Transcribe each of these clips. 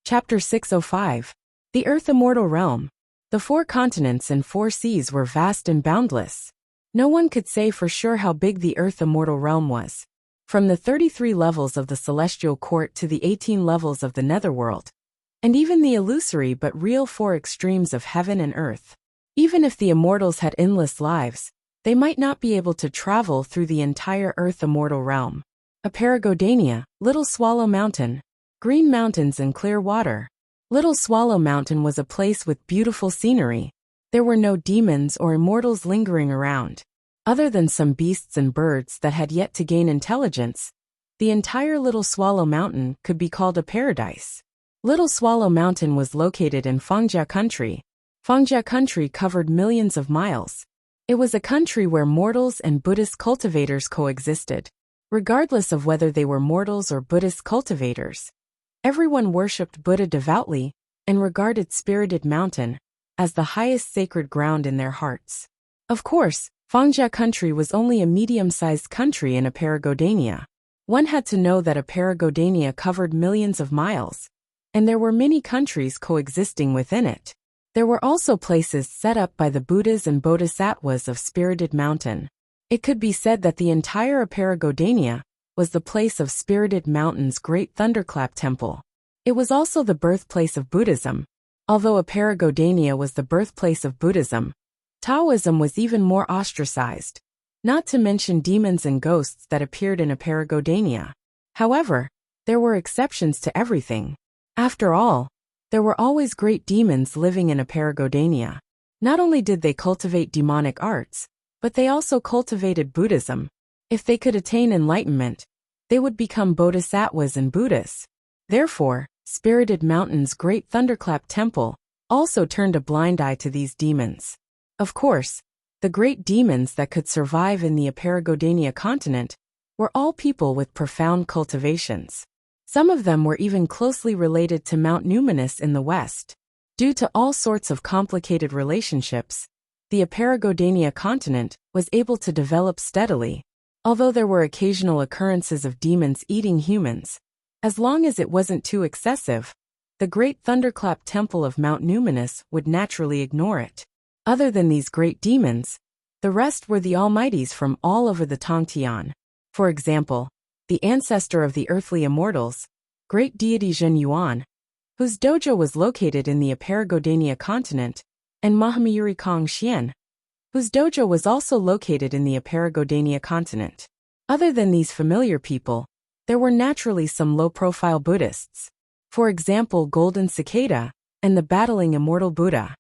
Chapter 605. The Earth Immortal Realm. The 4 continents and 4 seas were vast and boundless. No one could say for sure how big the Earth Immortal Realm was. From the 33 levels of the Celestial Court to the 18 levels of the Netherworld, and even the illusory but real 4 extremes of heaven and earth. Even if the immortals had endless lives, they might not be able to travel through the entire Earth Immortal Realm. Aparagodania, Little Swallow Mountain. Green mountains and clear water. Little Swallow Mountain was a place with beautiful scenery. There were no demons or immortals lingering around. Other than some beasts and birds that had yet to gain intelligence, the entire Little Swallow Mountain could be called a paradise. Little Swallow Mountain was located in Wuxia country. Wuxia country covered millions of miles. It was a country where mortals and Buddhist cultivators coexisted. Regardless of whether they were mortals or Buddhist cultivators, everyone worshipped Buddha devoutly and regarded Spirited Mountain as the highest sacred ground in their hearts. Of course, Wuxia country was only a medium-sized country in Aparagodania. One had to know that Aparagodania covered millions of miles, and there were many countries coexisting within it. There were also places set up by the Buddhas and Bodhisattvas of Spirited Mountain. It could be said that the entire Aparagodania was the place of Spirited Mountain's great thunderclap temple. It was also the birthplace of Buddhism. Although Aparagodania was the birthplace of Buddhism, Taoism was even more ostracized, not to mention demons and ghosts that appeared in Aparagodania. However, there were exceptions to everything. After all, there were always great demons living in Aparagodania. Not only did they cultivate demonic arts, but they also cultivated Buddhism. If they could attain enlightenment, they would become bodhisattvas and Buddhas. Therefore, Spirited Mountain's great thunderclap temple also turned a blind eye to these demons. Of course, the great demons that could survive in the Aparagodania continent were all people with profound cultivations. Some of them were even closely related to Mount Numinous in the west. Due to all sorts of complicated relationships, the Aparagodania continent was able to develop steadily. Although there were occasional occurrences of demons eating humans, as long as it wasn't too excessive, the great thunderclap temple of Mount Numinous would naturally ignore it. Other than these great demons, the rest were the almighties from all over the Tongtian. For example, the ancestor of the earthly immortals, great deity Zhen Yuan, whose dojo was located in the Aparagodania continent, and Mahamayuri Kong Xian, whose dojo was also located in the Aparagodania continent. Other than these familiar people, there were naturally some low-profile Buddhists. For example, Golden Cicada and the battling immortal Buddha.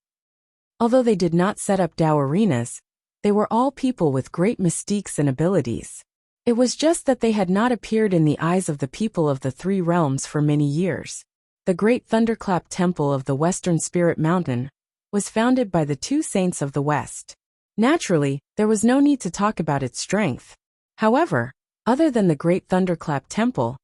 Although they did not set up Tao arenas, they were all people with great mystiques and abilities. It was just that they had not appeared in the eyes of the people of the 3 realms for many years. The great thunderclap temple of the Western Spirit Mountain was founded by the 2 saints of the West. Naturally, there was no need to talk about its strength. However, other than the great thunderclap temple,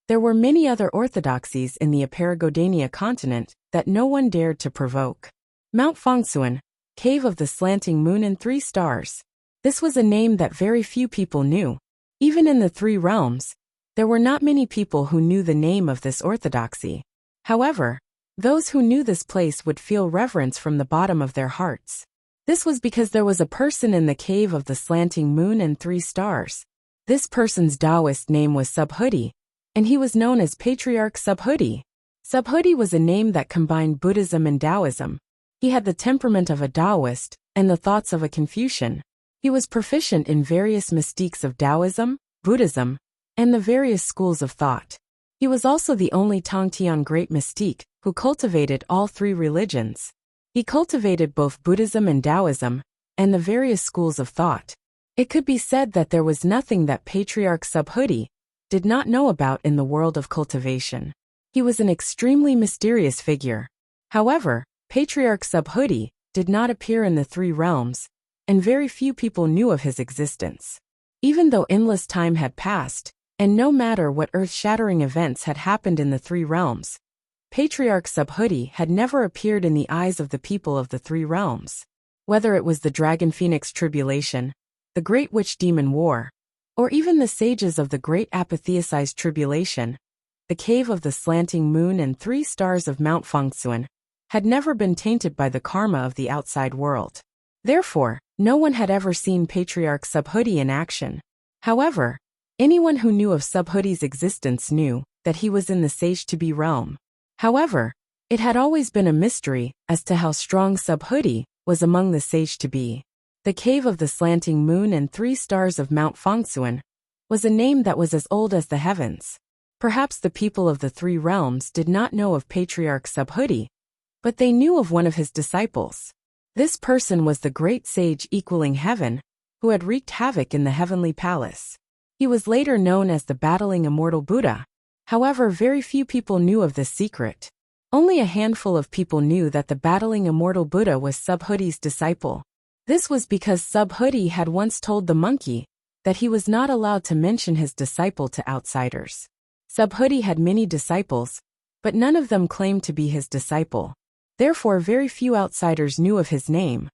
there were many other orthodoxies in the Aparagodania continent that no one dared to provoke. Mount Fongsuan, Cave of the Slanting Moon and 3 Stars. This was a name that very few people knew. Even in the 3 realms, there were not many people who knew the name of this orthodoxy. However, those who knew this place would feel reverence from the bottom of their hearts. This was because there was a person in the Cave of the Slanting Moon and 3 Stars. This person's Taoist name was Subhuti, and he was known as Patriarch Subhuti. Subhuti was a name that combined Buddhism and Taoism. He had the temperament of a Taoist and the thoughts of a Confucian. He was proficient in various mystiques of Taoism, Buddhism, and the various schools of thought. He was also the only Tongtian great mystique who cultivated all 3 religions. He cultivated both Buddhism and Taoism, and the various schools of thought. It could be said that there was nothing that Patriarch Subhuti did not know about in the world of cultivation. He was an extremely mysterious figure. However, Patriarch Subhuti did not appear in the 3 realms, and very few people knew of his existence. Even though endless time had passed, and no matter what earth-shattering events had happened in the 3 realms, Patriarch Subhuti had never appeared in the eyes of the people of the 3 realms. Whether it was the Dragon Phoenix Tribulation, the Great Witch Demon War, or even the sages of the Great Apotheosized Tribulation, the cave of the slanting moon and 3 stars of Mount Fangsuan, had never been tainted by the karma of the outside world. Therefore, no one had ever seen Patriarch Subhuti in action. However, anyone who knew of Subhuti's existence knew that he was in the Sage-to-be realm. However, it had always been a mystery as to how strong Subhuti was among the Sage-to-be. The cave of the slanting moon and 3 stars of Mount Fangsuan was a name that was as old as the heavens. Perhaps the people of the 3 realms did not know of Patriarch Subhuti, but they knew of one of his disciples. This person was the great sage equaling heaven, who had wreaked havoc in the heavenly palace. He was later known as the battling immortal Buddha. However, very few people knew of this secret. Only a handful of people knew that the battling immortal Buddha was Subhuti's disciple. This was because Subhuti had once told the monkey that he was not allowed to mention his disciple to outsiders. Subhuti had many disciples, but none of them claimed to be his disciple. Therefore, very few outsiders knew of his name.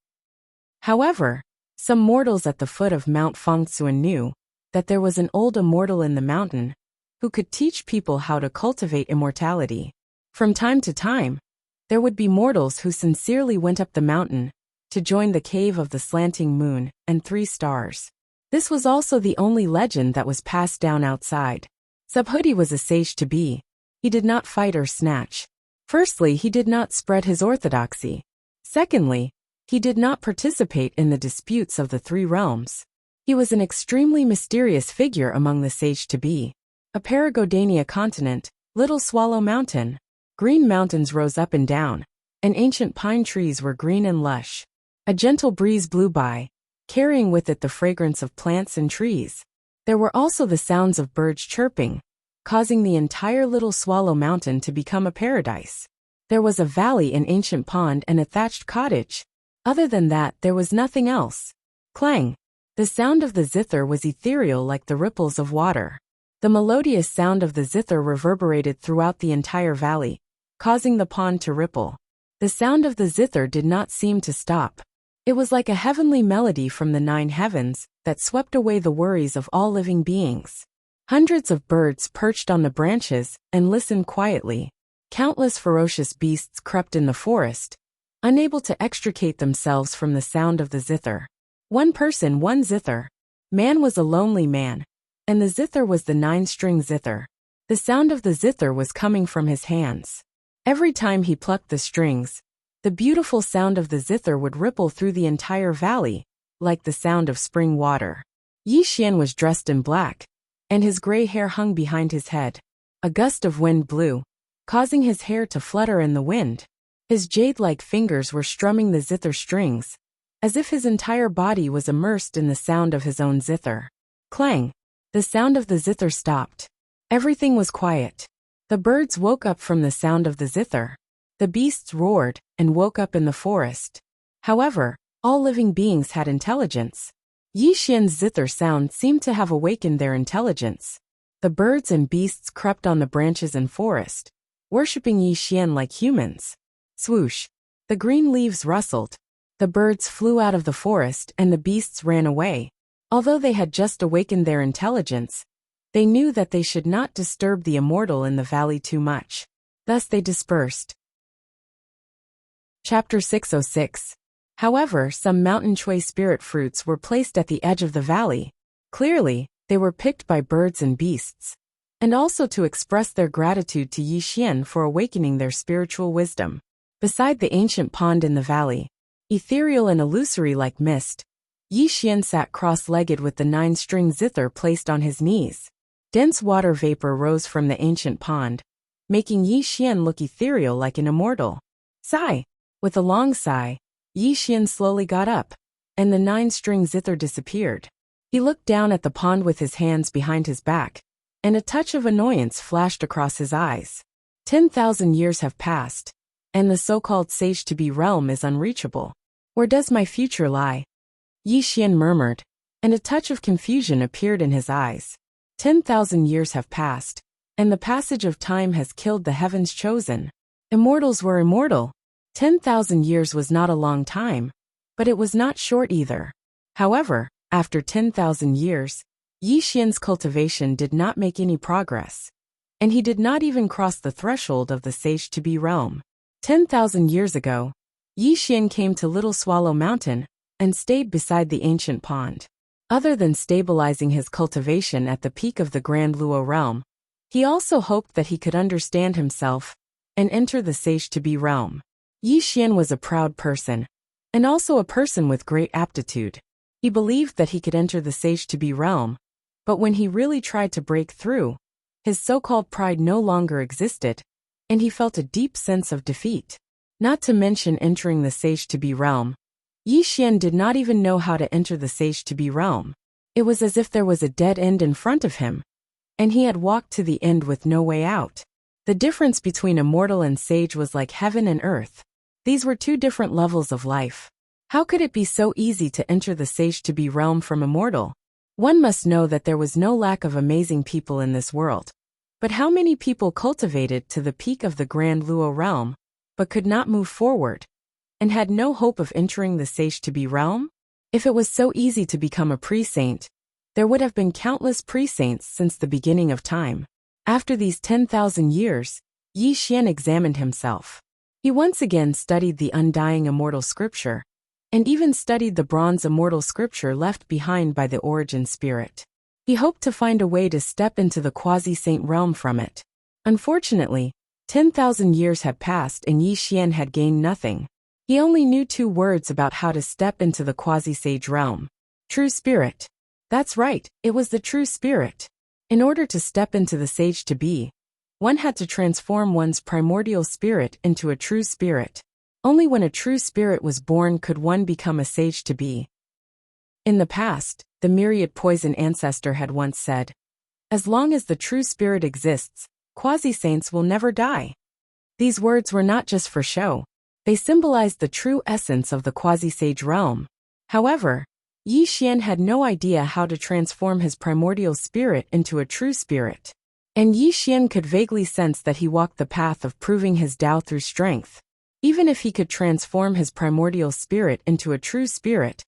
However, some mortals at the foot of Mount Fangsuan knew that there was an old immortal in the mountain who could teach people how to cultivate immortality. From time to time, there would be mortals who sincerely went up the mountain to join the cave of the slanting moon and 3 stars. This was also the only legend that was passed down outside. Subhuti was a sage-to-be. He did not fight or snatch. Firstly, he did not spread his orthodoxy. Secondly, he did not participate in the disputes of the 3 realms. He was an extremely mysterious figure among the sage-to-be. A Paragodania continent, Little Swallow Mountain. Green mountains rose up and down, and ancient pine trees were green and lush. A gentle breeze blew by, carrying with it the fragrance of plants and trees. There were also the sounds of birds chirping, causing the entire Little Swallow Mountain to become a paradise. There was a valley, an ancient pond, and a thatched cottage. Other than that, there was nothing else. Clang! The sound of the zither was ethereal like the ripples of water. The melodious sound of the zither reverberated throughout the entire valley, causing the pond to ripple. The sound of the zither did not seem to stop. It was like a heavenly melody from the 9 heavens that swept away the worries of all living beings. Hundreds of birds perched on the branches and listened quietly. Countless ferocious beasts crept in the forest, unable to extricate themselves from the sound of the zither. One person, one zither. Man was a lonely man, and the zither was the 9-string zither. The sound of the zither was coming from his hands. Every time he plucked the strings, the beautiful sound of the zither would ripple through the entire valley, like the sound of spring water. Yi Xian was dressed in black, and his gray hair hung behind his head. A gust of wind blew, causing his hair to flutter in the wind. His jade-like fingers were strumming the zither strings, as if his entire body was immersed in the sound of his own zither. Clang! The sound of the zither stopped. Everything was quiet. The birds woke up from the sound of the zither. The beasts roared and woke up in the forest. However, all living beings had intelligence. Yi Xian's zither sound seemed to have awakened their intelligence. The birds and beasts crept on the branches and forest, worshipping Yi Xian like humans. Swoosh! The green leaves rustled. The birds flew out of the forest and the beasts ran away. Although they had just awakened their intelligence, they knew that they should not disturb the immortal in the valley too much. Thus they dispersed. Chapter 606. However, some mountain choice spirit fruits were placed at the edge of the valley. Clearly, they were picked by birds and beasts, and also to express their gratitude to Yi Xian for awakening their spiritual wisdom. Beside the ancient pond in the valley, ethereal and illusory like mist, Yi Xian sat cross-legged with the 9-string zither placed on his knees. Dense water vapor rose from the ancient pond, making Yi Xian look ethereal like an immortal. Sigh! With a long sigh, Yi Xian slowly got up, and the 9-string zither disappeared. He looked down at the pond with his hands behind his back, and a touch of annoyance flashed across his eyes. 10,000 years have passed, and the so-called sage-to-be realm is unreachable. Where does my future lie? Yi Xian murmured, and a touch of confusion appeared in his eyes. 10,000 years have passed, and the passage of time has killed the heavens chosen. Immortals were immortal. 10,000 years was not a long time, but it was not short either. However, after 10,000 years, Yi Xian's cultivation did not make any progress. and he did not even cross the threshold of the sage-to-be realm. 10,000 years ago, Yi Xian came to Little Swallow Mountain and stayed beside the ancient pond. Other than stabilizing his cultivation at the peak of the Grand Luo realm, he also hoped that he could understand himself and enter the sage-to-be realm. Yi Xian was a proud person, and also a person with great aptitude. He believed that he could enter the sage-to-be realm, but when he really tried to break through, his so-called pride no longer existed, and he felt a deep sense of defeat. Not to mention entering the sage-to-be realm, Yi Xian did not even know how to enter the sage-to-be realm. It was as if there was a dead end in front of him, and he had walked to the end with no way out. The difference between immortal and sage was like heaven and earth. These were two different levels of life. How could it be so easy to enter the sage-to-be realm from immortal? One must know that there was no lack of amazing people in this world. But how many people cultivated to the peak of the Grand Luo realm, but could not move forward, and had no hope of entering the sage-to-be realm? If it was so easy to become a pre-saint, there would have been countless pre-saints since the beginning of time. After these 10,000 years, Yi Xian examined himself. He once again studied the undying immortal scripture, and even studied the bronze immortal scripture left behind by the origin spirit. He hoped to find a way to step into the quasi-saint realm from it. Unfortunately, 10,000 years had passed and Yi Xian had gained nothing. He only knew 2 words about how to step into the quasi-sage realm. True spirit. That's right, it was the true spirit. In order to step into the sage-to-be, one had to transform one's primordial spirit into a true spirit. Only when a true spirit was born could one become a sage-to-be. In the past, the myriad poison ancestor had once said, "As long as the true spirit exists, quasi-saints will never die." These words were not just for show. They symbolized the true essence of the quasi-sage realm. However, Yi Xian had no idea how to transform his primordial spirit into a true spirit. And Yi Xian could vaguely sense that he walked the path of proving his Tao through strength. Even if he could transform his primordial spirit into a true spirit,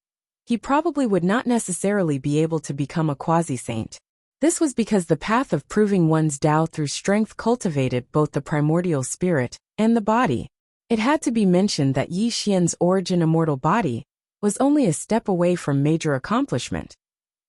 he probably would not necessarily be able to become a quasi-saint. This was because the path of proving one's Tao through strength cultivated both the primordial spirit and the body. It had to be mentioned that Yi Xian's origin immortal body was only a step away from major accomplishment.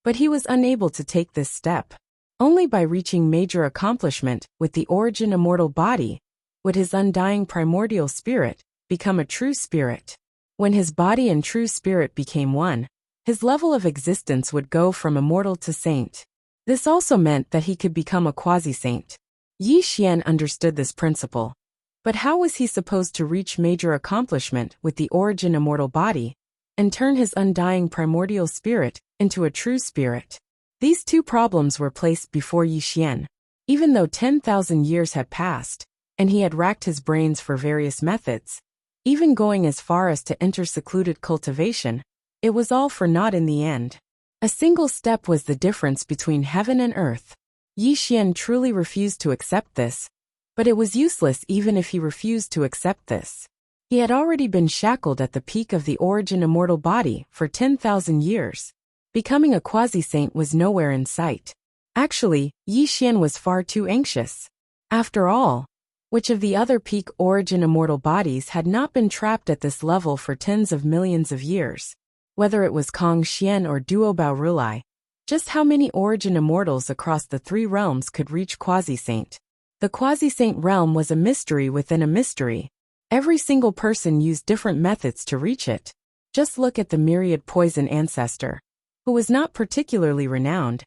But he was unable to take this step. Only by reaching major accomplishment with the origin immortal body would his undying primordial spirit become a true spirit. When his body and true spirit became one, his level of existence would go from immortal to saint. This also meant that he could become a quasi-saint. Yi Xian understood this principle. But how was he supposed to reach major accomplishment with the origin immortal body and turn his undying primordial spirit into a true spirit? These 2 problems were placed before Yi Xian. Even though 10,000 years had passed, and he had racked his brains for various methods, even going as far as to enter secluded cultivation, it was all for naught in the end. A single step was the difference between heaven and earth. Yi Xian truly refused to accept this, but it was useless even if he refused to accept this. He had already been shackled at the peak of the origin immortal body for 10,000 years. Becoming a quasi-saint was nowhere in sight. Actually, Yi Xian was far too anxious. After all, which of the other peak origin immortal bodies had not been trapped at this level for tens of millions of years? Whether it was Kong Xian or Duobao Rulai, just how many origin immortals across the 3 realms could reach quasi-saint? The quasi-saint realm was a mystery within a mystery. Every single person used different methods to reach it. Just look at the myriad poison ancestor, who was not particularly renowned,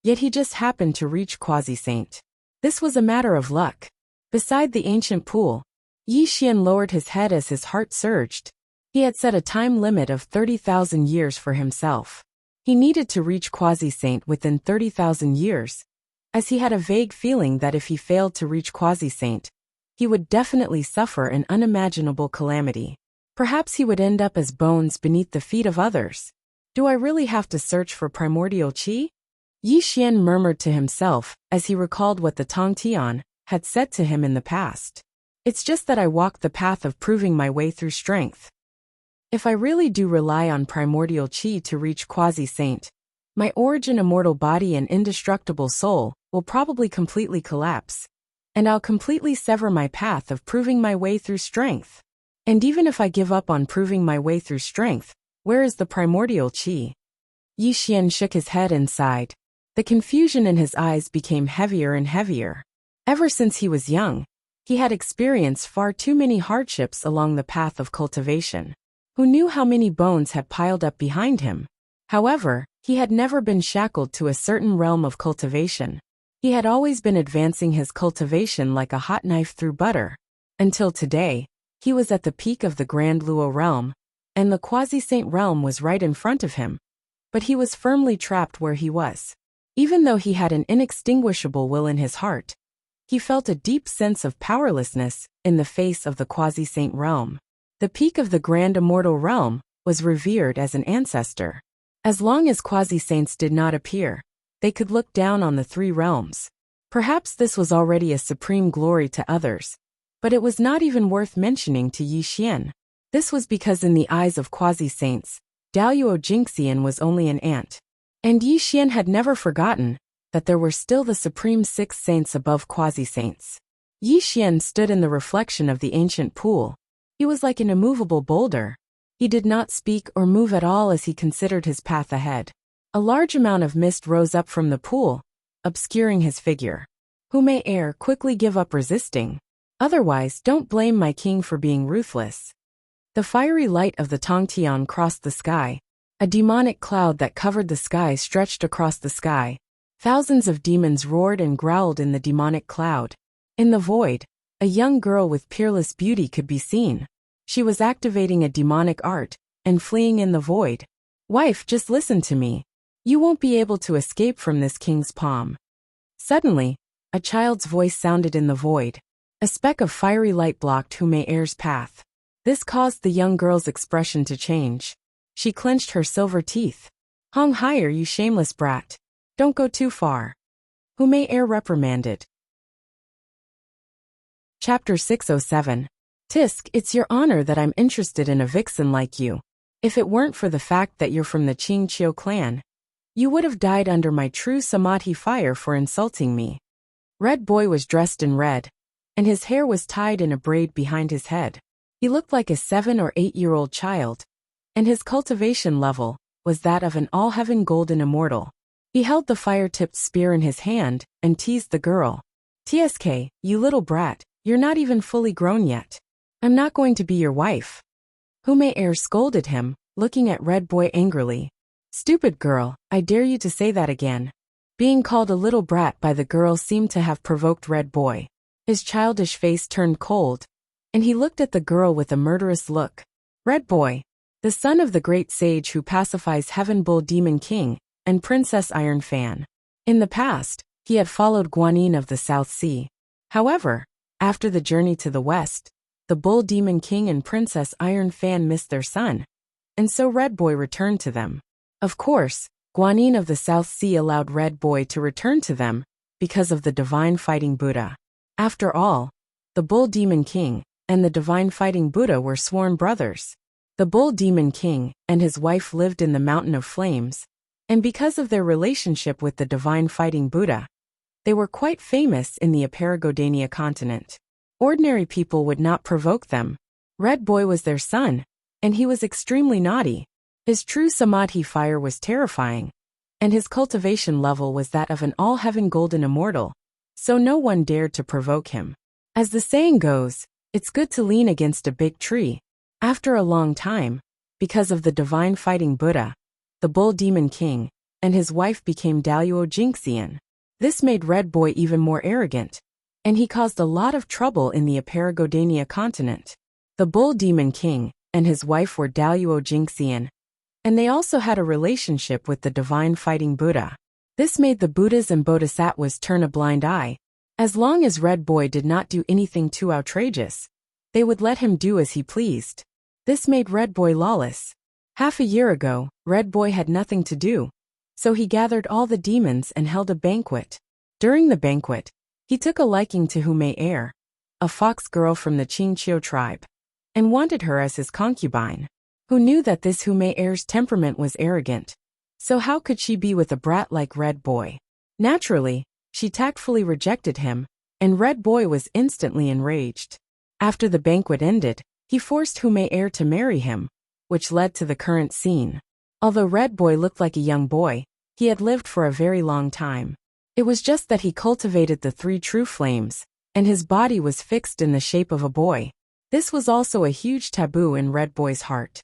yet he just happened to reach quasi-saint. This was a matter of luck. Beside the ancient pool, Yi Xian lowered his head as his heart surged. He had set a time limit of 30,000 years for himself. He needed to reach quasi-saint within 30,000 years, as he had a vague feeling that if he failed to reach quasi-saint, he would definitely suffer an unimaginable calamity. Perhaps he would end up as bones beneath the feet of others. Do I really have to search for primordial qi? Yi Xian murmured to himself as he recalled what the Tongtian had said to him in the past. It's just that I walk the path of proving my way through strength. If I really do rely on primordial qi to reach quasi-saint, my origin immortal body and indestructible soul will probably completely collapse. and I'll completely sever my path of proving my way through strength. And even if I give up on proving my way through strength, where is the primordial qi? Yi Xian shook his head and sighed. The confusion in his eyes became heavier and heavier. Ever since he was young, he had experienced far too many hardships along the path of cultivation. Who knew how many bones had piled up behind him? However, he had never been shackled to a certain realm of cultivation. He had always been advancing his cultivation like a hot knife through butter. Until today, he was at the peak of the Grand Luo realm, and the quasi-saint realm was right in front of him. But he was firmly trapped where he was. Even though he had an inextinguishable will in his heart, he felt a deep sense of powerlessness in the face of the quasi-saint realm. The peak of the Grand Immortal realm was revered as an ancestor. As long as quasi-saints did not appear, they could look down on the three realms. Perhaps this was already a supreme glory to others, but it was not even worth mentioning to Yi Xian. This was because in the eyes of quasi-saints, Daluo Jingxian was only an ant. And Yi Xian had never forgotten that there were still the supreme 6 saints above quasi-saints. Yi Xian stood in the reflection of the ancient pool. He was like an immovable boulder. He did not speak or move at all as he considered his path ahead. A large amount of mist rose up from the pool, obscuring his figure. Who may err, quickly give up resisting. Otherwise, don't blame my king for being ruthless. The fiery light of the Tongtian crossed the sky. A demonic cloud that covered the sky stretched across the sky. Thousands of demons roared and growled in the demonic cloud. In the void, a young girl with peerless beauty could be seen. She was activating a demonic art and fleeing in the void. Wife, just listen to me. You won't be able to escape from this king's palm. Suddenly, a child's voice sounded in the void. A speck of fiery light blocked Hu Mei Er's path. This caused the young girl's expression to change. She clenched her silver teeth. Hong higher, you shameless brat. Don't go too far. Hu Mei Er reprimanded. Chapter 607. Tisk, it's your honor that I'm interested in a vixen like you. If it weren't for the fact that you're from the Qing Qiu clan, you would have died under my true samadhi fire for insulting me. Red Boy was dressed in red, and his hair was tied in a braid behind his head. He looked like a 7 or 8-year-old child, and his cultivation level was that of an all-heaven golden immortal. He held the fire-tipped spear in his hand and teased the girl. TSK, you little brat, you're not even fully grown yet. I'm not going to be your wife. Hu Mei Er scolded him, looking at Red Boy angrily. Stupid girl, I dare you to say that again. Being called a little brat by the girl seemed to have provoked Red Boy. His childish face turned cold, and he looked at the girl with a murderous look. Red Boy, the son of the great sage who pacifies Heaven Bull Demon King and Princess Iron Fan. In the past, he had followed Guanyin of the South Sea. However, after the journey to the west, the Bull Demon King and Princess Iron Fan missed their son, and so Red Boy returned to them. Of course, Guanyin of the South Sea allowed Red Boy to return to them because of the Divine Fighting Buddha. After all, the Bull Demon King and the Divine Fighting Buddha were sworn brothers. The Bull Demon King and his wife lived in the Mountain of Flames, and because of their relationship with the Divine Fighting Buddha, they were quite famous in the Aparagodania continent. Ordinary people would not provoke them. Red Boy was their son, and he was extremely naughty. His true samadhi fire was terrifying, and his cultivation level was that of an all-heaven golden immortal, so no one dared to provoke him. As the saying goes, it's good to lean against a big tree. After a long time, because of the Divine Fighting Buddha, the Bull Demon King and his wife became Daluo Jingxian. This made Red Boy even more arrogant, and he caused a lot of trouble in the Aparagodania continent. The Bull Demon King and his wife were Daluo Jingxian, and they also had a relationship with the Divine Fighting Buddha. This made the Buddhas and Bodhisattvas turn a blind eye. As long as Red Boy did not do anything too outrageous, they would let him do as he pleased. This made Red Boy lawless. Half a year ago, Red Boy had nothing to do, so he gathered all the demons and held a banquet. During the banquet, he took a liking to Hu Mei Er, a fox girl from the Qingqiu tribe, and wanted her as his concubine. Who knew that this Hu Mei Er's temperament was arrogant? So how could she be with a brat like Red Boy? Naturally, she tactfully rejected him, and Red Boy was instantly enraged. After the banquet ended, he forced Humair to marry him, which led to the current scene. Although Red Boy looked like a young boy, he had lived for a very long time. It was just that he cultivated the 3 true flames, and his body was fixed in the shape of a boy. This was also a huge taboo in Red Boy's heart.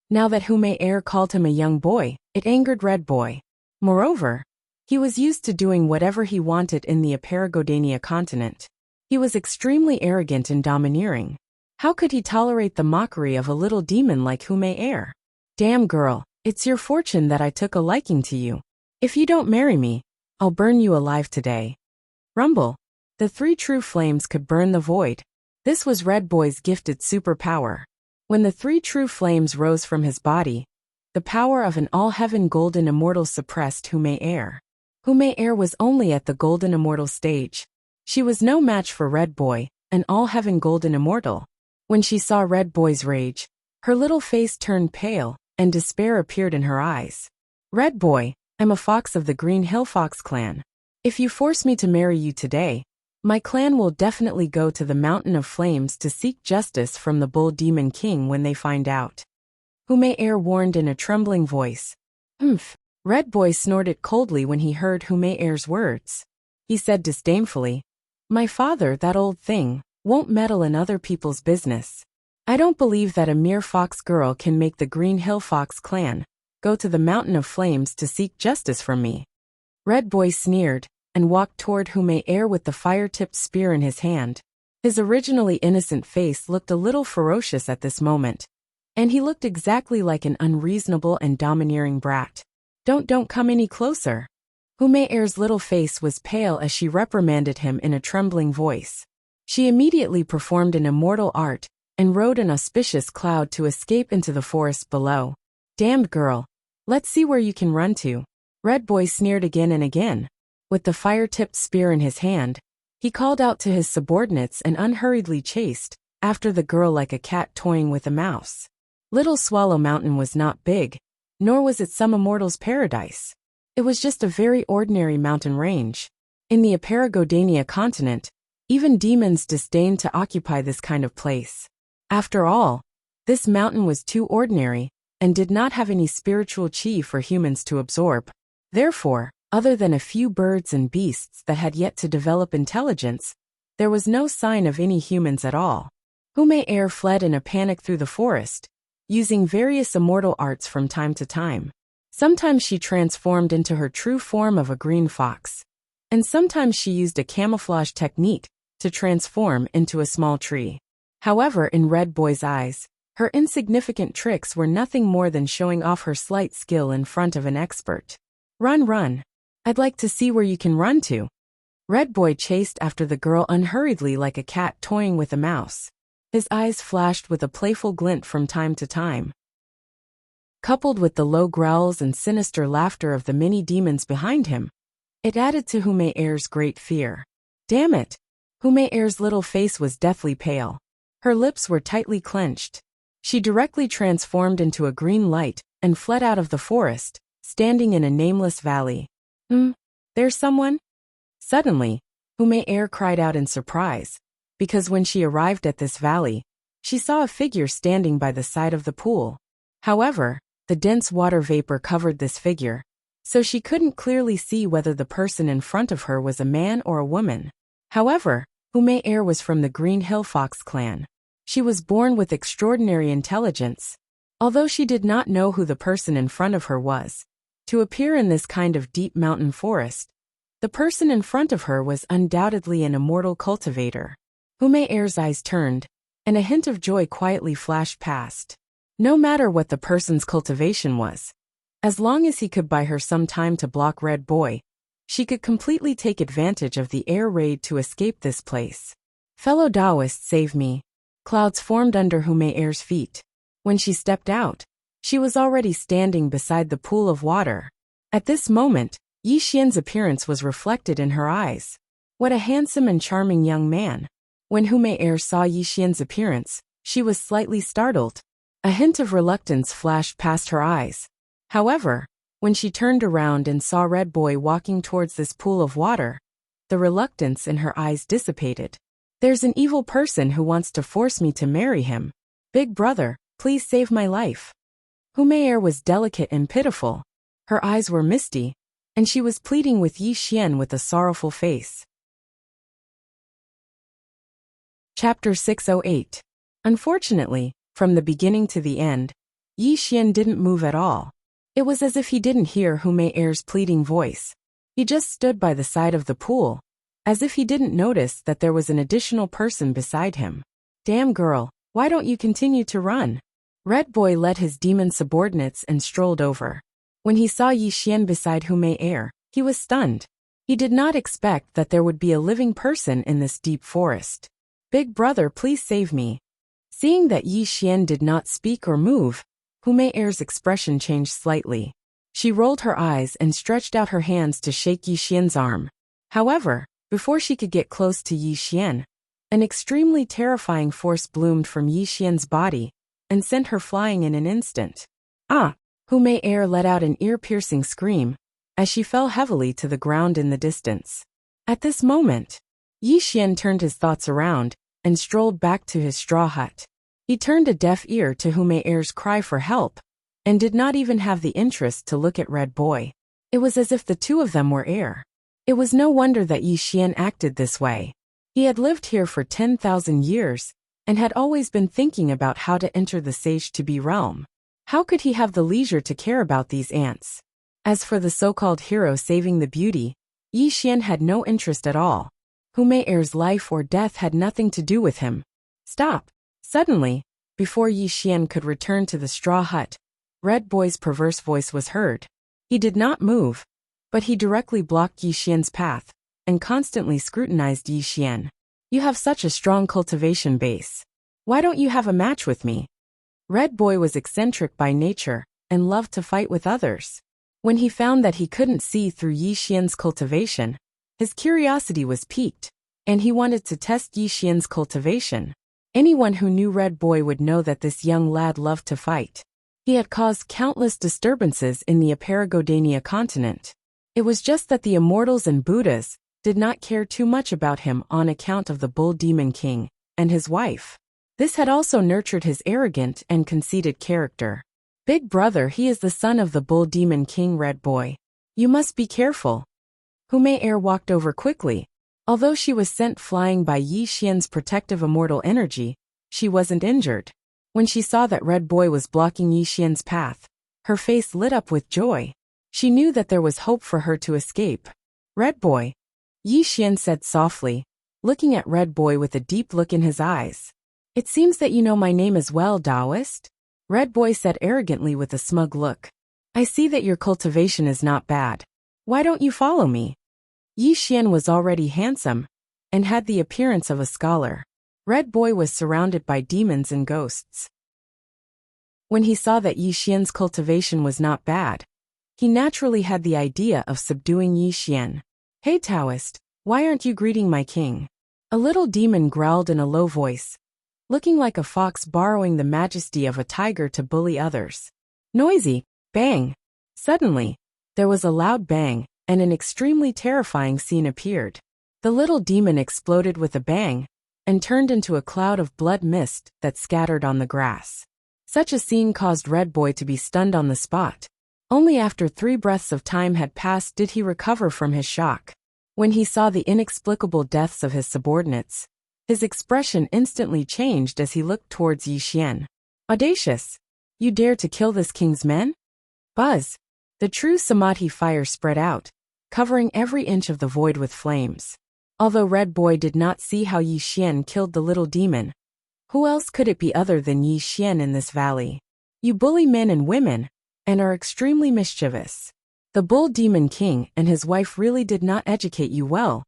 Now that Humair called him a young boy, it angered Red Boy. Moreover, he was used to doing whatever he wanted in the Aparagodania continent. He was extremely arrogant and domineering. How could he tolerate the mockery of a little demon like Humair? Damn girl, it's your fortune that I took a liking to you. If you don't marry me, I'll burn you alive today. Rumble. The 3 true flames could burn the void. This was Red Boy's gifted superpower. When the 3 true flames rose from his body, the power of an all-heaven golden immortal suppressed Humair. Humair was only at the golden immortal stage. She was no match for Red Boy, an all-heaven golden immortal. When she saw Red Boy's rage, her little face turned pale, and despair appeared in her eyes. Red Boy, I'm a fox of the Green Hill Fox clan. If you force me to marry you today, my clan will definitely go to the Mountain of Flames to seek justice from the Bull Demon King when they find out. Humair warned in a trembling voice. Red Boy snorted coldly when he heard Humair's words. He said disdainfully, My father, that old thing, won't meddle in other people's business. I don't believe that a mere fox girl can make the Green Hill Fox clan go to the Mountain of Flames to seek justice from me. Red Boy sneered and walked toward Humair with the fire-tipped spear in his hand. His originally innocent face looked a little ferocious at this moment, and he looked exactly like an unreasonable and domineering brat. Don't come any closer. Humair's little face was pale as she reprimanded him in a trembling voice. She immediately performed an immortal art and rode an auspicious cloud to escape into the forest below. Damned girl. Let's see where you can run to. Red Boy sneered again and again. With the fire-tipped spear in his hand, he called out to his subordinates and unhurriedly chased after the girl like a cat toying with a mouse. Little Swallow Mountain was not big, nor was it some immortal's paradise. It was just a very ordinary mountain range. In the Aparagodania continent, even demons disdained to occupy this kind of place. After all, this mountain was too ordinary and did not have any spiritual chi for humans to absorb. Therefore, other than a few birds and beasts that had yet to develop intelligence, there was no sign of any humans at all. Humair fled in a panic through the forest, using various immortal arts from time to time. Sometimes she transformed into her true form of a green fox, and sometimes she used a camouflage technique to transform into a small tree. However, in Red Boy's eyes, her insignificant tricks were nothing more than showing off her slight skill in front of an expert. Run. I'd like to see where you can run to. Red Boy chased after the girl unhurriedly like a cat toying with a mouse. His eyes flashed with a playful glint from time to time. Coupled with the low growls and sinister laughter of the many demons behind him, it added to Humair's great fear. Damn it! Humair's little face was deathly pale. Her lips were tightly clenched. She directly transformed into a green light and fled out of the forest, standing in a nameless valley. There's someone? Suddenly, Humair cried out in surprise, because when she arrived at this valley, she saw a figure standing by the side of the pool. However, the dense water vapor covered this figure, so she couldn't clearly see whether the person in front of her was a man or a woman. However, Humair was from the Green Hill Fox clan. She was born with extraordinary intelligence. Although she did not know who the person in front of her was, to appear in this kind of deep mountain forest, the person in front of her was undoubtedly an immortal cultivator. Humair's eyes turned, and a hint of joy quietly flashed past. No matter what the person's cultivation was, as long as he could buy her some time to block Red Boy, she could completely take advantage of the air raid to escape this place. Fellow Taoist, save me. Clouds formed under Humair's feet. When she stepped out, she was already standing beside the pool of water. At this moment, Yi Xian's appearance was reflected in her eyes. What a handsome and charming young man. When Humair saw Yi Xian's appearance, she was slightly startled. A hint of reluctance flashed past her eyes. However, when she turned around and saw Red Boy walking towards this pool of water, the reluctance in her eyes dissipated. There's an evil person who wants to force me to marry him. Big brother, please save my life. Humayr was delicate and pitiful. Her eyes were misty, and she was pleading with Yi Xian with a sorrowful face. Chapter 608. Unfortunately, from the beginning to the end, Yi Xian didn't move at all. It was as if he didn't hear Humayr's pleading voice. He just stood by the side of the pool, as if he didn't notice that there was an additional person beside him. Damn girl, why don't you continue to run? Red Boy led his demon subordinates and strolled over. When he saw Yi Xian beside Humayr, he was stunned. He did not expect that there would be a living person in this deep forest. Big brother, please save me. Seeing that Yi Xian did not speak or move, Humayr's expression changed slightly. She rolled her eyes and stretched out her hands to shake Yi Xian's arm. However, before she could get close to Yi Xian, an extremely terrifying force bloomed from Yi Xian's body and sent her flying in an instant. Ah! Humayr let out an ear-piercing scream as she fell heavily to the ground in the distance. At this moment, Yi Xian turned his thoughts around and strolled back to his straw hut. He turned a deaf ear to Humayr's cry for help and did not even have the interest to look at Red Boy. It was as if the two of them were air. It was no wonder that Yi Xian acted this way. He had lived here for 10,000 years and had always been thinking about how to enter the Sage-to-be realm. How could he have the leisure to care about these ants? As for the so-called hero saving the beauty, Yi Xian had no interest at all. Humayr's life or death had nothing to do with him. Stop! Suddenly, before Yi Xian could return to the straw hut, Red Boy's perverse voice was heard. He did not move, but he directly blocked Yi Xian's path and constantly scrutinized Yi Xian. You have such a strong cultivation base. Why don't you have a match with me? Red Boy was eccentric by nature and loved to fight with others. When he found that he couldn't see through Yi Xian's cultivation, his curiosity was piqued, and he wanted to test Yi Xian's cultivation. Anyone who knew Red Boy would know that this young lad loved to fight. He had caused countless disturbances in the Aparagodania continent. It was just that the Immortals and Buddhas did not care too much about him on account of the Bull Demon King and his wife. This had also nurtured his arrogant and conceited character. Big brother, he is the son of the Bull Demon King, Red Boy. You must be careful. Humayr walked over quickly. Although she was sent flying by Yi Xian's protective immortal energy, she wasn't injured. When she saw that Red Boy was blocking Yi Xian's path, her face lit up with joy. She knew that there was hope for her to escape. Red Boy, Yi Xian said softly, looking at Red Boy with a deep look in his eyes. It seems that you know my name as well, Taoist. Red Boy said arrogantly with a smug look. I see that your cultivation is not bad. Why don't you follow me? Yi Xian was already handsome and had the appearance of a scholar. Red Boy was surrounded by demons and ghosts. When he saw that Yi Xian's cultivation was not bad, he naturally had the idea of subduing Yi Xian. Hey Taoist, why aren't you greeting my king? A little demon growled in a low voice, looking like a fox borrowing the majesty of a tiger to bully others. Noisy, bang! Suddenly, there was a loud bang, and an extremely terrifying scene appeared. The little demon exploded with a bang, and turned into a cloud of blood mist that scattered on the grass. Such a scene caused Red Boy to be stunned on the spot. Only after 3 breaths of time had passed did he recover from his shock. When he saw the inexplicable deaths of his subordinates, his expression instantly changed as he looked towards Yi Xian. Audacious! You dare to kill this king's men? Buzz! The true Samadhi fire spread out, covering every inch of the void with flames. Although Red Boy did not see how Yi Xian killed the little demon, who else could it be other than Yi Xian in this valley? You bully men and women, and are extremely mischievous. The Bull Demon King and his wife really did not educate you well,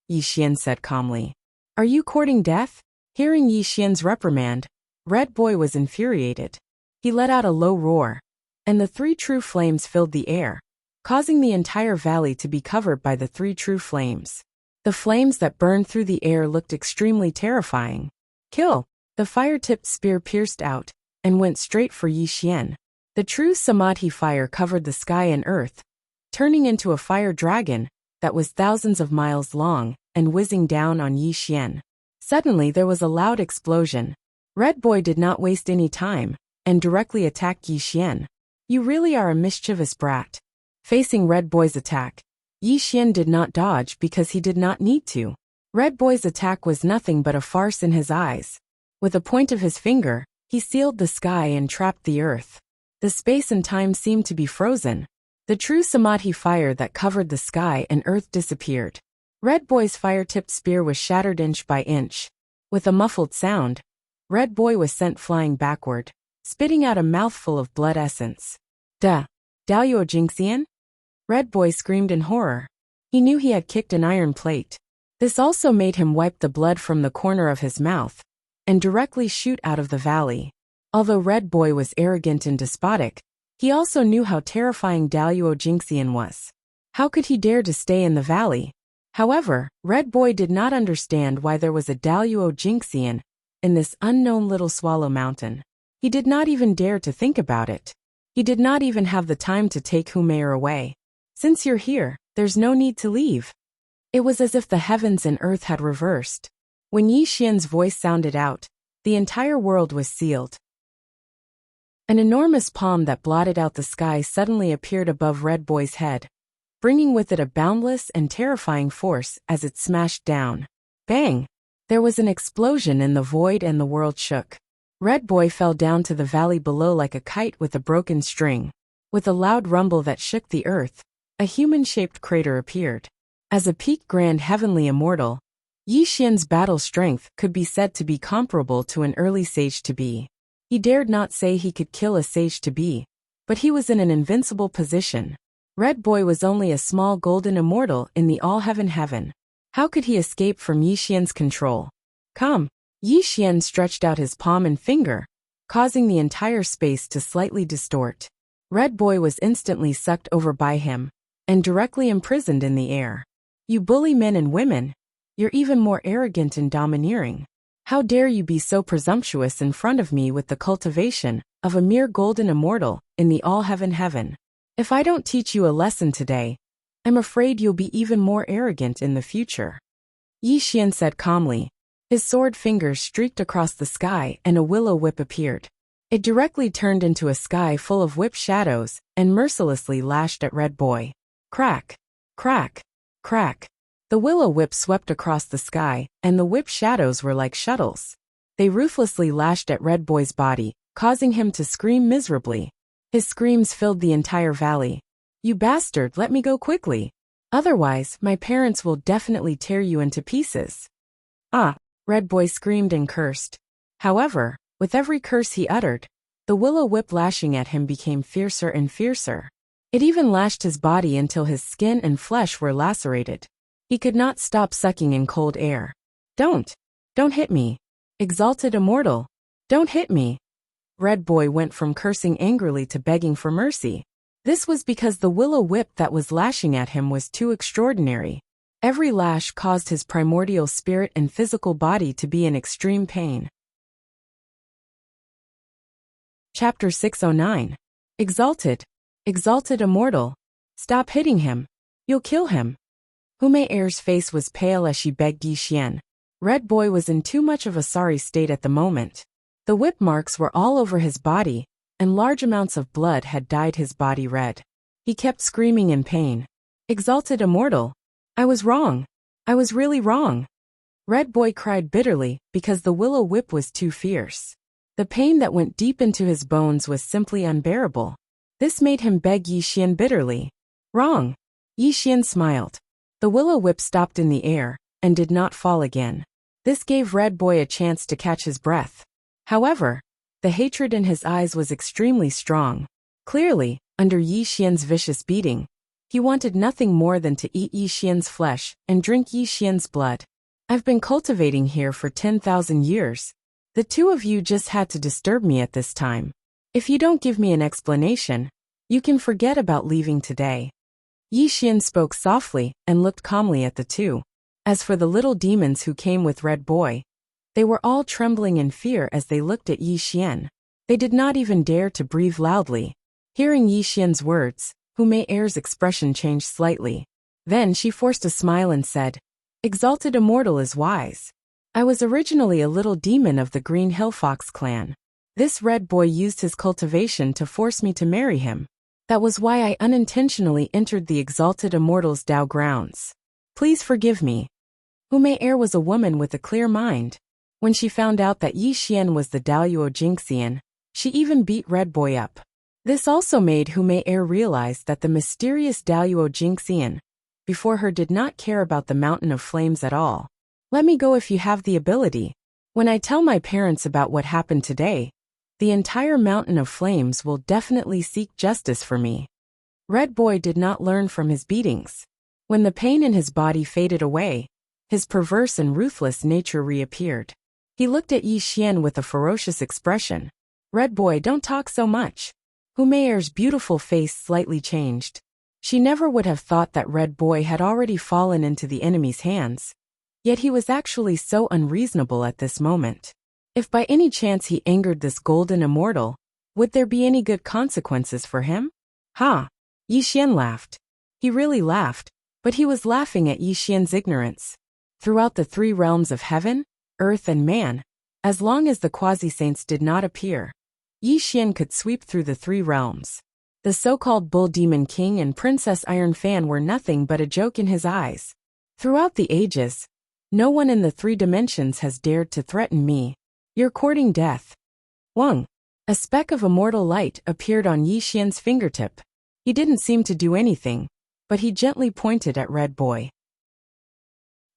Yi Xian said calmly. Are you courting death? Hearing Yi Xian's reprimand, Red Boy was infuriated. He let out a low roar, and the 3 true flames filled the air, causing the entire valley to be covered by the 3 true flames. The flames that burned through the air looked extremely terrifying. Kill! The fire-tipped spear pierced out and went straight for Yi Xian. The true Samadhi fire covered the sky and earth, turning into a fire dragon that was thousands of miles long and whizzing down on Yi Xian. Suddenly there was a loud explosion. Red Boy did not waste any time and directly attacked Yi Xian. You really are a mischievous brat. Facing Red Boy's attack, Yi Xian did not dodge because he did not need to. Red Boy's attack was nothing but a farce in his eyes. With a point of his finger, he sealed the sky and trapped the earth. The space and time seemed to be frozen. The true Samadhi fire that covered the sky and earth disappeared. Red Boy's fire-tipped spear was shattered inch by inch. With a muffled sound, Red Boy was sent flying backward, spitting out a mouthful of blood essence. Duh! Daoyuo Jingxian? Red Boy screamed in horror. He knew he had kicked an iron plate. This also made him wipe the blood from the corner of his mouth and directly shoot out of the valley. Although Red Boy was arrogant and despotic, he also knew how terrifying Daoyuo Jingxian was. How could he dare to stay in the valley? However, Red Boy did not understand why there was a Daoyuo Jingxian in this unknown little swallow mountain. He did not even dare to think about it. He did not even have the time to take Humayer away. Since you're here, there's no need to leave. It was as if the heavens and earth had reversed. When Yi Xian's voice sounded out, the entire world was sealed. An enormous palm that blotted out the sky suddenly appeared above Red Boy's head, bringing with it a boundless and terrifying force as it smashed down. Bang! There was an explosion in the void and the world shook. Red Boy fell down to the valley below like a kite with a broken string. With a loud rumble that shook the earth, a human-shaped crater appeared. As a peak grand heavenly immortal, Yi Xian's battle strength could be said to be comparable to an early sage to be. He dared not say he could kill a sage to be, but he was in an invincible position. Red Boy was only a small golden immortal in the all-heaven heaven. How could he escape from Yi Xian's control? Come! Yi Xian stretched out his palm and finger, causing the entire space to slightly distort. Red Boy was instantly sucked over by him and directly imprisoned in the air. You bully men and women. You're even more arrogant and domineering. How dare you be so presumptuous in front of me with the cultivation of a mere golden immortal in the all-heaven heaven? If I don't teach you a lesson today, I'm afraid you'll be even more arrogant in the future. Yi Xian said calmly. His sword fingers streaked across the sky and a willow whip appeared. It directly turned into a sky full of whip shadows and mercilessly lashed at Red Boy. Crack! Crack! Crack! The willow whip swept across the sky, and the whip shadows were like shuttles. They ruthlessly lashed at Red Boy's body, causing him to scream miserably. His screams filled the entire valley. You bastard, let me go quickly. Otherwise, my parents will definitely tear you into pieces. Ah! Red Boy screamed and cursed. However, with every curse he uttered, the willow whip lashing at him became fiercer and fiercer. It even lashed his body until his skin and flesh were lacerated. He could not stop sucking in cold air. Don't hit me. Exalted Immortal. Don't hit me. Red Boy went from cursing angrily to begging for mercy. This was because the willow whip that was lashing at him was too extraordinary. Every lash caused his primordial spirit and physical body to be in extreme pain. Chapter 609. Exalted. Exalted Immortal. Stop hitting him. You'll kill him. Humayr's face was pale as she begged Yi Xian. Red Boy was in too much of a sorry state at the moment. The whip marks were all over his body, and large amounts of blood had dyed his body red. He kept screaming in pain. Exalted Immortal. I was wrong. I was really wrong. Red Boy cried bitterly because the willow whip was too fierce. The pain that went deep into his bones was simply unbearable. This made him beg Yi Xian bitterly. Wrong. Yi Xian smiled. The willow whip stopped in the air and did not fall again. This gave Red Boy a chance to catch his breath. However, the hatred in his eyes was extremely strong. Clearly, under Yi Xian's vicious beating, he wanted nothing more than to eat Yi Xian's flesh and drink Yi Xian's blood. I've been cultivating here for 10,000 years. The two of you just had to disturb me at this time. If you don't give me an explanation, you can forget about leaving today. Yi Xian spoke softly and looked calmly at the two. As for the little demons who came with Red Boy, they were all trembling in fear as they looked at Yi Xian. They did not even dare to breathe loudly. Hearing Yi Xian's words, Humayr's expression changed slightly. Then she forced a smile and said, "Exalted Immortal is wise. I was originally a little demon of the Green Hill Fox clan. This red boy used his cultivation to force me to marry him. That was why I unintentionally entered the Exalted Immortal's Dao grounds. Please forgive me." Hu Mei was a woman with a clear mind. When she found out that Yi Xian was the Daoyuo Jingxian, she even beat Red Boy up. This also made Hu Mei realize that the mysterious Daoyuo Jingxian before her did not care about the Mountain of Flames at all. "Let me go if you have the ability. When I tell my parents about what happened today, the entire Mountain of Flames will definitely seek justice for me." Red Boy did not learn from his beatings. When the pain in his body faded away, his perverse and ruthless nature reappeared. He looked at Yi Xian with a ferocious expression. "Red Boy, don't talk so much." Hu Mei's beautiful face slightly changed. She never would have thought that Red Boy had already fallen into the enemy's hands. Yet he was actually so unreasonable at this moment. If by any chance he angered this golden immortal, would there be any good consequences for him? Ha! Yi Xian laughed. He really laughed, but he was laughing at Yi Xian's ignorance. Throughout the three realms of heaven, earth and man, as long as the quasi-saints did not appear, Yi Xian could sweep through the three realms. The so-called Bull Demon King and Princess Iron Fan were nothing but a joke in his eyes. Throughout the ages, no one in the three dimensions has dared to threaten me. You're courting death. Wang. A speck of immortal light appeared on Yi Xian's fingertip. He didn't seem to do anything, but he gently pointed at Red Boy.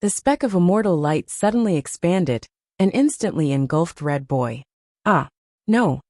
The speck of immortal light suddenly expanded and instantly engulfed Red Boy. "Ah, no."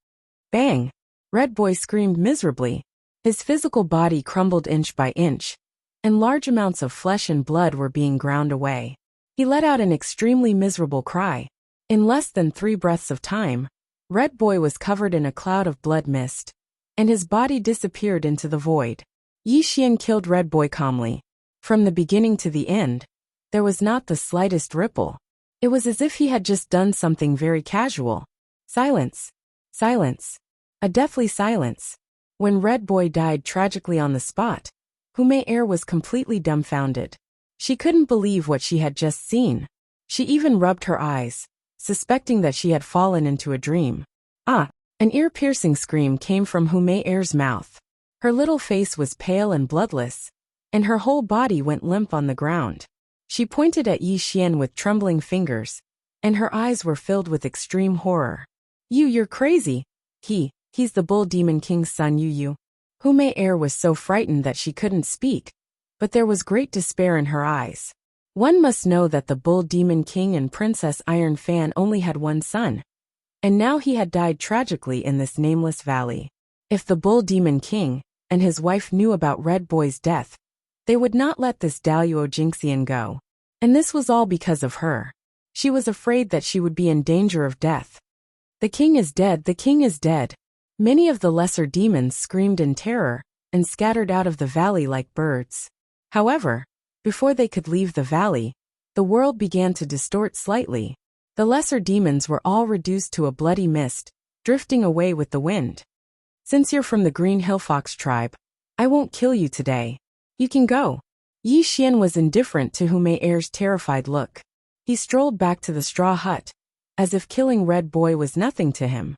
Bang! Red Boy screamed miserably. His physical body crumbled inch by inch, and large amounts of flesh and blood were being ground away. He let out an extremely miserable cry. In less than 3 breaths of time, Red Boy was covered in a cloud of blood mist, and his body disappeared into the void. Yi Xian killed Red Boy calmly. From the beginning to the end, there was not the slightest ripple. It was as if he had just done something very casual. Silence. Silence. A deathly silence. When Red Boy died tragically on the spot, Hu Mei was completely dumbfounded. She couldn't believe what she had just seen. She even rubbed her eyes, suspecting that she had fallen into a dream. Ah! An ear-piercing scream came from Hu Mei's mouth. Her little face was pale and bloodless, and her whole body went limp on the ground. She pointed at Yi Xian with trembling fingers, and her eyes were filled with extreme horror. You're crazy. He's the Bull Demon King's son, Yu. Hu Mei was so frightened that she couldn't speak, but there was great despair in her eyes. One must know that the Bull Demon King and Princess Iron Fan only had one son, and now he had died tragically in this nameless valley. If the Bull Demon King and his wife knew about Red Boy's death, they would not let this Daoyuo Jingxian go. And this was all because of her. She was afraid that she would be in danger of death. "The king is dead, the king is dead." Many of the lesser demons screamed in terror and scattered out of the valley like birds. However, before they could leave the valley, the world began to distort slightly. The lesser demons were all reduced to a bloody mist, drifting away with the wind. "Since you're from the Green Hill Fox tribe, I won't kill you today. You can go." Yi Xian was indifferent to Hu Mei's terrified look. He strolled back to the straw hut, as if killing Red Boy was nothing to him.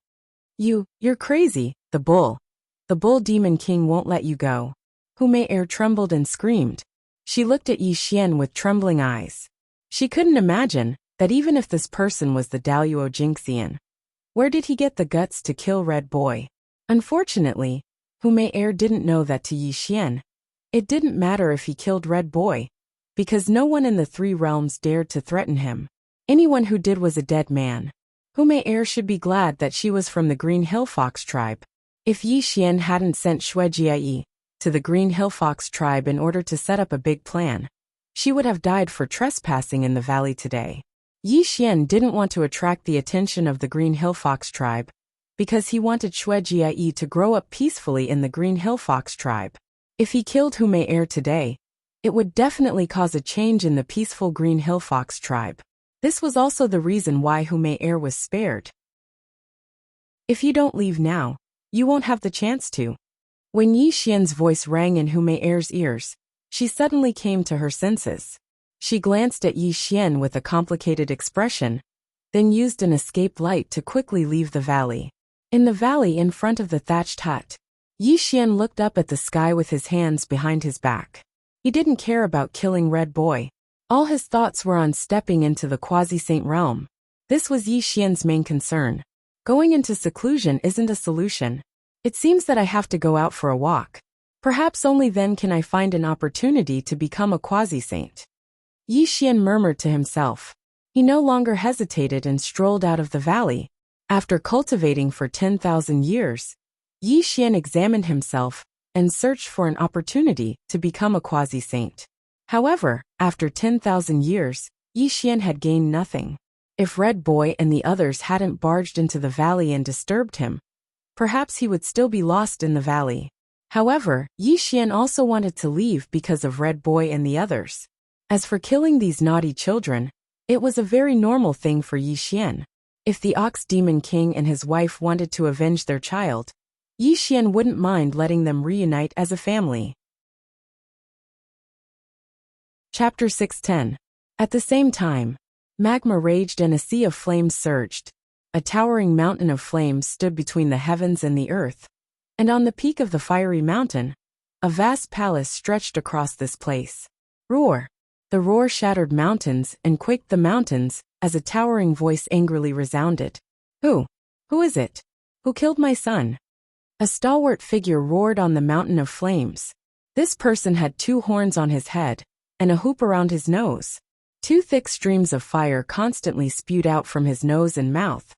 You're crazy, the Bull Demon King won't let you go." Hu Mei trembled and screamed. She looked at Yi Xian with trembling eyes. She couldn't imagine that even if this person was the Daoyuo Jingxian, where did he get the guts to kill Red Boy? Unfortunately, Hu Mei didn't know that to Yi Xian, it didn't matter if he killed Red Boy, because no one in the three realms dared to threaten him. Anyone who did was a dead man. Hu Mei should be glad that she was from the Green Hill Fox tribe. If Yi Xian hadn't sent Shuejie to the Green Hill Fox tribe in order to set up a big plan, she would have died for trespassing in the valley today. Yi Xian didn't want to attract the attention of the Green Hill Fox tribe, because he wanted Shuejie to grow up peacefully in the Green Hill Fox tribe. If he killed Hu Mei today, it would definitely cause a change in the peaceful Green Hill Fox tribe. This was also the reason why Hu Mei was spared. "If you don't leave now, you won't have the chance to." When Yi Xian's voice rang in Hu Mei's ears, She suddenly came to her senses. She glanced at Yi Xian with a complicated expression, then used an escape light to quickly leave the valley. In the valley in front of the thatched hut, Yi Xian looked up at the sky with his hands behind his back. He didn't care about killing Red Boy. All his thoughts were on stepping into the quasi-saint realm. This was Yi Xian's main concern. Going into seclusion isn't a solution. It seems that I have to go out for a walk. Perhaps only then can I find an opportunity to become a quasi-saint. Yi Xian murmured to himself. He no longer hesitated and strolled out of the valley. After cultivating for 10,000 years, Yi Xian examined himself and searched for an opportunity to become a quasi-saint. However, after 10,000 years, Yi Xian had gained nothing. If Red Boy and the others hadn't barged into the valley and disturbed him, perhaps he would still be lost in the valley. However, Yi Xian also wanted to leave because of Red Boy and the others. As for killing these naughty children, it was a very normal thing for Yi Xian. If the Ox Demon King and his wife wanted to avenge their child, Yi Xian wouldn't mind letting them reunite as a family. Chapter 610. At the same time, magma raged and a sea of flames surged. A towering mountain of flames stood between the heavens and the earth, and on the peak of the fiery mountain, a vast palace stretched across this place. Roar! The roar shattered mountains and quaked the mountains as a towering voice angrily resounded. Who is it? Who killed my son? A stalwart figure roared on the mountain of flames. This person had 2 horns on his head and a hoop around his nose. 2 thick streams of fire constantly spewed out from his nose and mouth,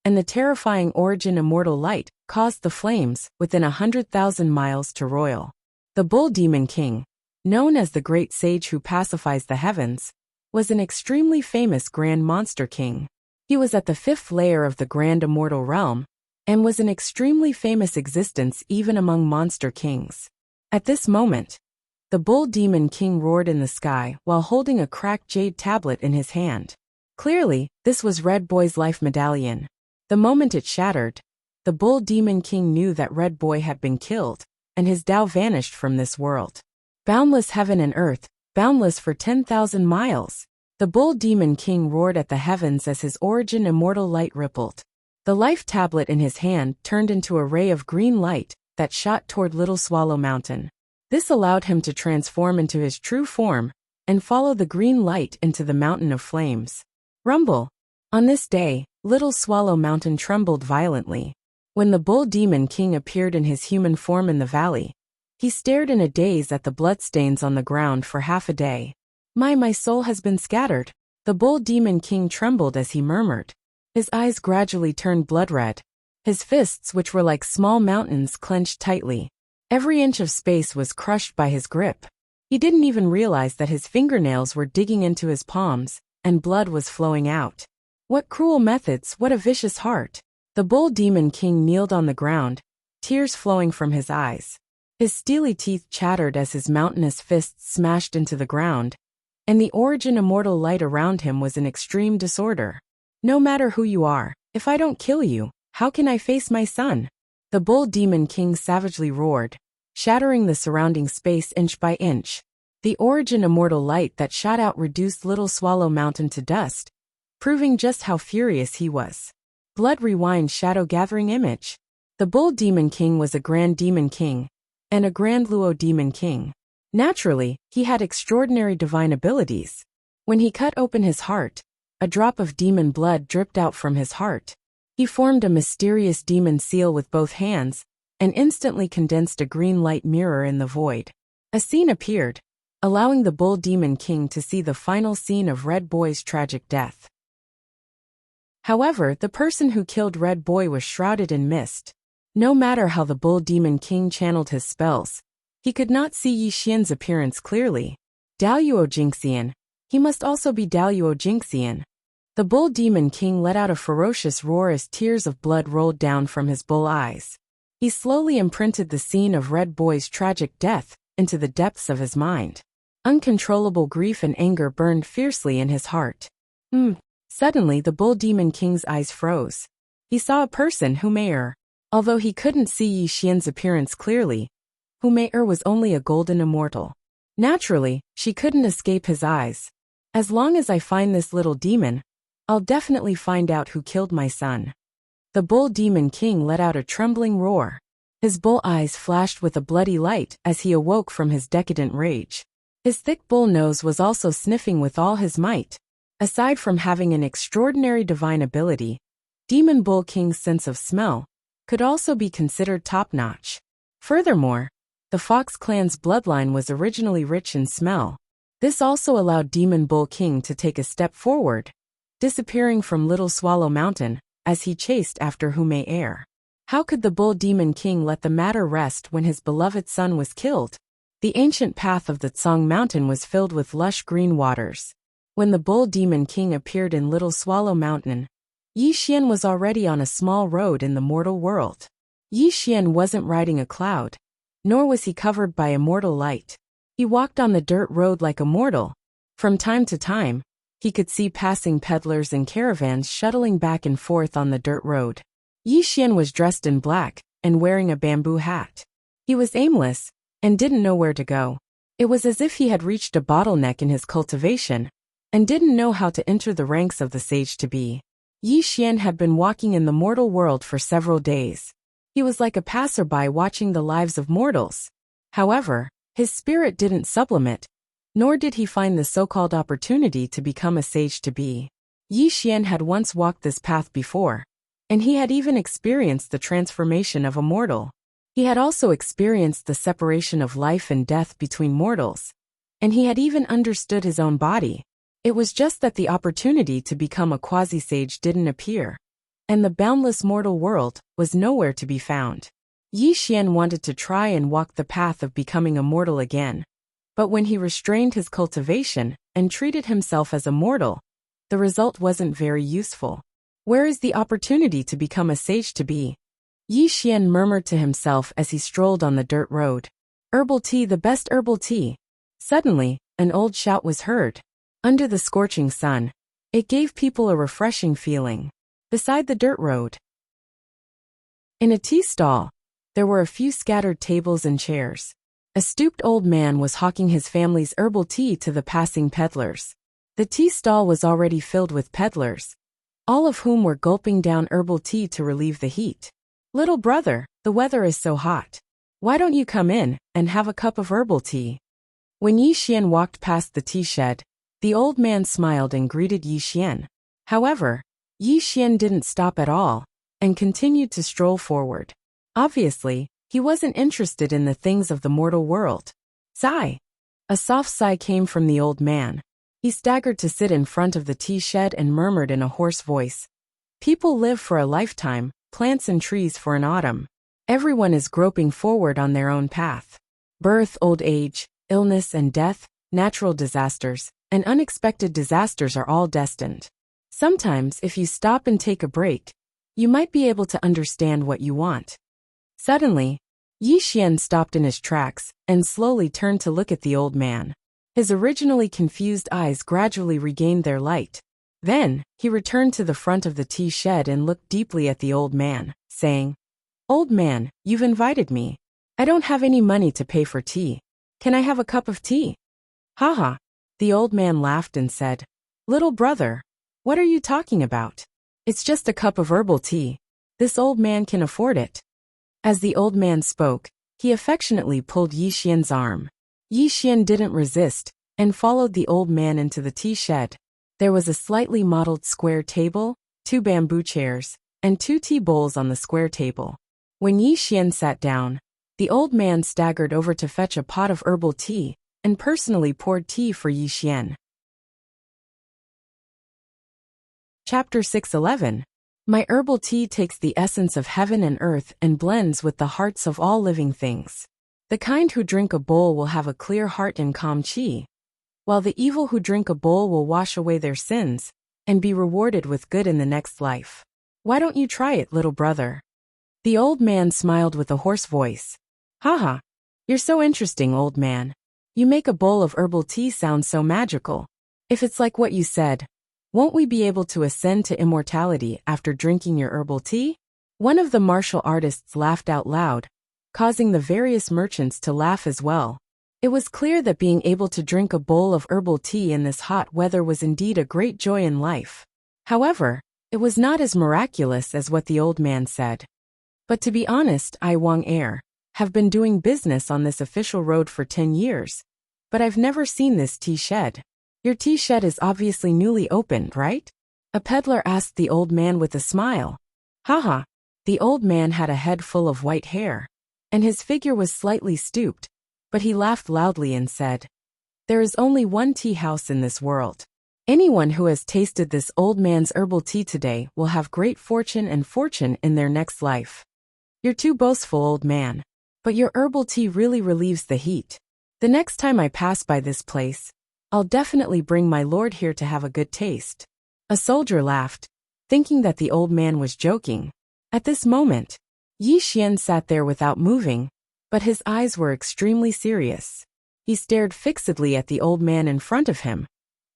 and the terrifying origin immortal light caused the flames within 100,000 miles to roil. The Bull Demon King, known as the great sage who pacifies the heavens, was an extremely famous grand monster king. He was at the 5th layer of the grand immortal realm, and was an extremely famous existence even among monster kings. At this moment, the Bull Demon King roared in the sky while holding a cracked jade tablet in his hand. Clearly, this was Red Boy's life medallion. The moment it shattered, the Bull Demon King knew that Red Boy had been killed, and his Tao vanished from this world. Boundless heaven and earth, boundless for 10,000 miles. The Bull Demon King roared at the heavens as his origin immortal light rippled. The life tablet in his hand turned into a ray of green light that shot toward Little Swallow Mountain. This allowed him to transform into his true form and follow the green light into the mountain of flames. Rumble! On this day, Little Swallow Mountain trembled violently. When the Bull Demon King appeared in his human form in the valley, he stared in a daze at the bloodstains on the ground for half a day. My soul has been scattered. The Bull Demon King trembled as he murmured. His eyes gradually turned blood red. His fists, which were like small mountains, clenched tightly. Every inch of space was crushed by his grip. He didn't even realize that his fingernails were digging into his palms, and blood was flowing out. What cruel methods, what a vicious heart. The Bull Demon King kneeled on the ground, tears flowing from his eyes. His steely teeth chattered as his mountainous fists smashed into the ground, and the origin immortal light around him was in extreme disorder. No matter who you are, if I don't kill you, how can I face my son? The Bull Demon King savagely roared, shattering the surrounding space inch by inch. The origin immortal light that shot out reduced Little Swallow Mountain to dust, proving just how furious he was. Blood Rewind Shadow Gathering Image. The Bull Demon King was a Grand Demon King, and a Grand Luo Demon King. Naturally, he had extraordinary divine abilities. When he cut open his heart, a drop of demon blood dripped out from his heart. He formed a mysterious demon seal with both hands, and instantly condensed a green light mirror in the void. A scene appeared, allowing the Bull Demon King to see the final scene of Red Boy's tragic death. However, the person who killed Red Boy was shrouded in mist. No matter how the Bull Demon King channeled his spells, he could not see Yi Xian's appearance clearly. Daluo Jinxian. He must also be Daluo Jinxian. The Bull Demon King let out a ferocious roar as tears of blood rolled down from his bull eyes. He slowly imprinted the scene of Red Boy's tragic death into the depths of his mind. Uncontrollable grief and anger burned fiercely in his heart. Suddenly the Bull Demon King's eyes froze. He saw a person who may although he couldn't see Yi Xian's appearance clearly, who was only a golden immortal. Naturally, she couldn't escape his eyes. As long as I find this little demon, I'll definitely find out who killed my son. The bull demon king let out a trembling roar. His bull eyes flashed with a bloody light as he awoke from his decadent rage. His thick bull nose was also sniffing with all his might. Aside from having an extraordinary divine ability, Demon Bull King's sense of smell could also be considered top-notch. Furthermore, the Fox clan's bloodline was originally rich in smell. This also allowed Demon Bull King to take a step forward, disappearing from Little Swallow Mountain as he chased after who may err. How could the Bull Demon King let the matter rest when his beloved son was killed? The ancient path of the Tsang Mountain was filled with lush green waters. When the Bull Demon King appeared in Little Swallow Mountain, Yi Xian was already on a small road in the mortal world. Yi Xian wasn't riding a cloud, nor was he covered by immortal light. He walked on the dirt road like a mortal. From time to time, he could see passing peddlers and caravans shuttling back and forth on the dirt road. Yi Xian was dressed in black and wearing a bamboo hat. He was aimless and didn't know where to go. It was as if he had reached a bottleneck in his cultivation and didn't know how to enter the ranks of the sage-to-be. Yi Xian had been walking in the mortal world for several days. He was like a passerby watching the lives of mortals. However, his spirit didn't sublimate, nor did he find the so-called opportunity to become a sage-to-be. Yi Xian had once walked this path before, and he had even experienced the transformation of a mortal. He had also experienced the separation of life and death between mortals, and he had even understood his own body. It was just that the opportunity to become a quasi-sage didn't appear, and the boundless mortal world was nowhere to be found. Yi Xian wanted to try and walk the path of becoming immortal again, but when he restrained his cultivation and treated himself as a mortal, the result wasn't very useful. Where is the opportunity to become a sage-to-be? Yi Xian murmured to himself as he strolled on the dirt road. Herbal tea, the best herbal tea. Suddenly, an old shout was heard. Under the scorching sun, it gave people a refreshing feeling. Beside the dirt road, in a tea stall, there were a few scattered tables and chairs. A stooped old man was hawking his family's herbal tea to the passing peddlers. The tea stall was already filled with peddlers, all of whom were gulping down herbal tea to relieve the heat. Little brother, the weather is so hot. Why don't you come in and have a cup of herbal tea? When Yi Xian walked past the tea shed, the old man smiled and greeted Yi Xian. However, Yi Xian didn't stop at all and continued to stroll forward. Obviously, he wasn't interested in the things of the mortal world. Sigh. A soft sigh came from the old man. He staggered to sit in front of the tea shed and murmured in a hoarse voice. People live for a lifetime, plants and trees for an autumn. Everyone is groping forward on their own path. Birth, old age, illness and death, natural disasters, and unexpected disasters are all destined. Sometimes, if you stop and take a break, you might be able to understand what you want. Suddenly, Yi Xian stopped in his tracks and slowly turned to look at the old man. His originally confused eyes gradually regained their light. Then, he returned to the front of the tea shed and looked deeply at the old man, saying, "Old man, you've invited me. I don't have any money to pay for tea. Can I have a cup of tea?" "Haha." The old man laughed and said, "Little brother, what are you talking about? It's just a cup of herbal tea. This old man can afford it." As the old man spoke, he affectionately pulled Yi Xian's arm. Yi Xian didn't resist and followed the old man into the tea shed. There was a slightly modeled square table, 2 bamboo chairs, and 2 tea bowls on the square table. When Yi Xian sat down, the old man staggered over to fetch a pot of herbal tea and personally poured tea for Yi Xian. Chapter 611. My herbal tea takes the essence of heaven and earth and blends with the hearts of all living things. The kind who drink a bowl will have a clear heart and calm qi, while the evil who drink a bowl will wash away their sins and be rewarded with good in the next life. Why don't you try it, little brother? The old man smiled with a hoarse voice. Haha. You're so interesting, old man. You make a bowl of herbal tea sound so magical. If it's like what you said, won't we be able to ascend to immortality after drinking your herbal tea? One of the martial artists laughed out loud, causing the various merchants to laugh as well. It was clear that being able to drink a bowl of herbal tea in this hot weather was indeed a great joy in life. However, it was not as miraculous as what the old man said. But to be honest, I Wang Er have been doing business on this official road for 10 years. But I've never seen this tea shed. Your tea shed is obviously newly opened, right? A peddler asked the old man with a smile. Haha. The old man had a head full of white hair, and his figure was slightly stooped, but he laughed loudly and said, "There is only one tea house in this world. Anyone who has tasted this old man's herbal tea today will have great fortune and fortune in their next life. You're too boastful, old man. But your herbal tea really relieves the heat. The next time I pass by this place, I'll definitely bring my lord here to have a good taste." A soldier laughed, thinking that the old man was joking. At this moment, Yi Xian sat there without moving, but his eyes were extremely serious. He stared fixedly at the old man in front of him,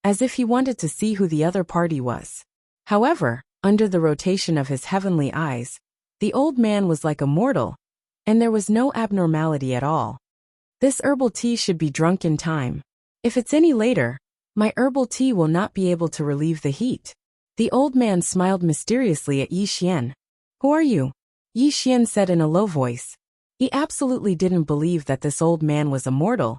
as if he wanted to see who the other party was. However, under the rotation of his heavenly eyes, the old man was like a mortal, and there was no abnormality at all. This herbal tea should be drunk in time. If it's any later, my herbal tea will not be able to relieve the heat. The old man smiled mysteriously at Yi Xian. Who are you? Yi Xian said in a low voice. He absolutely didn't believe that this old man was a mortal,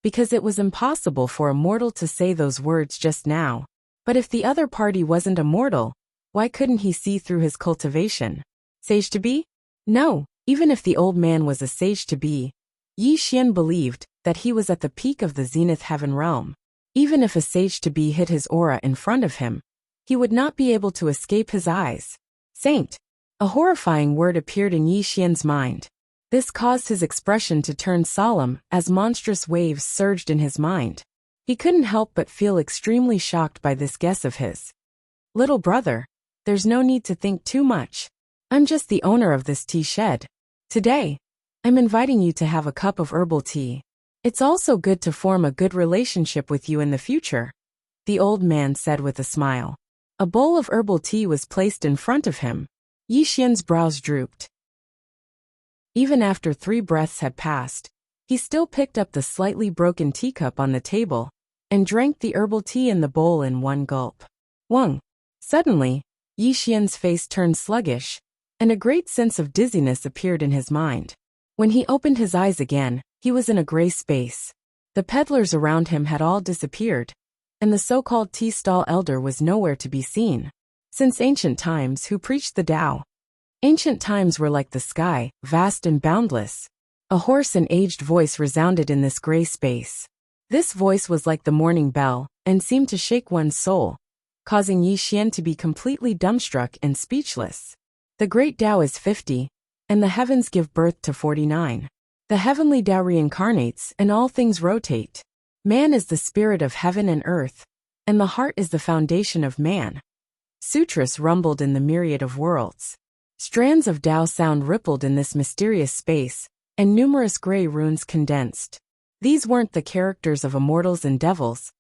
because it was impossible for a mortal to say those words just now. But if the other party wasn't a mortal, why couldn't he see through his cultivation? Sage to be? No, even if the old man was a sage to be, Yi Xian believed that he was at the peak of the zenith heaven realm. Even if a sage to be hid his aura in front of him, he would not be able to escape his eyes. Saint. A horrifying word appeared in Yi Xian's mind. This caused his expression to turn solemn as monstrous waves surged in his mind. He couldn't help but feel extremely shocked by this guess of his. Little brother, there's no need to think too much. I'm just the owner of this tea shed. Today, I'm inviting you to have a cup of herbal tea. It's also good to form a good relationship with you in the future, the old man said with a smile. A bowl of herbal tea was placed in front of him. Yi Xian's brows drooped. Even after 3 breaths had passed, he still picked up the slightly broken teacup on the table and drank the herbal tea in the bowl in one gulp. Wang. Suddenly, Yi Xian's face turned sluggish, and a great sense of dizziness appeared in his mind. When he opened his eyes again, he was in a gray space. The peddlers around him had all disappeared, and the so-called tea stall elder was nowhere to be seen. Since ancient times, who preached the Tao? Ancient times were like the sky, vast and boundless. A hoarse and aged voice resounded in this gray space. This voice was like the morning bell, and seemed to shake one's soul, causing Yi Xian to be completely dumbstruck and speechless. The great Tao is 50, and the heavens give birth to 49. The heavenly Tao reincarnates, and all things rotate. Man is the spirit of heaven and earth, and the heart is the foundation of man. Sutras rumbled in the myriad of worlds. Strands of Tao sound rippled in this mysterious space, and numerous gray runes condensed. These weren't the characters of immortals and devils,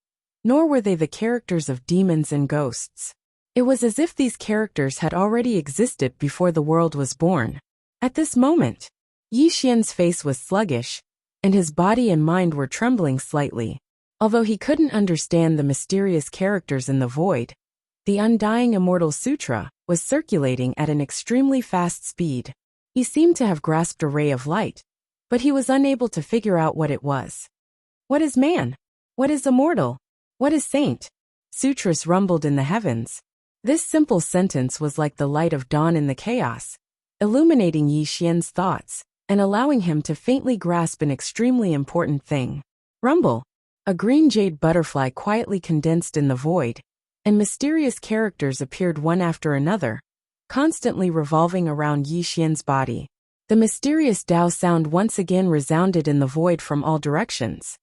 nor were they the characters of demons and ghosts. It was as if these characters had already existed before the world was born. At this moment, Yi Xian's face was sluggish, and his body and mind were trembling slightly. Although he couldn't understand the mysterious characters in the void, the Undying Immortal Sutra was circulating at an extremely fast speed. He seemed to have grasped a ray of light, but he was unable to figure out what it was. What is man? What is immortal? What is saint? Sutras rumbled in the heavens. This simple sentence was like the light of dawn in the chaos, illuminating Yi Xian's thoughts and allowing him to faintly grasp an extremely important thing. Rumble. A green jade butterfly quietly condensed in the void, and mysterious characters appeared one after another, constantly revolving around Yi Xian's body. The mysterious Tao sound once again resounded in the void from all directions.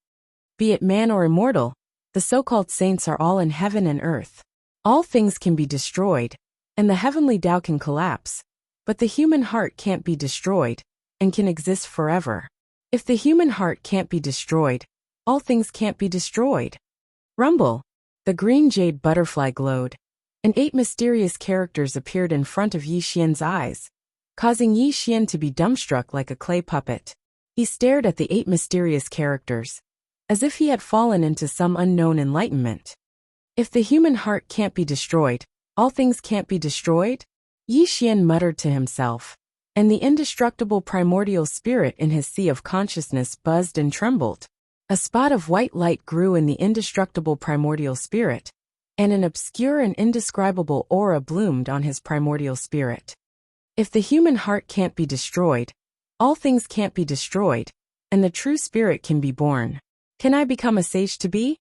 Be it man or immortal, the so-called saints are all in heaven and earth. All things can be destroyed, and the heavenly Tao can collapse, but the human heart can't be destroyed, and can exist forever. If the human heart can't be destroyed, all things can't be destroyed. Rumble. The green jade butterfly glowed, and 8 mysterious characters appeared in front of Yi Xian's eyes, causing Yi Xian to be dumbstruck like a clay puppet. He stared at the 8 mysterious characters, as if he had fallen into some unknown enlightenment. If the human heart can't be destroyed, all things can't be destroyed? Yi Xian muttered to himself, and the indestructible primordial spirit in his sea of consciousness buzzed and trembled. A spot of white light grew in the indestructible primordial spirit, and an obscure and indescribable aura bloomed on his primordial spirit. If the human heart can't be destroyed, all things can't be destroyed, and the true spirit can be born. Can I become a sage to be?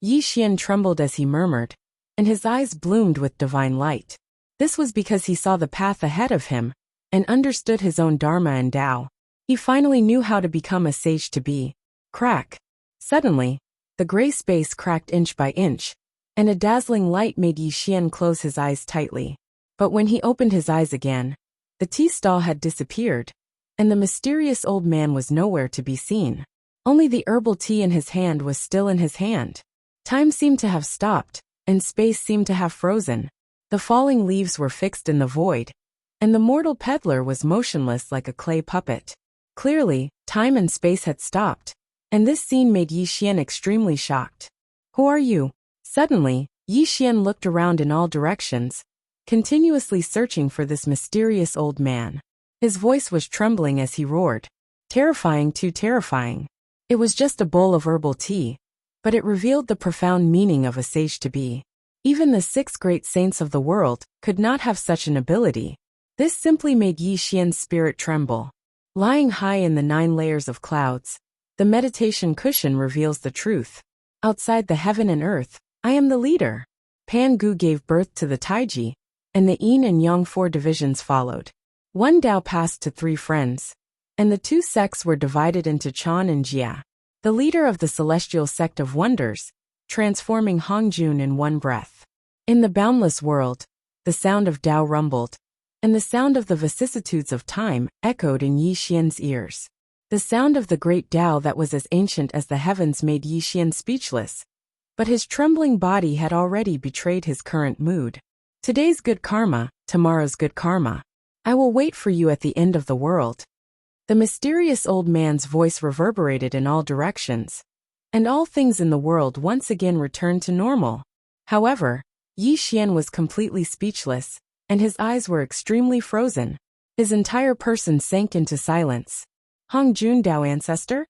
Yi Xian trembled as he murmured, and his eyes bloomed with divine light. This was because he saw the path ahead of him, and understood his own dharma and Tao. He finally knew how to become a sage to be. Crack! Suddenly, the gray space cracked inch by inch, and a dazzling light made Yi Xian close his eyes tightly. But when he opened his eyes again, the tea stall had disappeared, and the mysterious old man was nowhere to be seen. Only the herbal tea in his hand was still in his hand. Time seemed to have stopped, and space seemed to have frozen. The falling leaves were fixed in the void, and the mortal peddler was motionless like a clay puppet. Clearly, time and space had stopped, and this scene made Yi Xian extremely shocked. Who are you? Suddenly, Yi Xian looked around in all directions, continuously searching for this mysterious old man. His voice was trembling as he roared. Terrifying, too terrifying. It was just a bowl of herbal tea, but it revealed the profound meaning of a sage to be. Even the 6 great saints of the world could not have such an ability. This simply made Yi Xian's spirit tremble. Lying high in the 9 layers of clouds, the meditation cushion reveals the truth. Outside the heaven and earth, I am the leader. Pan Gu gave birth to the Taiji, and the Yin and Yang 4 divisions followed. One Tao passed to 3 friends, and the 2 sects were divided into Chan and Jia, the leader of the celestial sect of wonders, transforming Hongjun in one breath. In the boundless world, the sound of Tao rumbled, and the sound of the vicissitudes of time echoed in Yi Xian's ears. The sound of the great Tao that was as ancient as the heavens made Yi Xian speechless, but his trembling body had already betrayed his current mood. Today's good karma, tomorrow's good karma. I will wait for you at the end of the world. The mysterious old man's voice reverberated in all directions, and all things in the world once again returned to normal. However, Yi Xian was completely speechless, and his eyes were extremely frozen. His entire person sank into silence. Hongjun Tao ancestor?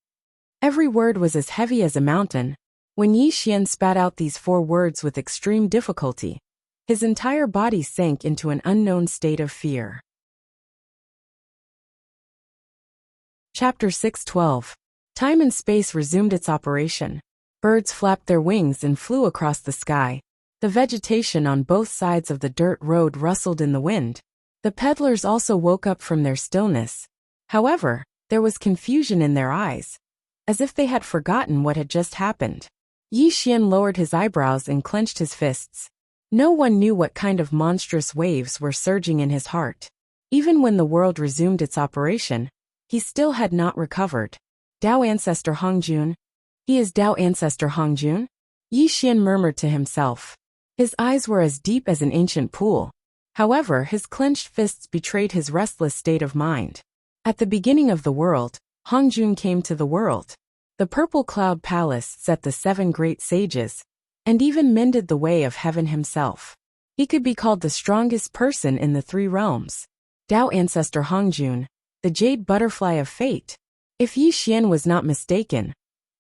Every word was as heavy as a mountain. When Yi Xian spat out these 4 words with extreme difficulty, his entire body sank into an unknown state of fear. Chapter 6:12. Time and space resumed its operation. Birds flapped their wings and flew across the sky. The vegetation on both sides of the dirt road rustled in the wind. The peddlers also woke up from their stillness. However, there was confusion in their eyes, as if they had forgotten what had just happened. Yi Xian lowered his eyebrows and clenched his fists. No one knew what kind of monstrous waves were surging in his heart. Even when the world resumed its operation, he still had not recovered. Tao ancestor Hongjun? He is Tao ancestor Hongjun? Yi Xian murmured to himself. His eyes were as deep as an ancient pool. However, his clenched fists betrayed his restless state of mind. At the beginning of the world, Hongjun came to the world. The purple cloud palace set the 7 great sages, and even mended the way of heaven himself. He could be called the strongest person in the 3 realms. Tao ancestor Hongjun, the jade butterfly of fate. If Yi Xian was not mistaken,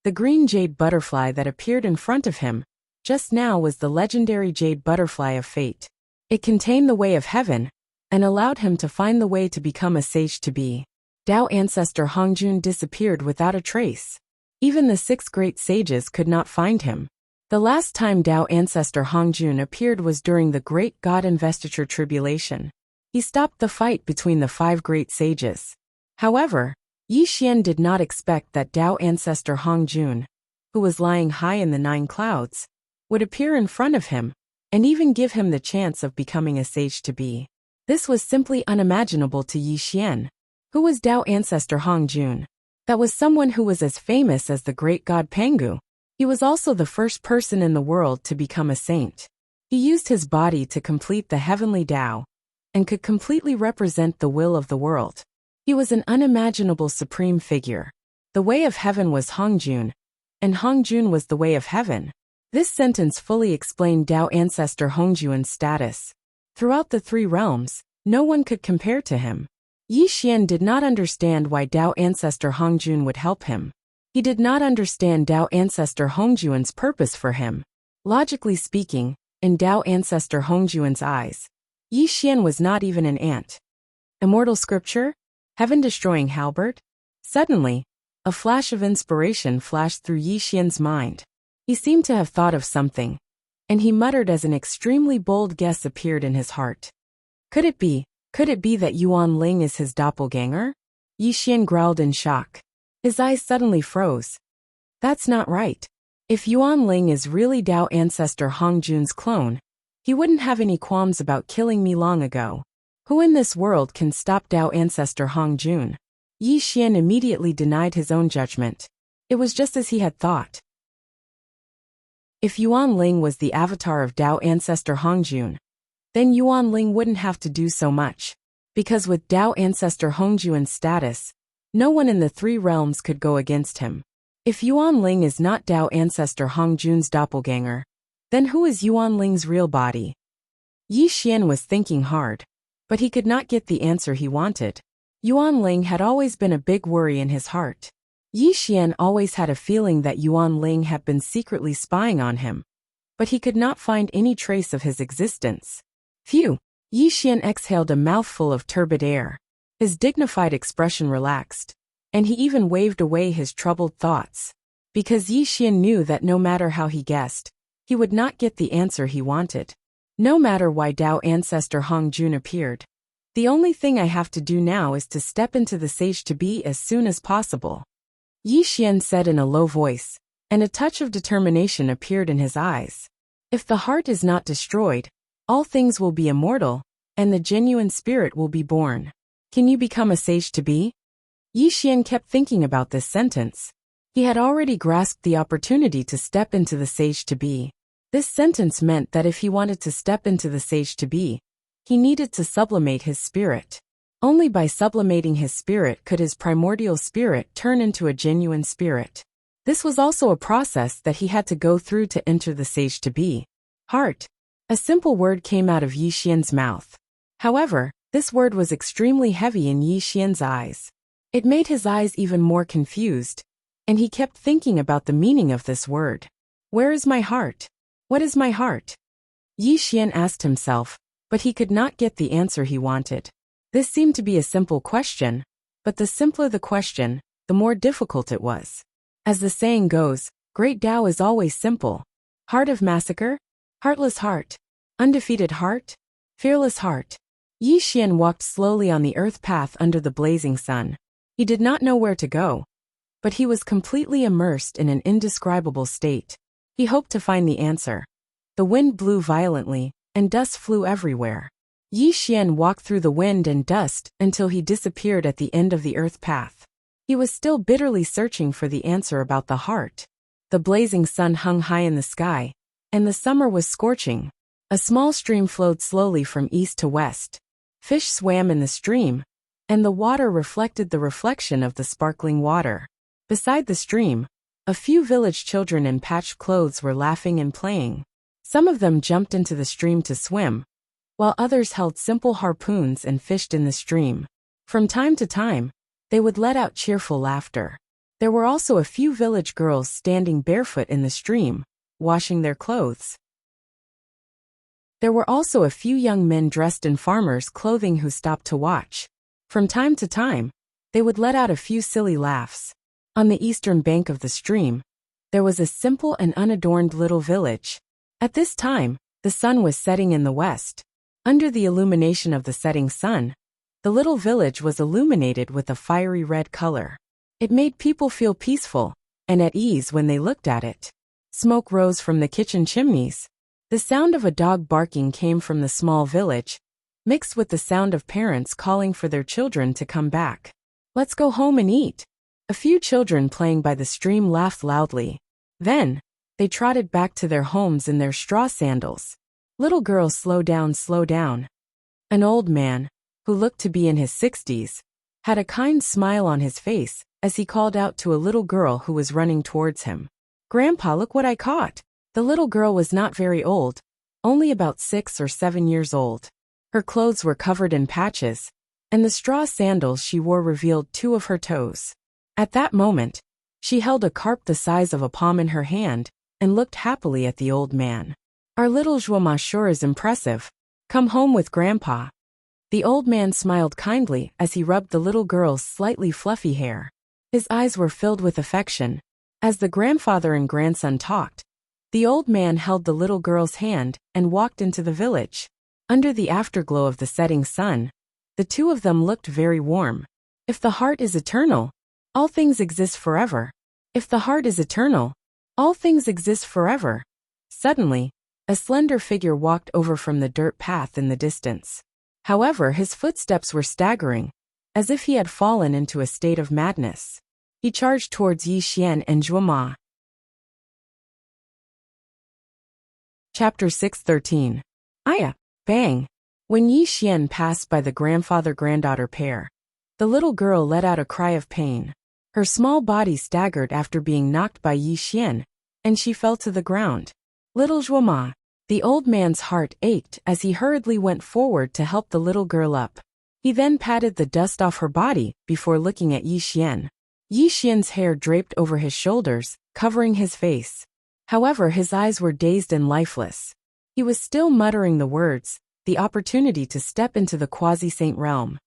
the green jade butterfly that appeared in front of him just now was the legendary jade butterfly of fate. It contained the way of heaven, and allowed him to find the way to become a sage to be. Tao ancestor Hongjun disappeared without a trace. Even the 6 great sages could not find him. The last time Tao ancestor Hongjun appeared was during the Great God Investiture Tribulation. He stopped the fight between the 5 great sages. However, Yi Xian did not expect that Tao ancestor Hongjun, who was lying high in the 9 clouds, would appear in front of him, and even give him the chance of becoming a sage to be. This was simply unimaginable to Yi Xian. Who was Tao ancestor Hongjun? That was someone who was as famous as the great god Pangu. He was also the first person in the world to become a saint. He used his body to complete the heavenly Tao, and could completely represent the will of the world. He was an unimaginable supreme figure. The way of heaven was Hongjun, and Hongjun was the way of heaven. This sentence fully explained Tao ancestor Hongjun's status. Throughout the three realms, no one could compare to him. Yi Xian did not understand why Tao ancestor Hongjun would help him. He did not understand Tao ancestor Hongjun's purpose for him. Logically speaking, in Tao ancestor Hongjun's eyes, Yi Xian was not even an ant. Immortal scripture? Heaven-destroying halberd? Suddenly, a flash of inspiration flashed through Yi Xian's mind. He seemed to have thought of something, and he muttered as an extremely bold guess appeared in his heart. Could it be that Yuan Ling is his doppelganger? Yi Xian growled in shock. His eyes suddenly froze. That's not right. If Yuan Ling is really Tao ancestor Hongjun's clone, he wouldn't have any qualms about killing me long ago. Who in this world can stop Tao ancestor Hongjun? Yi Xian immediately denied his own judgment. It was just as he had thought. If Yuan Ling was the avatar of Tao ancestor Hongjun, then Yuan Ling wouldn't have to do so much. Because with Tao ancestor Hongjun's status, no one in the three realms could go against him. If Yuan Ling is not Tao ancestor Hongjun's doppelganger, then who is Yuan Ling's real body? Yi Xian was thinking hard, but he could not get the answer he wanted. Yuan Ling had always been a big worry in his heart. Yi Xian always had a feeling that Yuan Ling had been secretly spying on him, but he could not find any trace of his existence. Phew! Yi Xian exhaled a mouthful of turbid air. His dignified expression relaxed, and he even waved away his troubled thoughts. Because Yi Xian knew that no matter how he guessed, he would not get the answer he wanted. No matter why Tao ancestor Hongjun appeared, the only thing I have to do now is to step into the sage-to-be as soon as possible. Yi Xian said in a low voice, and a touch of determination appeared in his eyes. If the heart is not destroyed, all things will be immortal, and the genuine spirit will be born. Can you become a sage-to-be? Yi Xian kept thinking about this sentence. He had already grasped the opportunity to step into the sage-to-be. This sentence meant that if he wanted to step into the sage-to-be, he needed to sublimate his spirit. Only by sublimating his spirit could his primordial spirit turn into a genuine spirit. This was also a process that he had to go through to enter the sage-to-be. Heart. A simple word came out of Yi Xian's mouth. However, this word was extremely heavy in Yi Xian's eyes. It made his eyes even more confused, and he kept thinking about the meaning of this word. Where is my heart? What is my heart? Yi Xian asked himself, but he could not get the answer he wanted. This seemed to be a simple question, but the simpler the question, the more difficult it was. As the saying goes, great Tao is always simple. Heart of massacre? Heartless heart. Undefeated heart? Fearless heart. Yi Xian walked slowly on the earth path under the blazing sun. He did not know where to go, but he was completely immersed in an indescribable state. He hoped to find the answer. The wind blew violently, and dust flew everywhere. Yi Xian walked through the wind and dust until he disappeared at the end of the earth path. He was still bitterly searching for the answer about the heart. The blazing sun hung high in the sky, and the summer was scorching. A small stream flowed slowly from east to west. Fish swam in the stream, and the water reflected the reflection of the sparkling water. Beside the stream, a few village children in patched clothes were laughing and playing. Some of them jumped into the stream to swim, while others held simple harpoons and fished in the stream. From time to time, they would let out cheerful laughter. There were also a few village girls standing barefoot in the stream, washing their clothes. There were also a few young men dressed in farmers' clothing who stopped to watch. From time to time, they would let out a few silly laughs. On the eastern bank of the stream, there was a simple and unadorned little village. At this time, the sun was setting in the west. Under the illumination of the setting sun, the little village was illuminated with a fiery red color. It made people feel peaceful and at ease when they looked at it. Smoke rose from the kitchen chimneys. The sound of a dog barking came from the small village, mixed with the sound of parents calling for their children to come back. Let's go home and eat. A few children playing by the stream laughed loudly. Then, they trotted back to their homes in their straw sandals. Little girl, slow down, slow down. An old man, who looked to be in his 60s, had a kind smile on his face as he called out to a little girl who was running towards him. "Grandpa, look what I caught." The little girl was not very old, only about 6 or 7 years old. Her clothes were covered in patches, and the straw sandals she wore revealed 2 of her toes. At that moment, she held a carp the size of a palm in her hand and looked happily at the old man. "Our little Zhuoma sure is impressive. Come home with Grandpa." The old man smiled kindly as he rubbed the little girl's slightly fluffy hair. His eyes were filled with affection. As the grandfather and grandson talked, the old man held the little girl's hand and walked into the village. Under the afterglow of the setting sun, the 2 of them looked very warm. If the heart is eternal, all things exist forever. If the heart is eternal, all things exist forever. Suddenly, a slender figure walked over from the dirt path in the distance. However, his footsteps were staggering, as if he had fallen into a state of madness. He charged towards Yi Xian and Zhuoma. Chapter 613. Aya! Bang! When Yi Xian passed by the grandfather-granddaughter pair, the little girl let out a cry of pain. Her small body staggered after being knocked by Yi Xian, and she fell to the ground. Little Zhuoma! The old man's heart ached as he hurriedly went forward to help the little girl up. He then patted the dust off her body before looking at Yi Xian. Yi Xian's hair draped over his shoulders, covering his face. However, his eyes were dazed and lifeless. He was still muttering the words, the opportunity to step into the quasi-saint realm.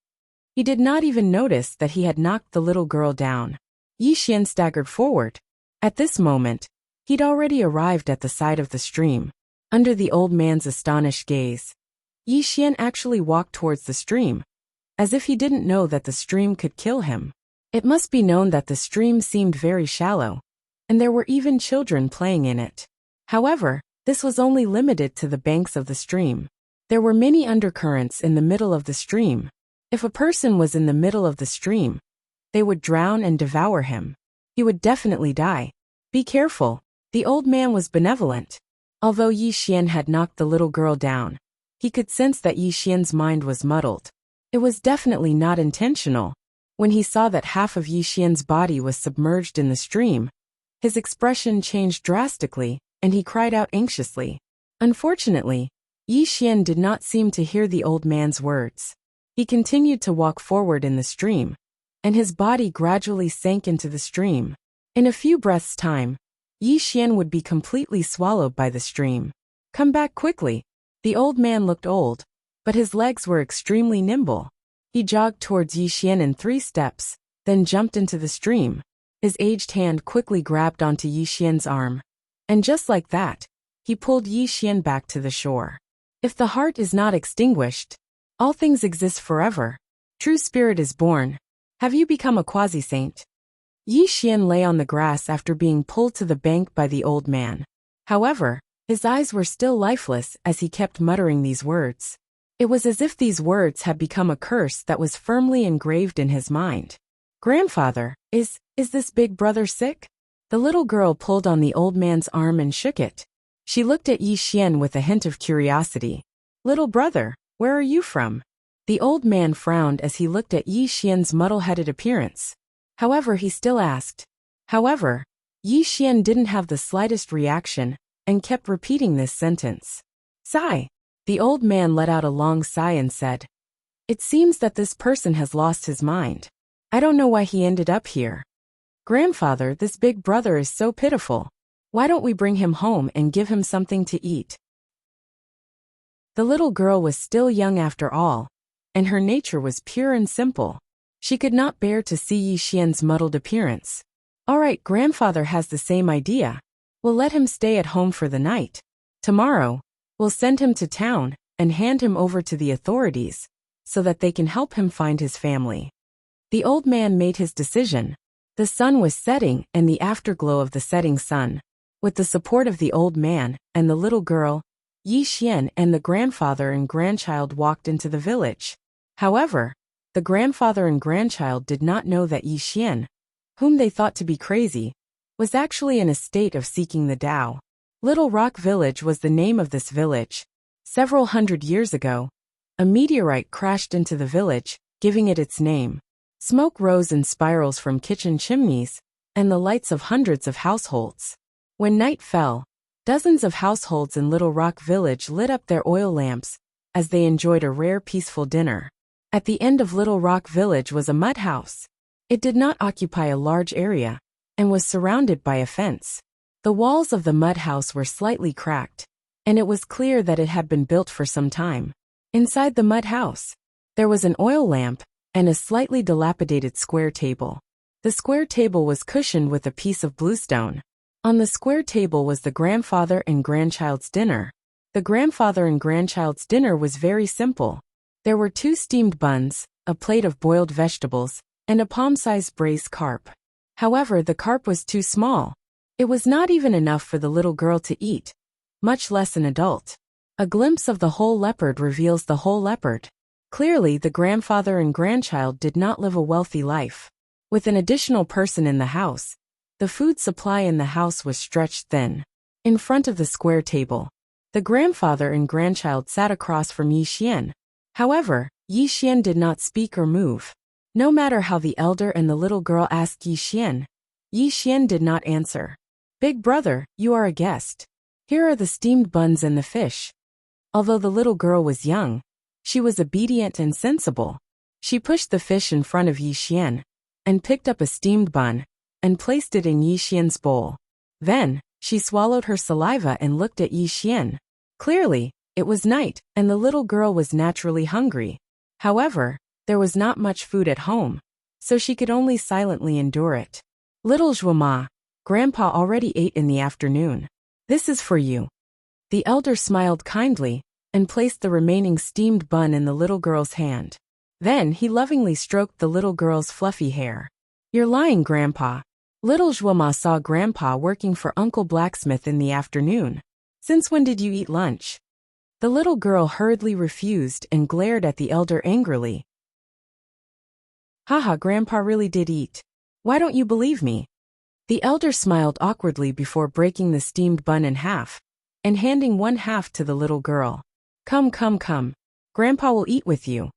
He did not even notice that he had knocked the little girl down. Yi Xian staggered forward. At this moment, he'd already arrived at the side of the stream. Under the old man's astonished gaze, Yi Xian actually walked towards the stream, as if he didn't know that the stream could kill him. It must be known that the stream seemed very shallow, and there were even children playing in it. However, this was only limited to the banks of the stream. There were many undercurrents in the middle of the stream. If a person was in the middle of the stream, they would drown and devour him. He would definitely die. Be careful. The old man was benevolent. Although Yi Xian had knocked the little girl down, he could sense that Yi Xian's mind was muddled. It was definitely not intentional. When he saw that half of Yi Xian's body was submerged in the stream, his expression changed drastically, and he cried out anxiously. Unfortunately, Yi Xian did not seem to hear the old man's words. He continued to walk forward in the stream, and his body gradually sank into the stream. In a few breaths' time, Yi Xian would be completely swallowed by the stream. "Come back quickly." The old man looked old, but his legs were extremely nimble. He jogged towards Yi Xian in 3 steps, then jumped into the stream. His aged hand quickly grabbed onto Yi Xian's arm, and just like that, he pulled Yi Xian back to the shore. If the heart is not extinguished, all things exist forever. True spirit is born. Have you become a quasi-saint? Yi Xian lay on the grass after being pulled to the bank by the old man. However, his eyes were still lifeless as he kept muttering these words. It was as if these words had become a curse that was firmly engraved in his mind. "Grandfather, is this big brother sick?" The little girl pulled on the old man's arm and shook it. She looked at Yi Xian with a hint of curiosity. "Little brother, where are you from?" The old man frowned as he looked at Yi Xian's muddle-headed appearance. However, he still asked. However, Yi Xian didn't have the slightest reaction and kept repeating this sentence. Sigh. The old man let out a long sigh and said, "It seems that this person has lost his mind. I don't know why he ended up here. Grandfather, this big brother is so pitiful. Why don't we bring him home and give him something to eat?" The little girl was still young after all, and her nature was pure and simple. She could not bear to see Yi Xian's muddled appearance. "All right, grandfather has the same idea. We'll let him stay at home for the night. Tomorrow, we'll send him to town and hand him over to the authorities so that they can help him find his family." The old man made his decision. The sun was setting and the afterglow of the setting sun. With the support of the old man and the little girl, Yi Xian and the grandfather and grandchild walked into the village. However, the grandfather and grandchild did not know that Yi Xian, whom they thought to be crazy, was actually in a state of seeking the Tao. Little Rock Village was the name of this village. Several hundred years ago, a meteorite crashed into the village, giving it its name. Smoke rose in spirals from kitchen chimneys, and the lights of hundreds of households. When night fell, dozens of households in Little Rock Village lit up their oil lamps as they enjoyed a rare peaceful dinner. At the end of Little Rock Village was a mud house. It did not occupy a large area and was surrounded by a fence. The walls of the mud house were slightly cracked, and it was clear that it had been built for some time. Inside the mud house, there was an oil lamp and a slightly dilapidated square table. The square table was cushioned with a piece of bluestone. On the square table was the grandfather and grandchild's dinner. The grandfather and grandchild's dinner was very simple. There were 2 steamed buns, a plate of boiled vegetables, and a palm-sized braised carp. However, the carp was too small. It was not even enough for the little girl to eat, much less an adult. A glimpse of the whole leopard reveals the whole leopard. Clearly, the grandfather and grandchild did not live a wealthy life. With an additional person in the house, the food supply in the house was stretched thin. In front of the square table, the grandfather and grandchild sat across from Yi Xian. However, Yi Xian did not speak or move. No matter how the elder and the little girl asked Yi Xian did not answer. "Big brother, you are a guest. Here are the steamed buns and the fish." Although the little girl was young, she was obedient and sensible. She pushed the fish in front of Yi Xian and picked up a steamed bun and placed it in Yi Xian's bowl. Then, she swallowed her saliva and looked at Yi Xian. Clearly, it was night, and the little girl was naturally hungry. However, there was not much food at home, so she could only silently endure it. "Little Zhuoma, Grandpa already ate in the afternoon. This is for you." The elder smiled kindly and placed the remaining steamed bun in the little girl's hand. Then he lovingly stroked the little girl's fluffy hair. "You're lying, Grandpa." Little Zhuoma saw Grandpa working for Uncle Blacksmith in the afternoon. "Since when did you eat lunch?" The little girl hurriedly refused and glared at the elder angrily. "Haha, Grandpa really did eat. Why don't you believe me?" The elder smiled awkwardly before breaking the steamed bun in half and handing one half to the little girl. Come, Grandpa will eat with you."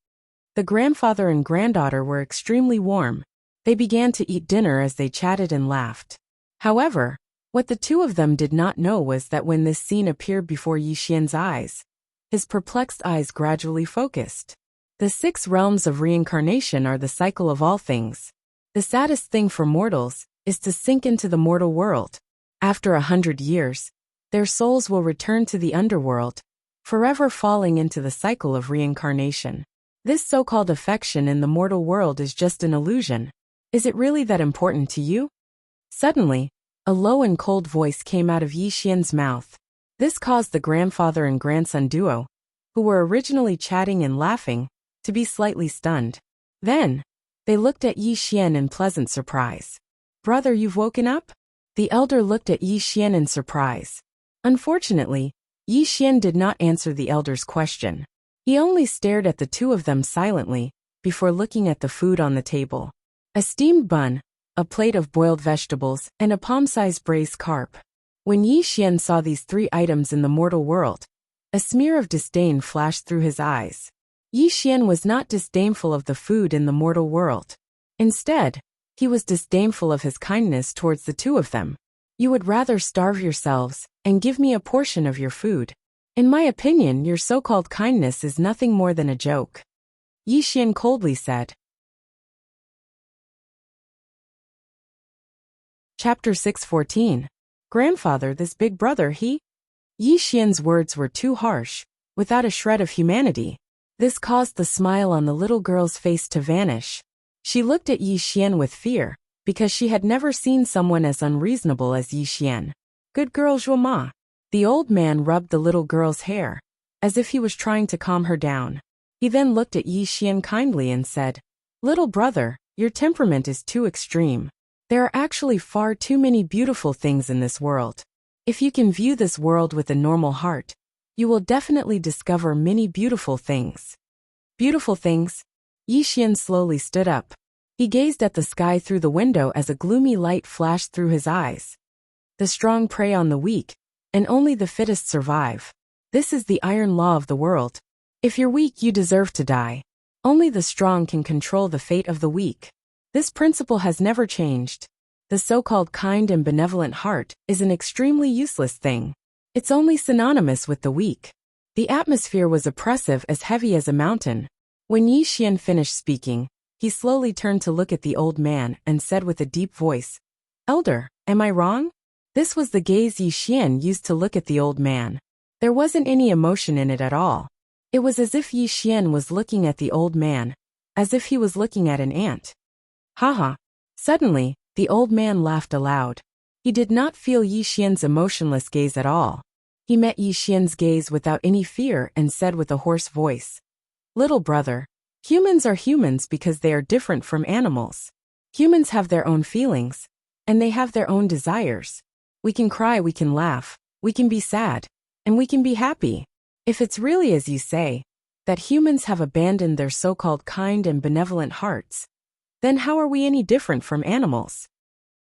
The grandfather and granddaughter were extremely warm. They began to eat dinner as they chatted and laughed. However, what the two of them did not know was that when this scene appeared before Yi Xian's eyes, his perplexed eyes gradually focused. The 6 realms of reincarnation are the cycle of all things. The saddest thing for mortals is to sink into the mortal world. After 100 years, their souls will return to the underworld, forever falling into the cycle of reincarnation. This so-called affection in the mortal world is just an illusion. Is it really that important to you? Suddenly, a low and cold voice came out of Yi Xian's mouth. This caused the grandfather and grandson duo, who were originally chatting and laughing, to be slightly stunned. Then, they looked at Yi Xian in pleasant surprise. "Brother, you've woken up?" The elder looked at Yi Xian in surprise. Unfortunately, Yi Xian did not answer the elder's question. He only stared at the two of them silently, before looking at the food on the table. A steamed bun, a plate of boiled vegetables, and a palm-sized braised carp. When Yi Xian saw these 3 items in the mortal world, a smear of disdain flashed through his eyes. Yi Xian was not disdainful of the food in the mortal world. Instead, he was disdainful of his kindness towards the two of them. "You would rather starve yourselves and give me a portion of your food. In my opinion, your so-called kindness is nothing more than a joke," Yi Xian coldly said. Chapter 614. Grandfather, this big brother, he? Yi Xian's words were too harsh, without a shred of humanity. This caused the smile on the little girl's face to vanish. She looked at Yi Xian with fear, because she had never seen someone as unreasonable as Yi Xian. "Good girl, Zhuoma." The old man rubbed the little girl's hair, as if he was trying to calm her down. He then looked at Yi Xian kindly and said, "Little brother, your temperament is too extreme. There are actually far too many beautiful things in this world. If you can view this world with a normal heart, you will definitely discover many beautiful things." "Beautiful things?" Yi Xian slowly stood up. He gazed at the sky through the window as a gloomy light flashed through his eyes. "The strong prey on the weak, and only the fittest survive. This is the iron law of the world. If you're weak, you deserve to die." Only the strong can control the fate of the weak. This principle has never changed. The so-called kind and benevolent heart is an extremely useless thing. It's only synonymous with the weak. The atmosphere was oppressive, as heavy as a mountain. When Yi Xian finished speaking, he slowly turned to look at the old man and said with a deep voice, "Elder, am I wrong?" This was the gaze Yi Xian used to look at the old man. There wasn't any emotion in it at all. It was as if Yi Xian was looking at the old man, as if he was looking at an ant. Haha. Suddenly, the old man laughed aloud. He did not feel Yi Xian's emotionless gaze at all. He met Yi Xian's gaze without any fear and said with a hoarse voice, "Little brother, humans are humans because they are different from animals. Humans have their own feelings, and they have their own desires. We can cry, we can laugh, we can be sad, and we can be happy. If it's really as you say, that humans have abandoned their so-called kind and benevolent hearts, then how are we any different from animals?"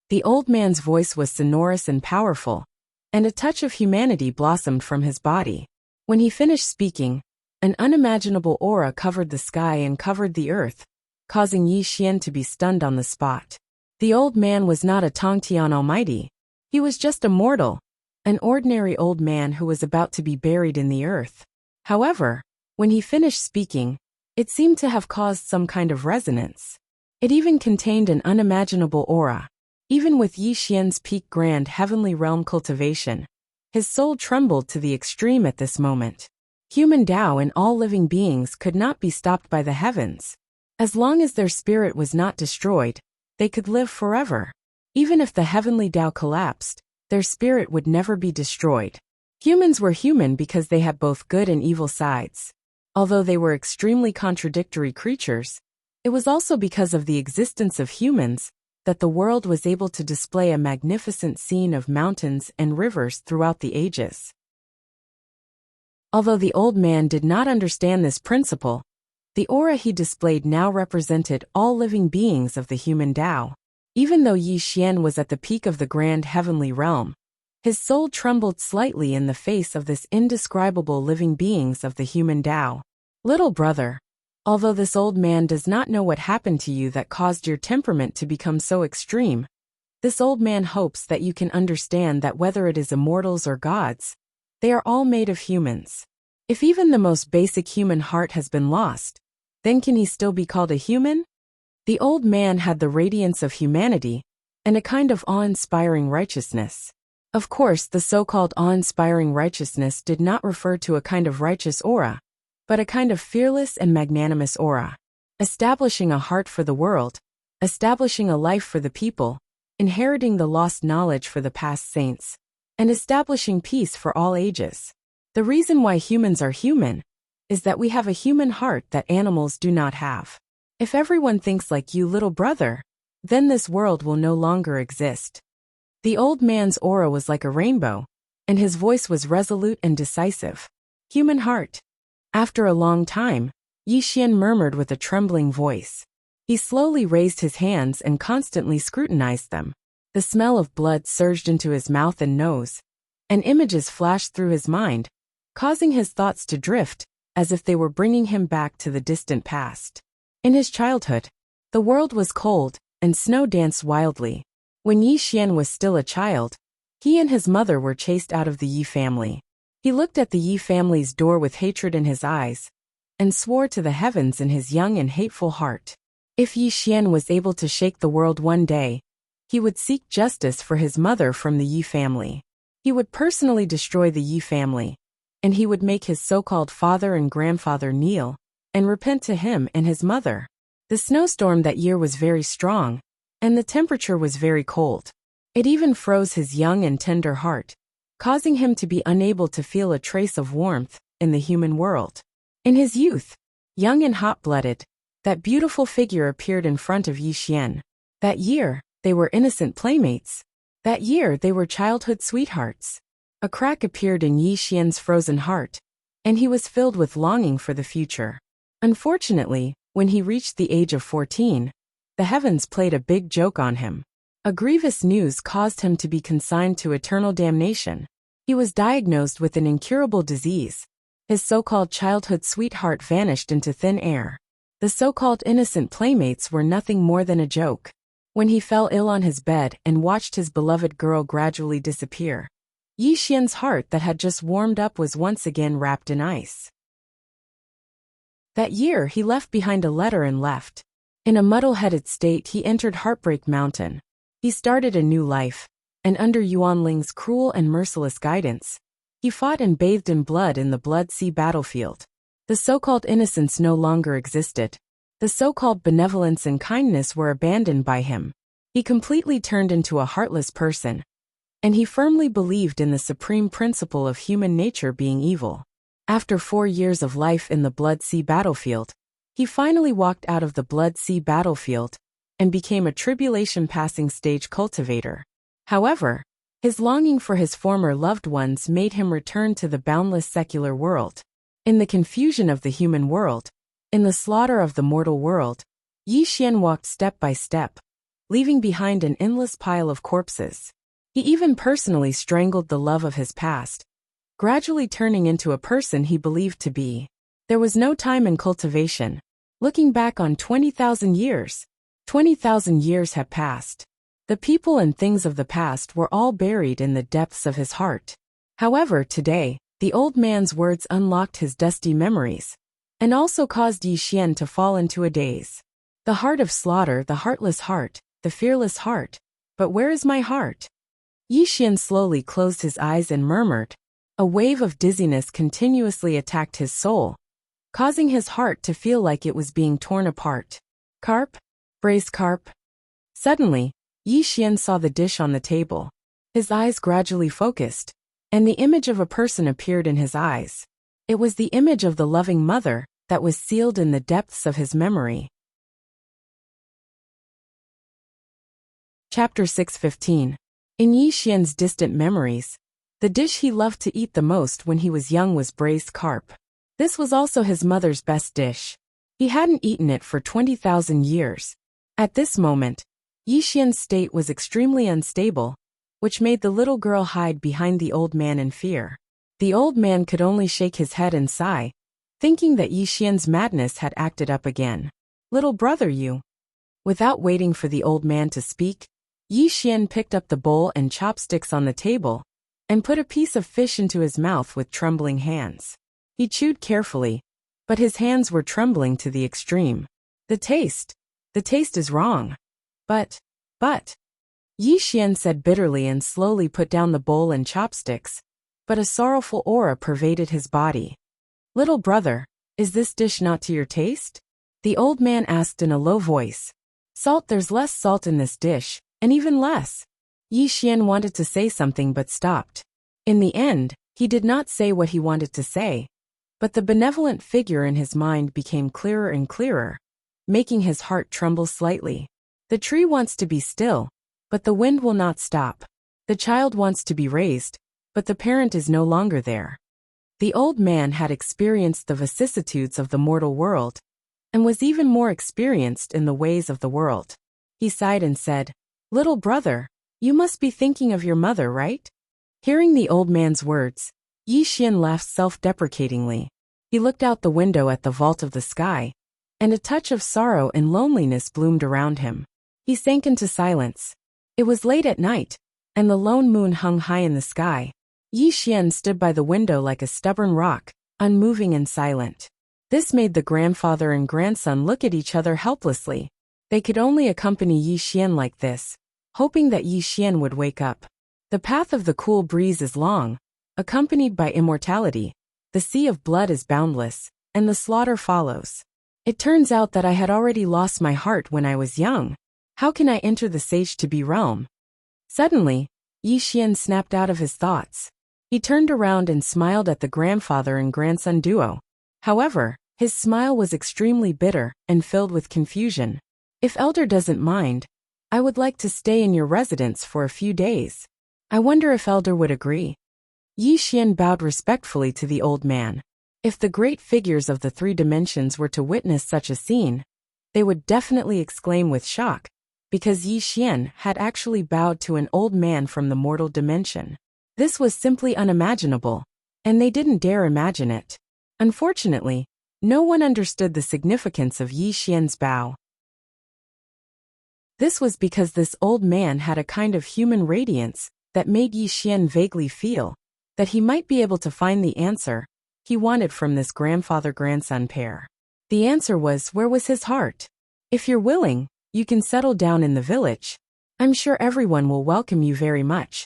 The old man's voice was sonorous and powerful, and a touch of humanity blossomed from his body. When he finished speaking, an unimaginable aura covered the sky and covered the earth, causing Yi Xian to be stunned on the spot. The old man was not a Tongtian Almighty. He was just a mortal, an ordinary old man who was about to be buried in the earth. However, when he finished speaking, it seemed to have caused some kind of resonance. It even contained an unimaginable aura. Even with Yi Xian's peak grand heavenly realm cultivation, his soul trembled to the extreme at this moment. Human Tao and all living beings could not be stopped by the heavens. As long as their spirit was not destroyed, they could live forever. Even if the heavenly Tao collapsed, their spirit would never be destroyed. Humans were human because they had both good and evil sides. Although they were extremely contradictory creatures, it was also because of the existence of humans that the world was able to display a magnificent scene of mountains and rivers throughout the ages. Although the old man did not understand this principle, the aura he displayed now represented all living beings of the human Tao. Even though Yi Xian was at the peak of the grand heavenly realm, his soul trembled slightly in the face of this indescribable living beings of the human Tao. Little brother, although this old man does not know what happened to you that caused your temperament to become so extreme, this old man hopes that you can understand that whether it is immortals or gods, they are all made of humans. If even the most basic human heart has been lost, then can he still be called a human? The old man had the radiance of humanity and a kind of awe-inspiring righteousness. Of course, the so-called awe-inspiring righteousness did not refer to a kind of righteous aura, but a kind of fearless and magnanimous aura. Establishing a heart for the world, establishing a life for the people, inheriting the lost knowledge for the past saints, and establishing peace for all ages. The reason why humans are human is that we have a human heart that animals do not have. If everyone thinks like you, little brother, then this world will no longer exist. The old man's aura was like a rainbow, and his voice was resolute and decisive. Human heart. After a long time, Yi Xian murmured with a trembling voice. He slowly raised his hands and constantly scrutinized them. The smell of blood surged into his mouth and nose, and images flashed through his mind, causing his thoughts to drift, as if they were bringing him back to the distant past. In his childhood, the world was cold, and snow danced wildly. When Yi Xian was still a child, he and his mother were chased out of the Yi family. He looked at the Yi family's door with hatred in his eyes, and swore to the heavens in his young and hateful heart. If Yi Xian was able to shake the world one day, he would seek justice for his mother from the Yi family. He would personally destroy the Yi family, and he would make his so-called father and grandfather kneel and repent to him and his mother. The snowstorm that year was very strong, and the temperature was very cold. It even froze his young and tender heart, causing him to be unable to feel a trace of warmth in the human world. In his youth, young and hot-blooded, that beautiful figure appeared in front of Yi Xian. That year, they were innocent playmates. That year, they were childhood sweethearts. A crack appeared in Yi Xian's frozen heart, and he was filled with longing for the future. Unfortunately, when he reached the age of 14, the heavens played a big joke on him. A grievous news caused him to be consigned to eternal damnation. He was diagnosed with an incurable disease. His so-called childhood sweetheart vanished into thin air. The so-called innocent playmates were nothing more than a joke. When he fell ill on his bed and watched his beloved girl gradually disappear, Yi Xian's heart that had just warmed up was once again wrapped in ice. That year he left behind a letter and left. In a muddle-headed state he entered Heartbreak Mountain. He started a new life, and under Yuan Ling's cruel and merciless guidance, he fought and bathed in blood in the Blood Sea battlefield. The so-called innocence no longer existed. The so-called benevolence and kindness were abandoned by him. He completely turned into a heartless person, and he firmly believed in the supreme principle of human nature being evil. After 4 years of life in the Blood Sea battlefield, he finally walked out of the Blood Sea battlefield and became a tribulation-passing stage cultivator. However, his longing for his former loved ones made him return to the boundless secular world. In the confusion of the human world, in the slaughter of the mortal world, Yi Xian walked step by step, leaving behind an endless pile of corpses. He even personally strangled the love of his past, gradually turning into a person he believed to be. There was no time in cultivation. Looking back on 20,000 years, 20,000 years have passed. The people and things of the past were all buried in the depths of his heart. However, today, the old man's words unlocked his dusty memories, and also caused Yi Xian to fall into a daze. The heart of slaughter, the heartless heart, the fearless heart. But where is my heart? Yi Xian slowly closed his eyes and murmured. A wave of dizziness continuously attacked his soul, causing his heart to feel like it was being torn apart. Carp? Braised carp? Suddenly, Yi Xian saw the dish on the table. His eyes gradually focused, and the image of a person appeared in his eyes. It was the image of the loving mother that was sealed in the depths of his memory. Chapter 6:15. In Yi Xian's distant memories, the dish he loved to eat the most when he was young was braised carp. This was also his mother's best dish. He hadn't eaten it for 20,000 years. At this moment, Yi Xian's state was extremely unstable, which made the little girl hide behind the old man in fear. The old man could only shake his head and sigh, thinking that Yi Xian's madness had acted up again. Little brother, you. Without waiting for the old man to speak, Yi Xian picked up the bowl and chopsticks on the table, and put a piece of fish into his mouth with trembling hands. He chewed carefully, but his hands were trembling to the extreme. The taste is wrong. But, Yi Xian said bitterly and slowly put down the bowl and chopsticks, but a sorrowful aura pervaded his body. Little brother, is this dish not to your taste? The old man asked in a low voice. Salt, there's less salt in this dish, and even less. Yi Xian wanted to say something but stopped. In the end, he did not say what he wanted to say, but the benevolent figure in his mind became clearer and clearer, making his heart tremble slightly. The tree wants to be still, but the wind will not stop. The child wants to be raised, but the parent is no longer there. The old man had experienced the vicissitudes of the mortal world, and was even more experienced in the ways of the world. He sighed and said, Little brother, you must be thinking of your mother, right? Hearing the old man's words, Yi Xian laughed self-deprecatingly. He looked out the window at the vault of the sky, and a touch of sorrow and loneliness bloomed around him. He sank into silence. It was late at night, and the lone moon hung high in the sky. Yi Xian stood by the window like a stubborn rock, unmoving and silent. This made the grandfather and grandson look at each other helplessly. They could only accompany Yi Xian like this, hoping that Yi Xian would wake up. The path of the cool breeze is long, accompanied by immortality. The sea of blood is boundless, and the slaughter follows. It turns out that I had already lost my heart when I was young. How can I enter the sage-to-be realm? Suddenly, Yi Xian snapped out of his thoughts. He turned around and smiled at the grandfather and grandson duo. However, his smile was extremely bitter and filled with confusion. If Elder doesn't mind, I would like to stay in your residence for a few days. I wonder if Elder would agree. Yi Xian bowed respectfully to the old man. If the great figures of the 3 dimensions were to witness such a scene, they would definitely exclaim with shock, because Yi Xian had actually bowed to an old man from the mortal dimension. This was simply unimaginable, and they didn't dare imagine it. Unfortunately, No one understood the significance of Yi Xian's bow. This was because this old man had a kind of human radiance that made Yi Xian vaguely feel that he might be able to find the answer he wanted from this grandfather-grandson pair. The answer was, where was his heart? If you're willing, you can settle down in the village. I'm sure everyone will welcome you very much.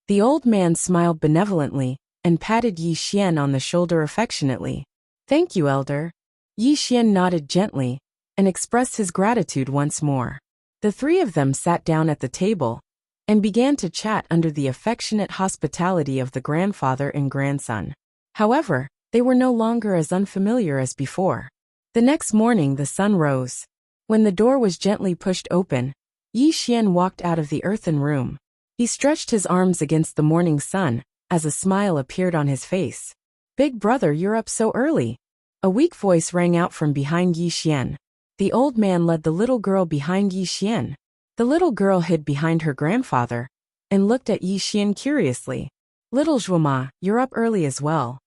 The old man smiled benevolently and patted Yi Xian on the shoulder affectionately. Thank you, elder. Yi Xian nodded gently and expressed his gratitude once more. The three of them sat down at the table and began to chat under the affectionate hospitality of the grandfather and grandson. However, they were no longer as unfamiliar as before. The next morning the sun rose. When the door was gently pushed open, Yi Xian walked out of the earthen room. He stretched his arms against the morning sun as a smile appeared on his face. Big brother, you're up so early. A weak voice rang out from behind Yi Xian. The old man led the little girl behind Yi Xian. The little girl hid behind her grandfather and looked at Yi Xian curiously. Little Zhuoma, you're up early as well.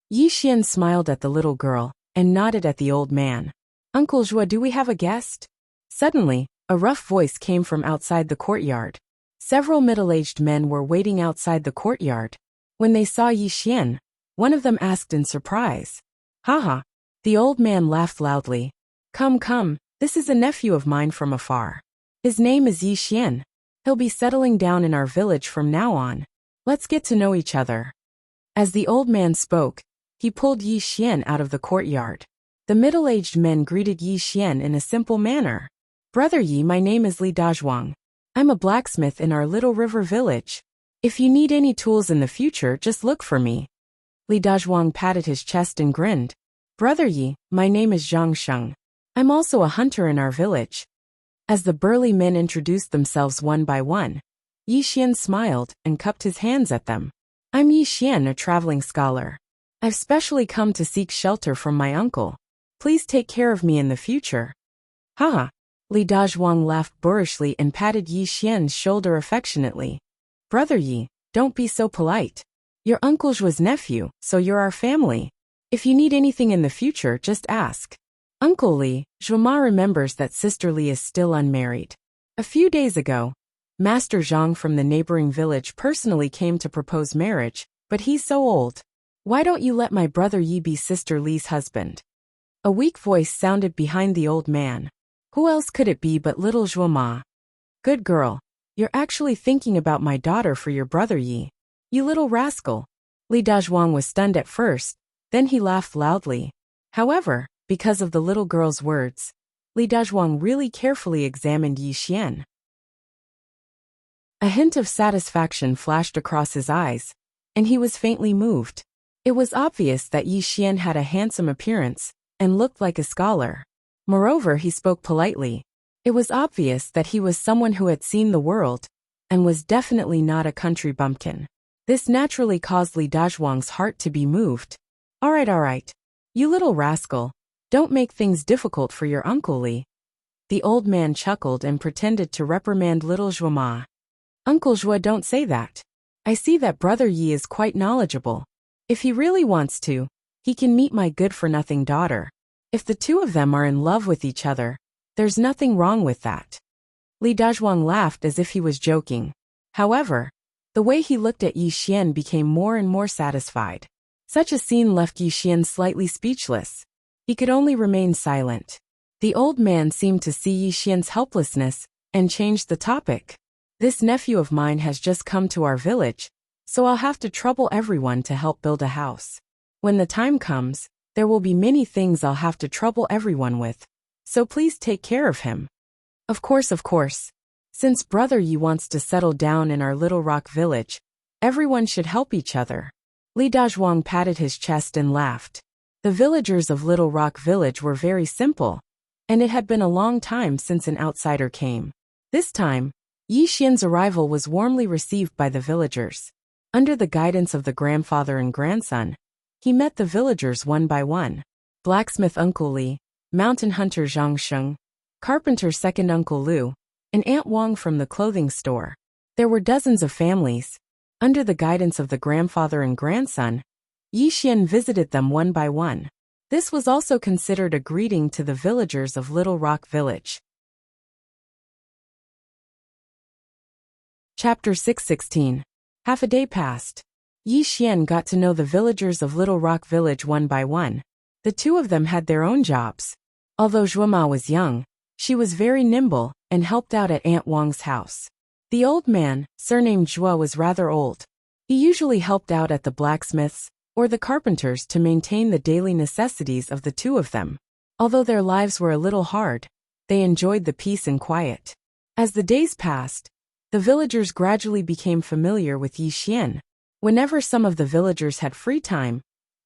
Yi Xian smiled at the little girl and nodded at the old man. Uncle Zhua, do we have a guest? Suddenly, a rough voice came from outside the courtyard. Several middle-aged men were waiting outside the courtyard. When they saw Yi Xian, one of them asked in surprise. Haha. The old man laughed loudly. Come, come, this is a nephew of mine from afar. His name is Yi Xian. He'll be settling down in our village from now on. Let's get to know each other. As the old man spoke, he pulled Yi Xian out of the courtyard. The middle-aged men greeted Yi Xian in a simple manner. Brother Yi, my name is Li Dazhuang. I'm a blacksmith in our little river village. If you need any tools in the future, just look for me. Li Dazhuang patted his chest and grinned. Brother Yi, my name is Zhang Sheng. I'm also a hunter in our village. As the burly men introduced themselves one by one, Yi Xian smiled and cupped his hands at them. I'm Yi Xian, a traveling scholar. I've specially come to seek shelter from my uncle. Please take care of me in the future. Haha. Li Dazhuang laughed boorishly and patted Yi Xian's shoulder affectionately. Brother Yi, don't be so polite. Your Uncle Zhua's nephew, so you're our family. If you need anything in the future, just ask. Uncle Li, Zhuoma remembers that Sister Li is still unmarried. A few days ago, Master Zhang from the neighboring village personally came to propose marriage, but he's so old. Why don't you let my brother Yi be Sister Li's husband? A weak voice sounded behind the old man. Who else could it be but little Zhuoma? Good girl. You're actually thinking about my daughter for your brother Yi. You little rascal. Li Dazhuang was stunned at first, then he laughed loudly. However, because of the little girl's words, Li Dazhuang really carefully examined Yi Xian. A hint of satisfaction flashed across his eyes, and he was faintly moved. It was obvious that Yi Xian had a handsome appearance and looked like a scholar. Moreover, he spoke politely. It was obvious that he was someone who had seen the world and was definitely not a country bumpkin. This naturally caused Li Dazhuang's heart to be moved. All right. You little rascal. Don't make things difficult for your Uncle Li. The old man chuckled and pretended to reprimand little Zhuoma. Uncle Zhua, don't say that. I see that Brother Yi is quite knowledgeable. If he really wants to, he can meet my good-for-nothing daughter. If the two of them are in love with each other, there's nothing wrong with that. Li Dazhuang laughed as if he was joking. However, the way he looked at Yi Xian became more and more satisfied. Such a scene left Yi Xian slightly speechless. He could only remain silent. The old man seemed to see Yi Xian's helplessness and changed the topic. This nephew of mine has just come to our village, so I'll have to trouble everyone to help build a house. When the time comes, there will be many things I'll have to trouble everyone with, so please take care of him. Of course. Since Brother Yi wants to settle down in our little rock village, everyone should help each other. Li Dazhuang patted his chest and laughed. The villagers of Little Rock Village were very simple, and it had been a long time since an outsider came. This time, Yi Xian's arrival was warmly received by the villagers. Under the guidance of the grandfather and grandson, he met the villagers one by one. Blacksmith Uncle Li, mountain hunter Zhang Sheng, carpenter second Uncle Lu, and Aunt Wang from the clothing store. There were dozens of families. Under the guidance of the grandfather and grandson, Yi Xian visited them one by one. This was also considered a greeting to the villagers of Little Rock Village. Chapter 616. Half a day passed. Yi Xian got to know the villagers of Little Rock Village one by one. The two of them had their own jobs. Although Zhuoma was young, she was very nimble and helped out at Aunt Wang's house. The old man, surnamed Zhuo, was rather old. He usually helped out at the blacksmiths or the carpenters to maintain the daily necessities of the two of them. Although their lives were a little hard, they enjoyed the peace and quiet. As the days passed, the villagers gradually became familiar with Yi Xian. Whenever some of the villagers had free time,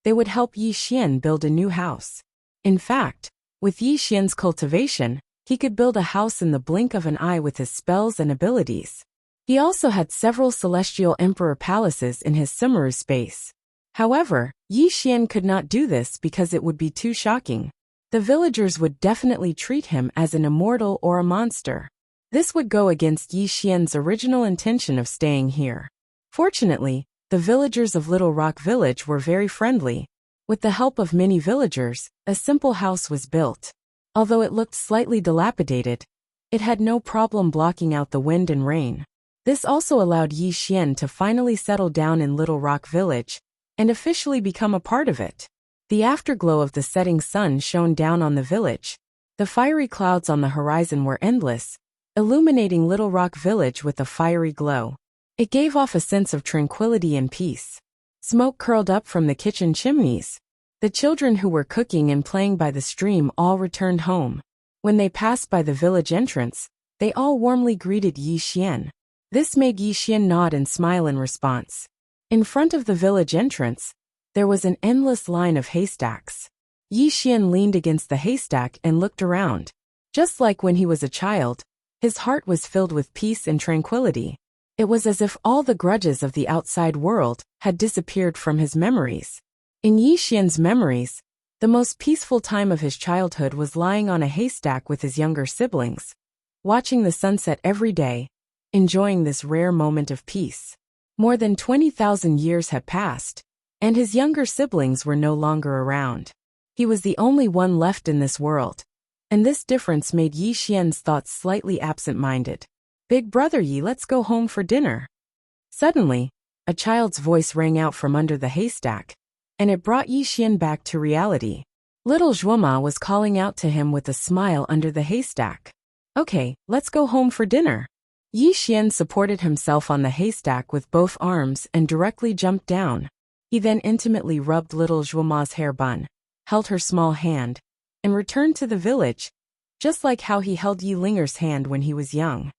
they would help Yi Xian build a new house. In fact, with Yi Xian's cultivation, he could build a house in the blink of an eye with his spells and abilities. He also had several celestial emperor palaces in his Sumeru space. However, Yi Xian could not do this because it would be too shocking. The villagers would definitely treat him as an immortal or a monster. This would go against Yi Xian's original intention of staying here. Fortunately, the villagers of Little Rock Village were very friendly. With the help of many villagers, a simple house was built. Although it looked slightly dilapidated, it had no problem blocking out the wind and rain. This also allowed Yi Xian to finally settle down in Little Rock Village and officially become a part of it. The afterglow of the setting sun shone down on the village. The fiery clouds on the horizon were endless, illuminating Little Rock Village with a fiery glow. It gave off a sense of tranquility and peace. Smoke curled up from the kitchen chimneys. The children who were cooking and playing by the stream all returned home. When they passed by the village entrance, they all warmly greeted Yi Xian. This made Yi Xian nod and smile in response. In front of the village entrance, there was an endless line of haystacks. Yi Xian leaned against the haystack and looked around. Just like when he was a child, his heart was filled with peace and tranquility. It was as if all the grudges of the outside world had disappeared from his memories. In Yi Xian's memories, the most peaceful time of his childhood was lying on a haystack with his younger siblings, watching the sunset every day, enjoying this rare moment of peace. More than 20,000 years had passed, and his younger siblings were no longer around. He was the only one left in this world, and this difference made Yi Xian's thoughts slightly absent-minded. "Big brother Yi, let's go home for dinner." Suddenly, a child's voice rang out from under the haystack, and it brought Yi Xian back to reality. Little Zhuoma was calling out to him with a smile under the haystack. "Okay, let's go home for dinner." Yi Xian supported himself on the haystack with both arms and directly jumped down. He then intimately rubbed little Zhuoma's hair bun, held her small hand, and returned to the village, just like how he held Yi Linger's hand when he was young.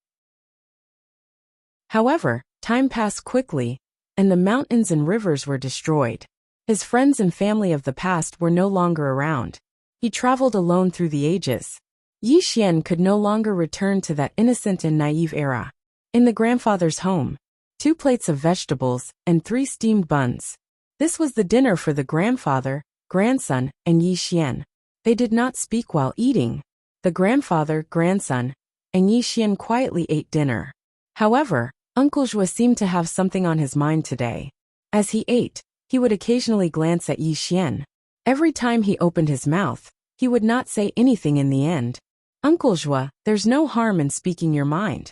However, time passed quickly, and the mountains and rivers were destroyed. His friends and family of the past were no longer around. He traveled alone through the ages. Yi Xian could no longer return to that innocent and naive era. In the grandfather's home, 2 plates of vegetables and 3 steamed buns. This was the dinner for the grandfather, grandson, and Yi Xian. They did not speak while eating. The grandfather, grandson, and Yi Xian quietly ate dinner. However, Uncle Zhuo seemed to have something on his mind today. As he ate, he would occasionally glance at Yi Xian. Every time he opened his mouth, he would not say anything in the end. "Uncle Zhuo, there's no harm in speaking your mind."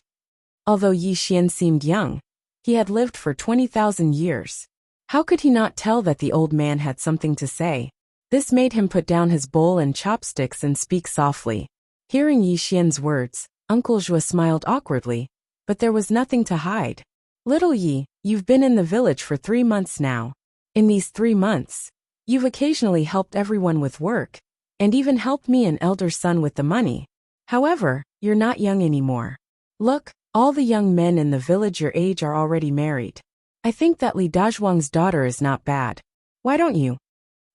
Although Yi Xian seemed young, he had lived for 20,000 years. How could he not tell that the old man had something to say? This made him put down his bowl and chopsticks and speak softly. Hearing Yi Xian's words, Uncle Zhuo smiled awkwardly, but there was nothing to hide. "Little Yi, you've been in the village for 3 months now. In these 3 months, you've occasionally helped everyone with work, and even helped me and elder son with the money. However, you're not young anymore. Look, all the young men in the village your age are already married. I think that Li Dazhuang's daughter is not bad. Why don't you?"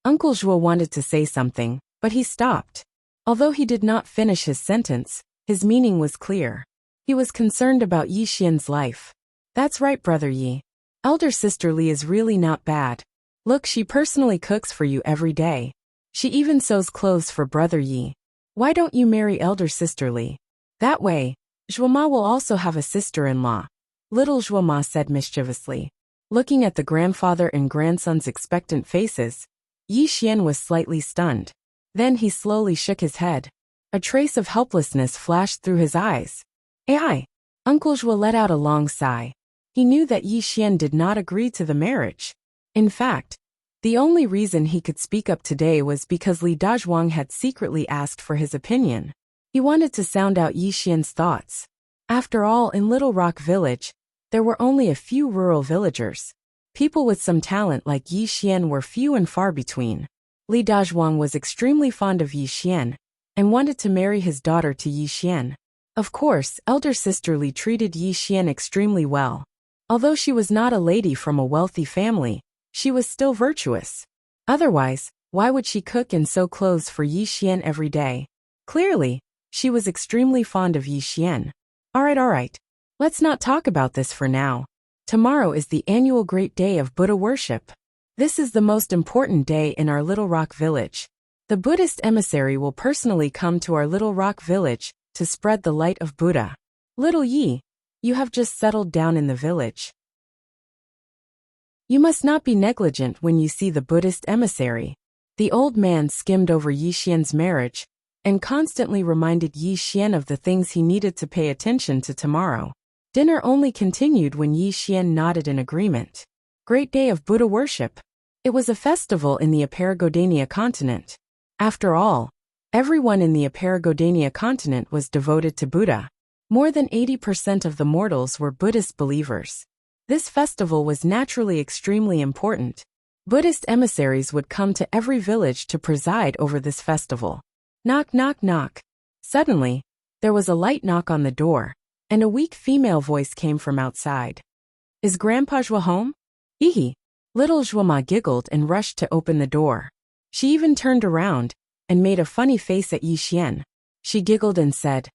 Uncle Zhuo wanted to say something, but he stopped. Although he did not finish his sentence, his meaning was clear. He was concerned about Yi Xian's life. "That's right, brother Yi. Elder sister Li is really not bad. Look, she personally cooks for you every day. She even sews clothes for brother Yi. Why don't you marry elder sister Li? That way, Zhuoma will also have a sister-in-law," little Zhuoma said mischievously. Looking at the grandfather and grandson's expectant faces, Yi Xian was slightly stunned. Then he slowly shook his head. A trace of helplessness flashed through his eyes. Ai! Uncle Zhuo let out a long sigh. He knew that Yi Xian did not agree to the marriage. In fact, the only reason he could speak up today was because Li Dazhuang had secretly asked for his opinion. He wanted to sound out Yi Xian's thoughts. After all, in Little Rock Village, there were only a few rural villagers. People with some talent like Yi Xian were few and far between. Li Dazhuang was extremely fond of Yi Xian and wanted to marry his daughter to Yi Xian. Of course, elder sister Li treated Yi Xian extremely well. Although she was not a lady from a wealthy family, she was still virtuous. Otherwise, why would she cook and sew clothes for Yi Xian every day? Clearly, she was extremely fond of Yi Xian. Alright. Let's not talk about this for now. Tomorrow is the annual great day of Buddha worship. This is the most important day in our Little Rock Village. The Buddhist emissary will personally come to our Little Rock Village to spread the light of Buddha. Little Yi, you have just settled down in the village. You must not be negligent when you see the Buddhist emissary. The old man skimmed over Yi Xian's marriage and constantly reminded Yi Xian of the things he needed to pay attention to tomorrow. Dinner only continued when Yi Xian nodded in agreement. Great day of Buddha worship. It was a festival in the Aparagodania continent. After all, everyone in the Aparagodania continent was devoted to Buddha. More than 80% of the mortals were Buddhist believers. This festival was naturally extremely important. Buddhist emissaries would come to every village to preside over this festival. Knock, knock, knock. Suddenly, there was a light knock on the door, and a weak female voice came from outside. Is Grandpa Zhuo home? Hee. Little Zhuoma giggled and rushed to open the door. She even turned around and made a funny face at Yi Xian. She giggled and said,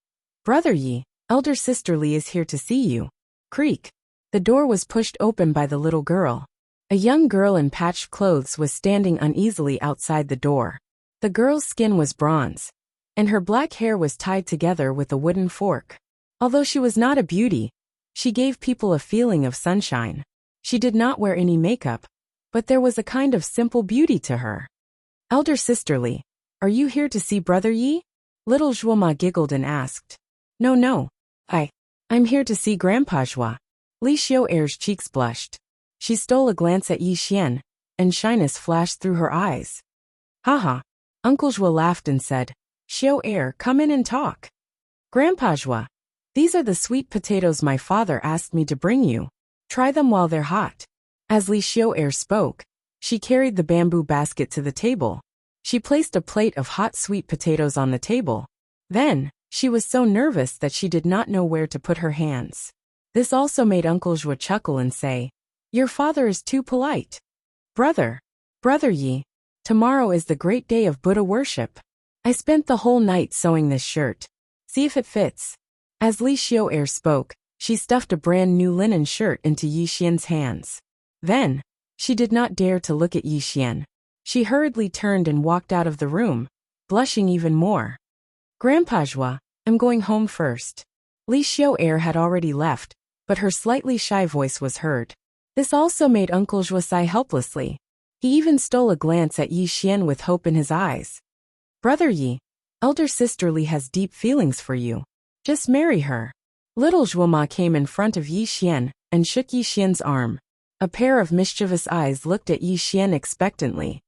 Brother Yi, elder sister Li is here to see you. Creak. The door was pushed open by the little girl. A young girl in patched clothes was standing uneasily outside the door. The girl's skin was bronze, and her black hair was tied together with a wooden fork. Although she was not a beauty, she gave people a feeling of sunshine. She did not wear any makeup, but there was a kind of simple beauty to her. Elder sister Li, are you here to see Brother Yi? Little Zhuoma giggled and asked. No. I'm here to see Grandpa Zhuo. Li Xiao'er's cheeks blushed. She stole a glance at Yi Xian, and shyness flashed through her eyes. Haha. Uncle Zhuo laughed and said, Xiao'er, come in and talk. Grandpa Zhuo, these are the sweet potatoes my father asked me to bring you. Try them while they're hot. As Li Xiao'er spoke, she carried the bamboo basket to the table. She placed a plate of hot sweet potatoes on the table. Then, she was so nervous that she did not know where to put her hands. This also made Uncle Zhuo chuckle and say, Your father is too polite. Brother Yi, tomorrow is the great day of Buddha worship. I spent the whole night sewing this shirt. See if it fits. As Li Xiao'er spoke, she stuffed a brand new linen shirt into Yi Xian's hands. Then, she did not dare to look at Yi Xian. She hurriedly turned and walked out of the room, blushing even more. Grandpa Zhuo, I'm going home first. Li Xiao'er had already left, but her slightly shy voice was heard. This also made Uncle Zhuo sigh helplessly. He even stole a glance at Yi Xian with hope in his eyes. Brother Yi, elder sister Li has deep feelings for you. Just marry her. Little Zhuoma came in front of Yi Xian and shook Yi Xian's arm. A pair of mischievous eyes looked at Yi Xian expectantly.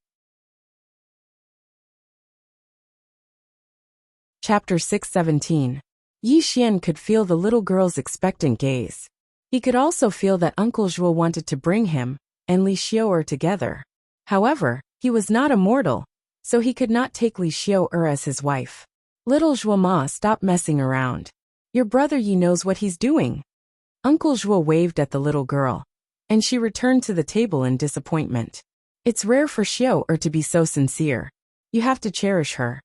Chapter 617. Yi Xian could feel the little girl's expectant gaze. He could also feel that Uncle Zhuo wanted to bring him and Li Xiao'er together. However, he was not a mortal, so he could not take Li Xiao'er as his wife. Little Zhuoma, stop messing around. Your brother Yi knows what he's doing. Uncle Zhuo waved at the little girl, and she returned to the table in disappointment. It's rare for Xiao'er to be so sincere. You have to cherish her.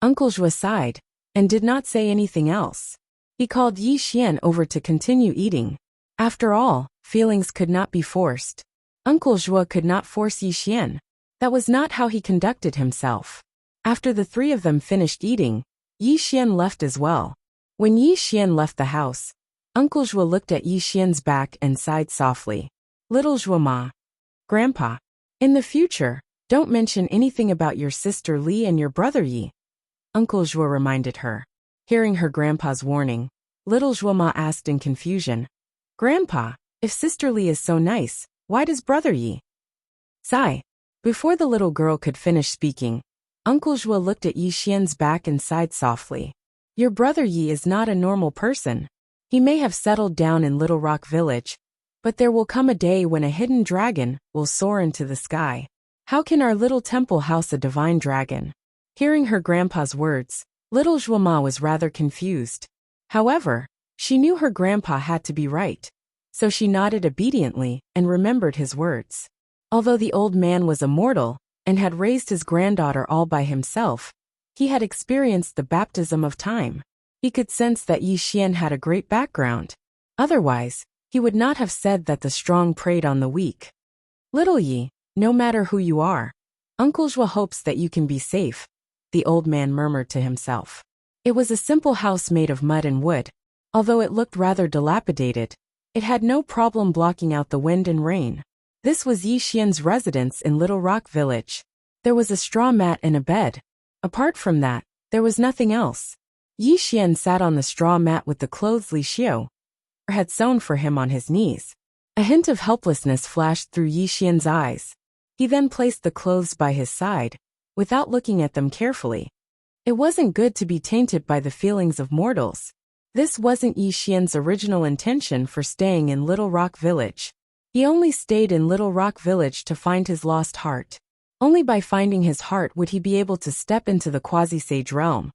Uncle Zhuo sighed and did not say anything else. He called Yi Xian over to continue eating. After all, feelings could not be forced. Uncle Zhuo could not force Yi Xian. That was not how he conducted himself. After the three of them finished eating, Yi Xian left as well. When Yi Xian left the house, Uncle Zhuo looked at Yi Xian's back and sighed softly. Little Zhuoma. Grandpa. In the future, Don't mention anything about your sister Li and your brother Yi, Uncle Zhuo reminded her. Hearing her grandpa's warning, little Zhuoma asked in confusion, Grandpa, if Sister Li is so nice, why does Brother Yi? Sigh. Before the little girl could finish speaking, Uncle Zhuo looked at Yi Xian's back and sighed softly. Your brother Yi is not a normal person. He may have settled down in Little Rock Village, but there will come a day when a hidden dragon will soar into the sky. How can our little temple house a divine dragon? Hearing her grandpa's words, little Zhuoma was rather confused. However, she knew her grandpa had to be right, so she nodded obediently and remembered his words. Although the old man was immortal and had raised his granddaughter all by himself, he had experienced the baptism of time. He could sense that Yi Xian had a great background. Otherwise, he would not have said that the strong preyed on the weak. Little Yi, no matter who you are, Uncle Zhuo hopes that you can be safe, the old man murmured to himself. It was a simple house made of mud and wood. Although it looked rather dilapidated, it had no problem blocking out the wind and rain. This was Yi Xian's residence in Little Rock Village. There was a straw mat and a bed. Apart from that, there was nothing else. Yi Xian sat on the straw mat with the clothes Li Xiu had sewn for him on his knees. A hint of helplessness flashed through Yi Xian's eyes. He then placed the clothes by his side, without looking at them carefully. It wasn't good to be tainted by the feelings of mortals. This wasn't Yi Xian's original intention for staying in Little Rock Village. He only stayed in Little Rock Village to find his lost heart. Only by finding his heart would he be able to step into the quasi-sage realm.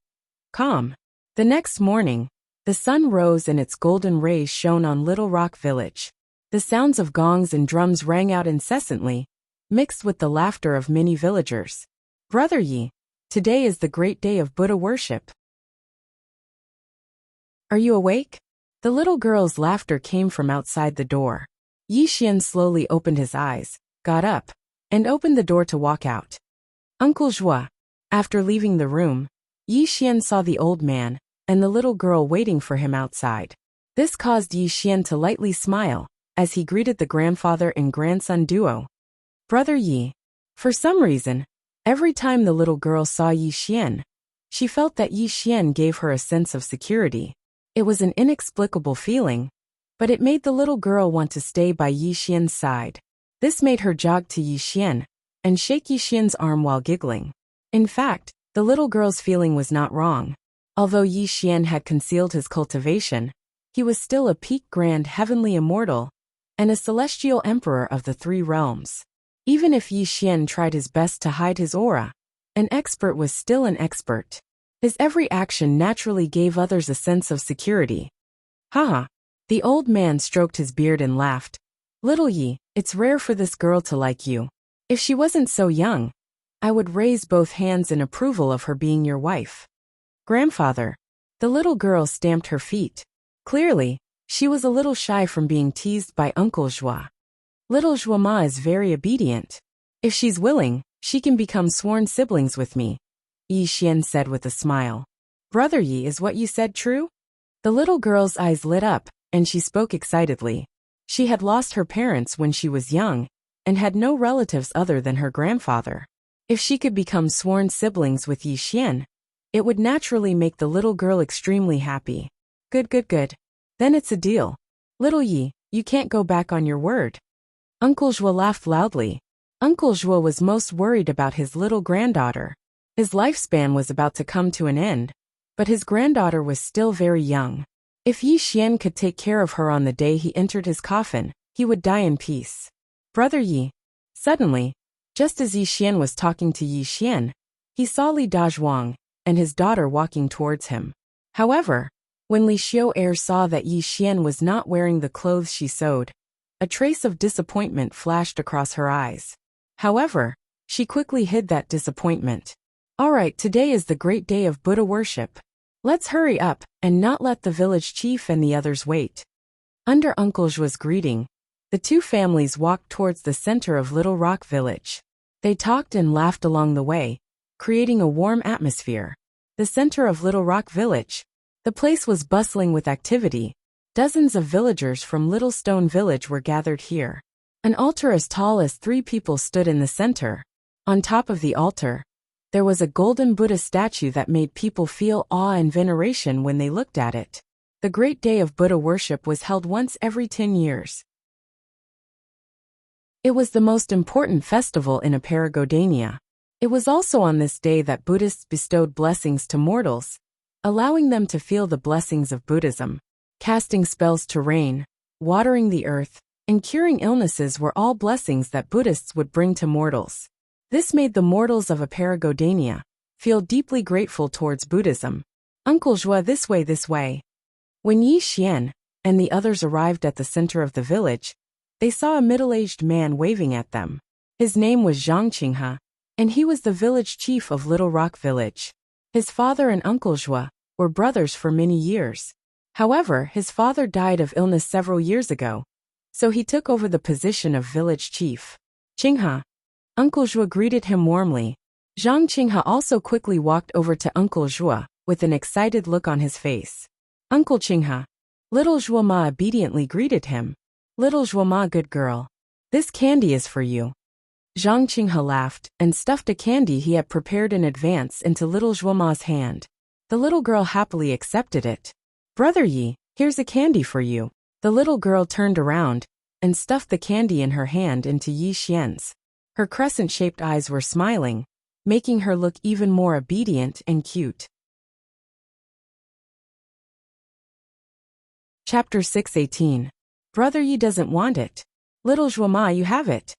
Calm. The next morning, the sun rose and its golden rays shone on Little Rock Village. The sounds of gongs and drums rang out incessantly, mixed with the laughter of many villagers. Brother Yi, today is the great day of Buddha worship. Are you awake? The little girl's laughter came from outside the door. Yi Xian slowly opened his eyes, got up, and opened the door to walk out. Uncle Zhuo. After leaving the room, Yi Xian saw the old man and the little girl waiting for him outside. This caused Yi Xian to lightly smile as he greeted the grandfather and grandson duo. Brother Yi. For some reason, every time the little girl saw Yi Xian, she felt that Yi Xian gave her a sense of security. It was an inexplicable feeling, but it made the little girl want to stay by Yi Xian's side. This made her jog to Yi Xian and shake Yi Xian's arm while giggling. In fact, the little girl's feeling was not wrong. Although Yi Xian had concealed his cultivation, he was still a peak grand heavenly immortal and a celestial emperor of the three realms. Even if Yi Xian tried his best to hide his aura, an expert was still an expert. His every action naturally gave others a sense of security. Haha. The old man stroked his beard and laughed. Little Yi, it's rare for this girl to like you. If she wasn't so young, I would raise both hands in approval of her being your wife. Grandfather. The little girl stamped her feet. Clearly, she was a little shy from being teased by Uncle Zhuo. Little Zhuoma is very obedient. If she's willing, she can become sworn siblings with me, Yi Xian said with a smile. Brother Yi, is what you said true? The little girl's eyes lit up, and she spoke excitedly. She had lost her parents when she was young, and had no relatives other than her grandfather. If she could become sworn siblings with Yi Xian, it would naturally make the little girl extremely happy. Good. Then it's a deal. Little Yi, you can't go back on your word. Uncle Zhuo laughed loudly. Uncle Zhuo was most worried about his little granddaughter. His lifespan was about to come to an end, but his granddaughter was still very young. If Yi Xian could take care of her on the day he entered his coffin, he would die in peace. Brother Yi. Suddenly, just as Yi Xian was talking to Yi Xian, he saw Li Dazhuang and his daughter walking towards him. However, when Li Xiu saw that Yi Xian was not wearing the clothes she sewed, a trace of disappointment flashed across her eyes. However, she quickly hid that disappointment. Alright, today is the great day of Buddha worship. Let's hurry up and not let the village chief and the others wait. Under Uncle Zhuo's greeting, the two families walked towards the center of Little Rock Village. They talked and laughed along the way, creating a warm atmosphere. The center of Little Rock Village. The place was bustling with activity. Dozens of villagers from Little Stone Village were gathered here. An altar as tall as 3 people stood in the center. On top of the altar, there was a golden Buddha statue that made people feel awe and veneration when they looked at it. The great day of Buddha worship was held once every 10 years. It was the most important festival in Aparagodania. It was also on this day that Buddhists bestowed blessings to mortals, allowing them to feel the blessings of Buddhism. Casting spells to rain, watering the earth, and curing illnesses were all blessings that Buddhists would bring to mortals. This made the mortals of Aparagodania feel deeply grateful towards Buddhism. Uncle Zhua, this way, this way. When Yi Xian and the others arrived at the center of the village, they saw a middle-aged man waving at them. His name was Zhang Qinghe, and he was the village chief of Little Rock Village. His father and Uncle Zhua were brothers for many years. However, his father died of illness several years ago, so he took over the position of village chief. Qinghe. Uncle Zhua greeted him warmly. Zhang Qinghe also quickly walked over to Uncle Zhua with an excited look on his face. Uncle Qinghe. Little Zhua Ma obediently greeted him. Little Zhua Ma, good girl. This candy is for you. Zhang Qinghe laughed and stuffed a candy he had prepared in advance into little Zhua Ma's hand. The little girl happily accepted it. Brother Yi, here's a candy for you. The little girl turned around and stuffed the candy in her hand into Yi Xian's. Her crescent-shaped eyes were smiling, making her look even more obedient and cute. Chapter 6:18. Brother Yi doesn't want it. Little Zhua Ma, you have it.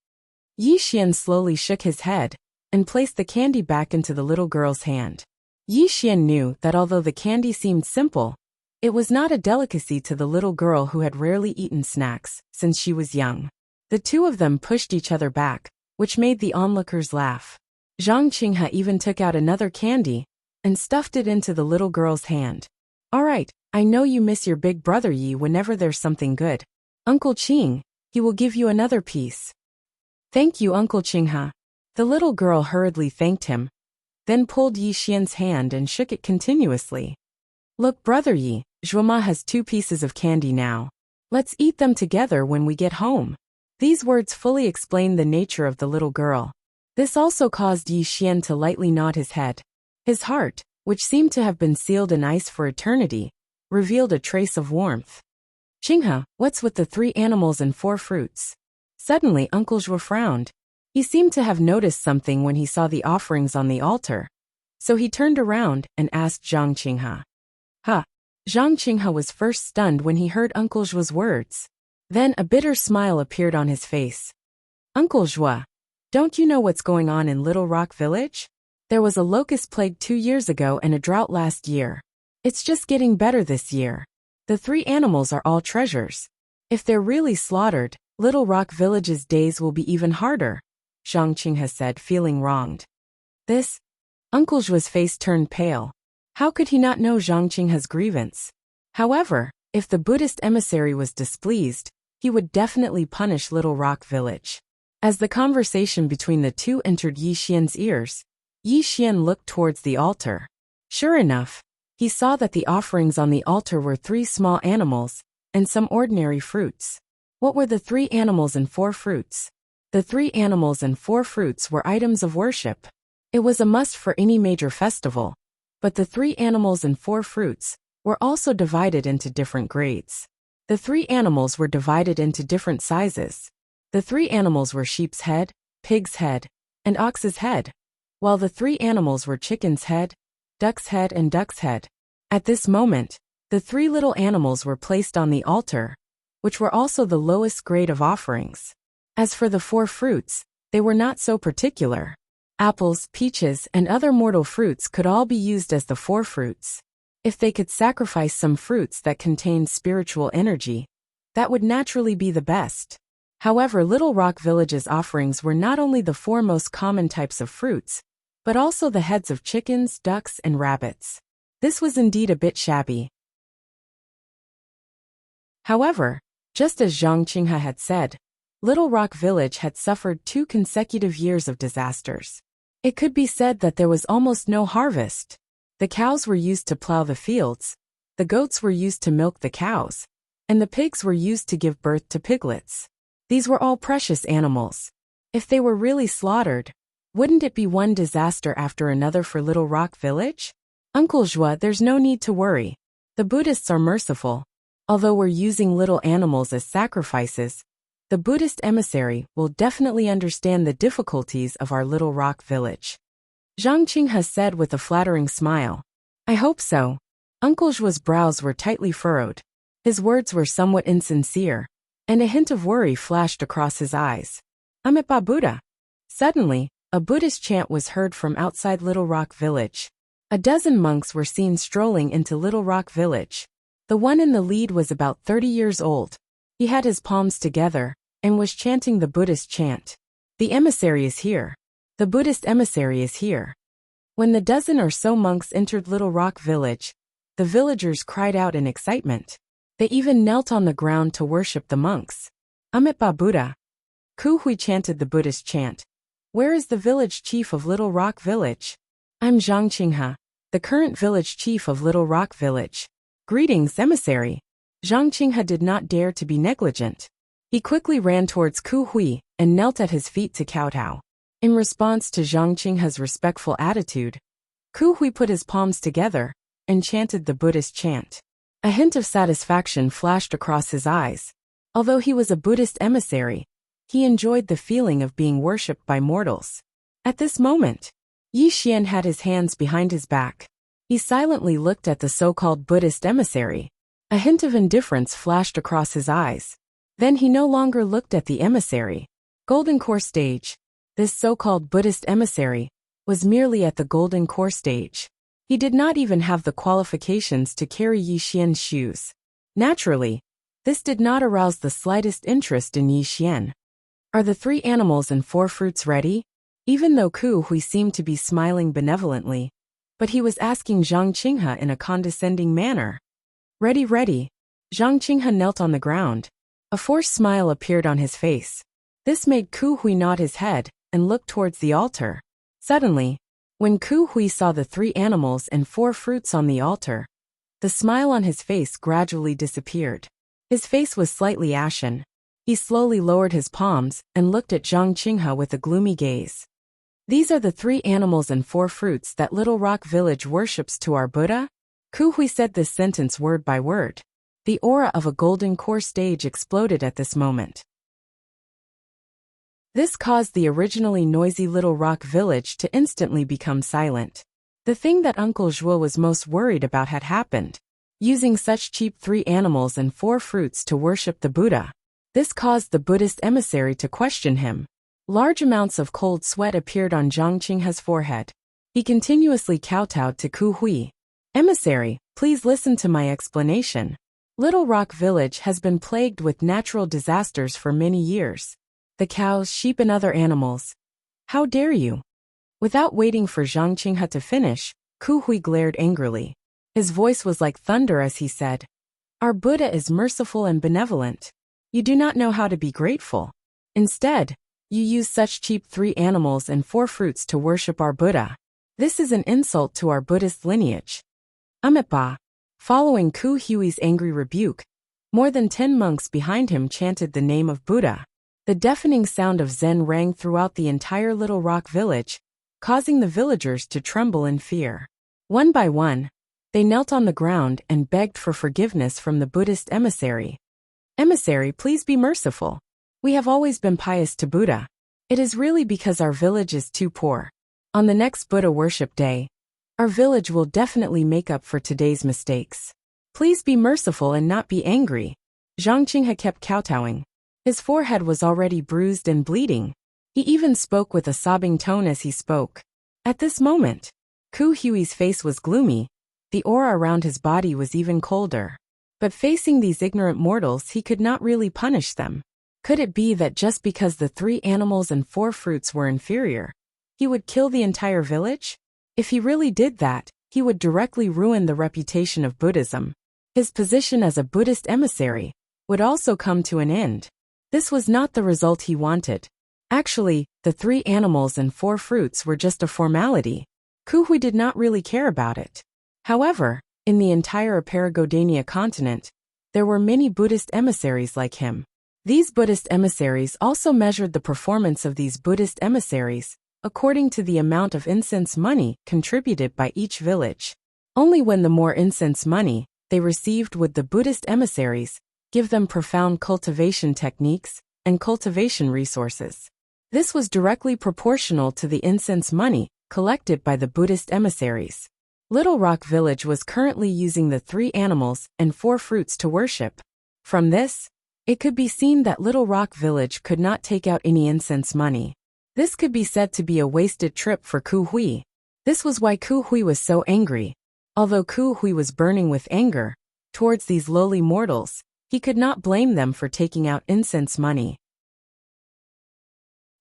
Yi Xian slowly shook his head and placed the candy back into the little girl's hand. Yi Xian knew that although the candy seemed simple, it was not a delicacy to the little girl who had rarely eaten snacks since she was young. The two of them pushed each other back, which made the onlookers laugh. Zhang Qinghe even took out another candy and stuffed it into the little girl's hand. All right, I know you miss your big brother Yi whenever there's something good. Uncle Qing, he will give you another piece. Thank you, Uncle Qinghe. The little girl hurriedly thanked him, then pulled Yi Xian's hand and shook it continuously. Look, Brother Yi, Zhua Ma has 2 pieces of candy now. Let's eat them together when we get home. These words fully explained the nature of the little girl. This also caused Yi Xian to lightly nod his head. His heart, which seemed to have been sealed in ice for eternity, revealed a trace of warmth. Qinghe, what's with the 3 animals and 4 fruits? Suddenly Uncle Zhua frowned. He seemed to have noticed something when he saw the offerings on the altar, so he turned around and asked Zhang Qinghe. Huh. Zhang Qinghe was first stunned when he heard Uncle Zhua's words. Then a bitter smile appeared on his face. Uncle Zhua, don't you know what's going on in Little Rock Village? There was a locust plague 2 years ago and a drought last year. It's just getting better this year. The 3 animals are all treasures. If they're really slaughtered, Little Rock Village's days will be even harder, Zhang Qinghe said, feeling wronged. This? Uncle Zhua's face turned pale. How could he not know Zhang Qinghe's grievance? However, if the Buddhist emissary was displeased, he would definitely punish Little Rock Village. As the conversation between the two entered Yi Xian's ears, Yi Xian looked towards the altar. Sure enough, he saw that the offerings on the altar were 3 small animals and some ordinary fruits. What were the 3 animals and 4 fruits? The 3 animals and 4 fruits were items of worship. It was a must for any major festival, but the 3 animals and 4 fruits were also divided into different grades. The 3 animals were divided into different sizes. The 3 animals were sheep's head, pig's head, and ox's head, while the 3 animals were chicken's head, duck's head, and duck's head. At this moment, the 3 little animals were placed on the altar, which were also the lowest grade of offerings. As for the 4 fruits, they were not so particular. Apples, peaches, and other mortal fruits could all be used as the 4 fruits. If they could sacrifice some fruits that contained spiritual energy, that would naturally be the best. However, Little Rock Village's offerings were not only the 4 most common types of fruits, but also the heads of chickens, ducks, and rabbits. This was indeed a bit shabby. However, just as Zhang Qinghe had said, Little Rock Village had suffered 2 consecutive years of disasters. It could be said that there was almost no harvest. The cows were used to plow the fields, the goats were used to milk the cows, and the pigs were used to give birth to piglets. These were all precious animals. If they were really slaughtered, Wouldn't it be one disaster after another for Little Rock Village? Uncle Zhua, there's no need to worry. The Buddhists are merciful. Although we're using little animals as sacrifices, the Buddhist emissary will definitely understand the difficulties of our Little Rock Village. Zhang Qinghe said with a flattering smile. I hope so. Uncle Zhua's brows were tightly furrowed. His words were somewhat insincere, and a hint of worry flashed across his eyes. Amitabha Buddha. Suddenly, a Buddhist chant was heard from outside Little Rock Village. A dozen monks were seen strolling into Little Rock Village. The one in the lead was about 30 years old. He had his palms together and was chanting the Buddhist chant. The emissary is here. The Buddhist emissary is here. When the dozen or so monks entered Little Rock Village, the villagers cried out in excitement. They even knelt on the ground to worship the monks. Amitabha Buddha. Ku Hui chanted the Buddhist chant. Where is the village chief of Little Rock Village? I'm Zhang Qinghe, the current village chief of Little Rock Village. Greetings, emissary. Zhang Qinghe did not dare to be negligent. He quickly ran towards Ku Hui and knelt at his feet to kowtow. In response to Zhang Qinghe's respectful attitude, Ku Hui put his palms together and chanted the Buddhist chant. A hint of satisfaction flashed across his eyes. Although he was a Buddhist emissary, he enjoyed the feeling of being worshipped by mortals. At this moment, Yi Xian had his hands behind his back. He silently looked at the so-called Buddhist emissary. A hint of indifference flashed across his eyes. Then he no longer looked at the emissary. Golden Core Stage. This so-called Buddhist emissary was merely at the Golden Core Stage. He did not even have the qualifications to carry Yi Xian's shoes. Naturally, this did not arouse the slightest interest in Yi Xian. Are the 3 animals and 4 fruits ready? Even though Ku Hui seemed to be smiling benevolently, but he was asking Zhang Qinghe in a condescending manner. Ready, ready. Zhang Qinghe knelt on the ground. A forced smile appeared on his face. This made Ku Hui nod his head and look towards the altar. Suddenly, when Ku Hui saw the 3 animals and 4 fruits on the altar, the smile on his face gradually disappeared. His face was slightly ashen. He slowly lowered his palms and looked at Zhang Qinghe with a gloomy gaze. These are the 3 animals and 4 fruits that Little Rock Village worships to our Buddha? Ku Hui said this sentence word by word. The aura of a Golden Core Stage exploded at this moment. This caused the originally noisy Little Rock Village to instantly become silent. The thing that Uncle Zhuo was most worried about had happened. Using such cheap 3 animals and 4 fruits to worship the Buddha. This caused the Buddhist emissary to question him. Large amounts of cold sweat appeared on Zhang Qinghe's forehead. He continuously kowtowed to Ku Hui. Emissary, please listen to my explanation. Little Rock Village has been plagued with natural disasters for many years. The cows, sheep and other animals. How dare you? Without waiting for Zhang Qinghe to finish, Ku Hui glared angrily. His voice was like thunder as he said, Our Buddha is merciful and benevolent. You do not know how to be grateful. Instead, you use such cheap 3 animals and 4 fruits to worship our Buddha. This is an insult to our Buddhist lineage. Amitabha. Following Ku Hui's angry rebuke, more than 10 monks behind him chanted the name of Buddha. The deafening sound of Zen rang throughout the entire Little Rock Village, causing the villagers to tremble in fear. One by one, they knelt on the ground and begged for forgiveness from the Buddhist emissary. Emissary, please be merciful. We have always been pious to Buddha. It is really because our village is too poor. On the next Buddha worship day, our village will definitely make up for today's mistakes. Please be merciful and not be angry. Zhang Qinghe kept kowtowing. His forehead was already bruised and bleeding. He even spoke with a sobbing tone as he spoke. At this moment, Ku Hui's face was gloomy. The aura around his body was even colder. But facing these ignorant mortals, he could not really punish them. Could it be that just because the 3 animals and 4 fruits were inferior, he would kill the entire village? If he really did that, he would directly ruin the reputation of Buddhism. His position as a Buddhist emissary would also come to an end. This was not the result he wanted. Actually, the 3 animals and 4 fruits were just a formality. Ku Hui did not really care about it. However, in the entire Aparagodania continent, there were many Buddhist emissaries like him. These Buddhist emissaries also measured the performance of these Buddhist emissaries according to the amount of incense money contributed by each village. Only when the more incense money they received would the Buddhist emissaries give them profound cultivation techniques and cultivation resources. This was directly proportional to the incense money collected by the Buddhist emissaries. Little Rock Village was currently using the 3 animals and 4 fruits to worship. From this, it could be seen that Little Rock Village could not take out any incense money. This could be said to be a wasted trip for Ku Hui. This was why Ku Hui was so angry. Although Ku Hui was burning with anger towards these lowly mortals, he could not blame them for taking out incense money.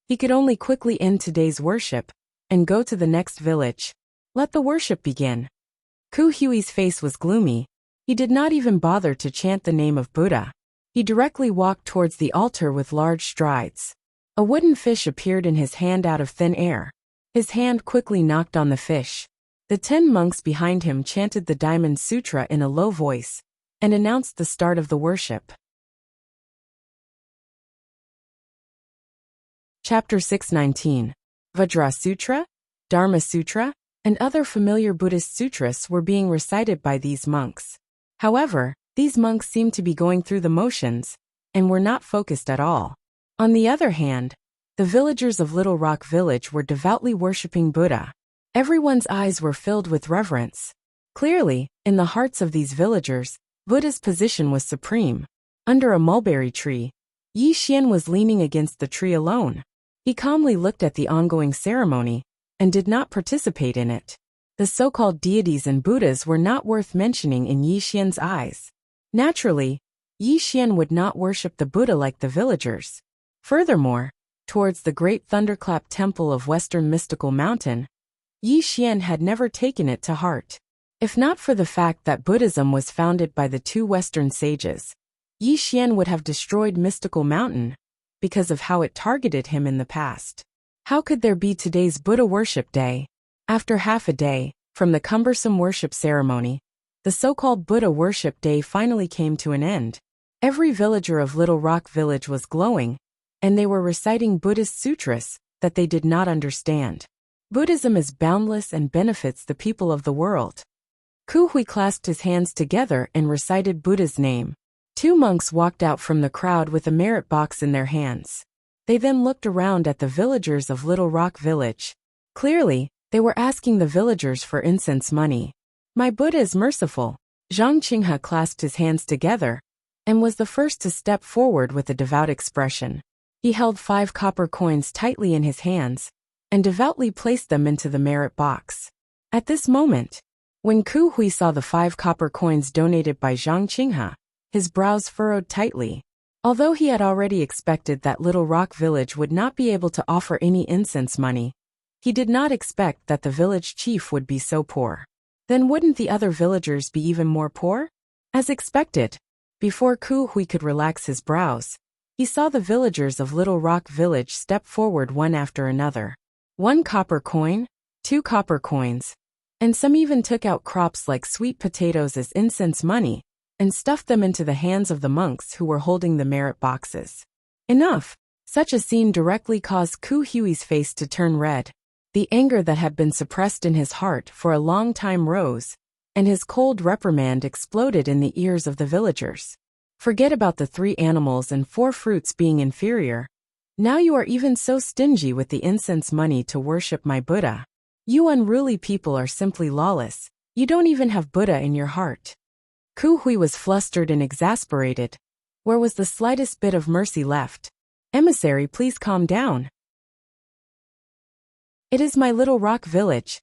He could only quickly end today's worship and go to the next village. Let the worship begin. Ku Hui's face was gloomy. He did not even bother to chant the name of Buddha. He directly walked towards the altar with large strides. A wooden fish appeared in his hand out of thin air. His hand quickly knocked on the fish. The 10 monks behind him chanted the Diamond Sutra in a low voice and announced the start of the worship. Chapter 619. Vajra Sutra, Dharma Sutra, and other familiar Buddhist sutras were being recited by these monks. However, these monks seemed to be going through the motions and were not focused at all. On the other hand, the villagers of Little Rock Village were devoutly worshipping Buddha. Everyone's eyes were filled with reverence. Clearly, in the hearts of these villagers, Buddha's position was supreme. Under a mulberry tree, Yi Xian was leaning against the tree alone. He calmly looked at the ongoing ceremony and did not participate in it. The so-called deities and Buddhas were not worth mentioning in Yi Xian's eyes. Naturally, Yi Xian would not worship the Buddha like the villagers. Furthermore, towards the great thunderclap temple of Western Mystical Mountain, Yi Xian had never taken it to heart. If not for the fact that Buddhism was founded by the 2 Western sages, Yi Xian would have destroyed Mystical Mountain because of how it targeted him in the past. How could there be today's Buddha worship day? After half a day, from the cumbersome worship ceremony, the so-called Buddha worship day finally came to an end. Every villager of Little Rock Village was glowing, and they were reciting Buddhist sutras that they did not understand. Buddhism is boundless and benefits the people of the world. Ku Hui clasped his hands together and recited Buddha's name. 2 monks walked out from the crowd with a merit box in their hands. They then looked around at the villagers of Little Rock Village. Clearly, they were asking the villagers for incense money. My Buddha is merciful. Zhang Qinghe clasped his hands together and was the first to step forward with a devout expression. He held 5 copper coins tightly in his hands and devoutly placed them into the merit box. At this moment, when Ku Hui saw the 5 copper coins donated by Zhang Qinghe, his brows furrowed tightly. Although he had already expected that Little Rock Village would not be able to offer any incense money, he did not expect that the village chief would be so poor. Then wouldn't the other villagers be even more poor? As expected, before Ku Hui could relax his brows, he saw the villagers of Little Rock Village step forward one after another. 1 copper coin, 2 copper coins, and some even took out crops like sweet potatoes as incense money and stuffed them into the hands of the monks who were holding the merit boxes. Enough! Such a scene directly caused Ku Hui's face to turn red. The anger that had been suppressed in his heart for a long time rose, and his cold reprimand exploded in the ears of the villagers. Forget about the 3 animals and 4 fruits being inferior. Now you are even so stingy with the incense money to worship my Buddha. You unruly people are simply lawless. You don't even have Buddha in your heart. Ku Hui was flustered and exasperated. Where was the slightest bit of mercy left? Emissary, please calm down. It is my Little Rock Village.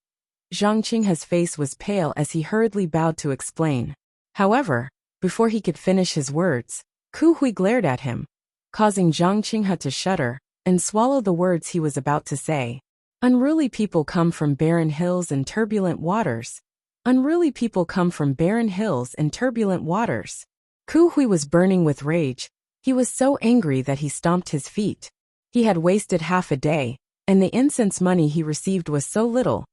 Zhang Qinghe's face was pale as he hurriedly bowed to explain. However, before he could finish his words, Ku Hui glared at him, causing Zhang Qinghe to shudder and swallow the words he was about to say. Unruly people come from barren hills and turbulent waters. Unruly people come from barren hills and turbulent waters. Ku Hui was burning with rage. He was so angry that he stomped his feet. He had wasted half a day, and the incense money he received was so little.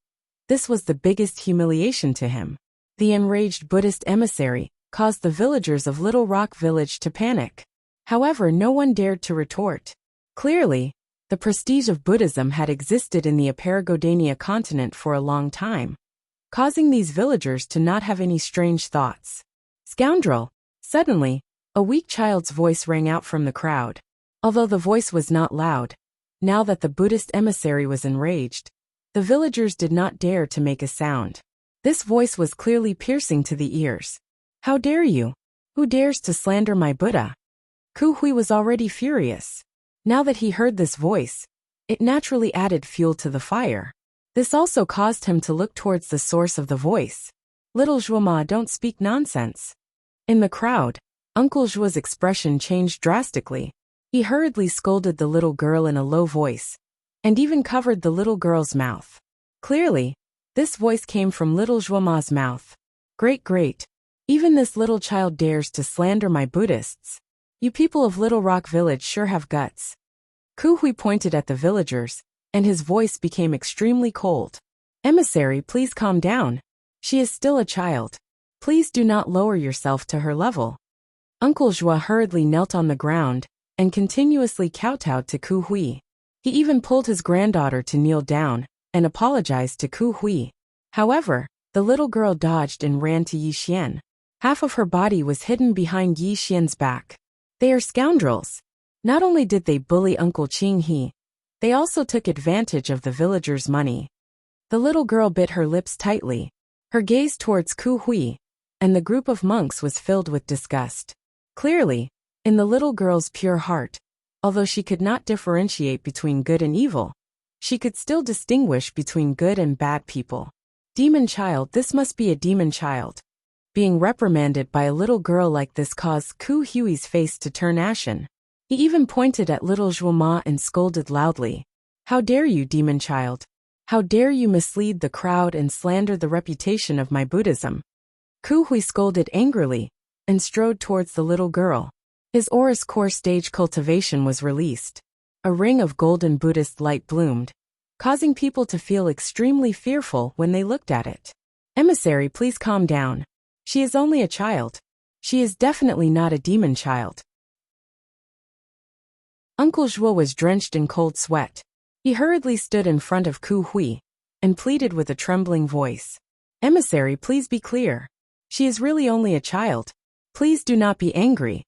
This was the biggest humiliation to him. The enraged Buddhist emissary caused the villagers of Little Rock Village to panic. However, no one dared to retort. Clearly, the The prestige of Buddhism had existed in the Aparagodania continent for a long time, causing these villagers to not have any strange thoughts. Scoundrel! Suddenly, a weak child's voice rang out from the crowd. Although the voice was not loud, now that the Buddhist emissary was enraged, the villagers did not dare to make a sound. This voice was clearly piercing to the ears. How dare you? Who dares to slander my Buddha? Ku Hui was already furious. Now that he heard this voice, it naturally added fuel to the fire. This also caused him to look towards the source of the voice. Little Zhuoma, don't speak nonsense. In the crowd, Uncle Zhuo's expression changed drastically. He hurriedly scolded the little girl in a low voice, and even covered the little girl's mouth. Clearly, this voice came from little Zhuoma's mouth. Great. Even this little child dares to slander my Buddhists. You people of Little Rock Village sure have guts. Ku Hui pointed at the villagers, and his voice became extremely cold. Emissary, please calm down. She is still a child. Please do not lower yourself to her level. Uncle Zhuo hurriedly knelt on the ground and continuously kowtowed to Ku Hui. He even pulled his granddaughter to kneel down and apologized to Ku Hui. However, the little girl dodged and ran to Yi Xian. Half of her body was hidden behind Yi Xian's back. They are scoundrels. Not only did they bully Uncle Qing He, they also took advantage of the villagers' money. The little girl bit her lips tightly, her gaze towards Ku Hui, and the group of monks was filled with disgust. Clearly, in the little girl's pure heart, although she could not differentiate between good and evil, she could still distinguish between good and bad people. Demon child, this must be a demon child. Being reprimanded by a little girl like this caused Ku Hui's face to turn ashen. He even pointed at little Zhuoma and scolded loudly. How dare you, demon child? How dare you mislead the crowd and slander the reputation of my Buddhism? Ku Hui scolded angrily and strode towards the little girl. His Aura's core stage cultivation was released. A ring of golden Buddhist light bloomed, causing people to feel extremely fearful when they looked at it. Emissary, please calm down. She is only a child. She is definitely not a demon child. Uncle Zhuo was drenched in cold sweat. He hurriedly stood in front of Ku Hui and pleaded with a trembling voice. Emissary, please be clear. She is really only a child. Please do not be angry.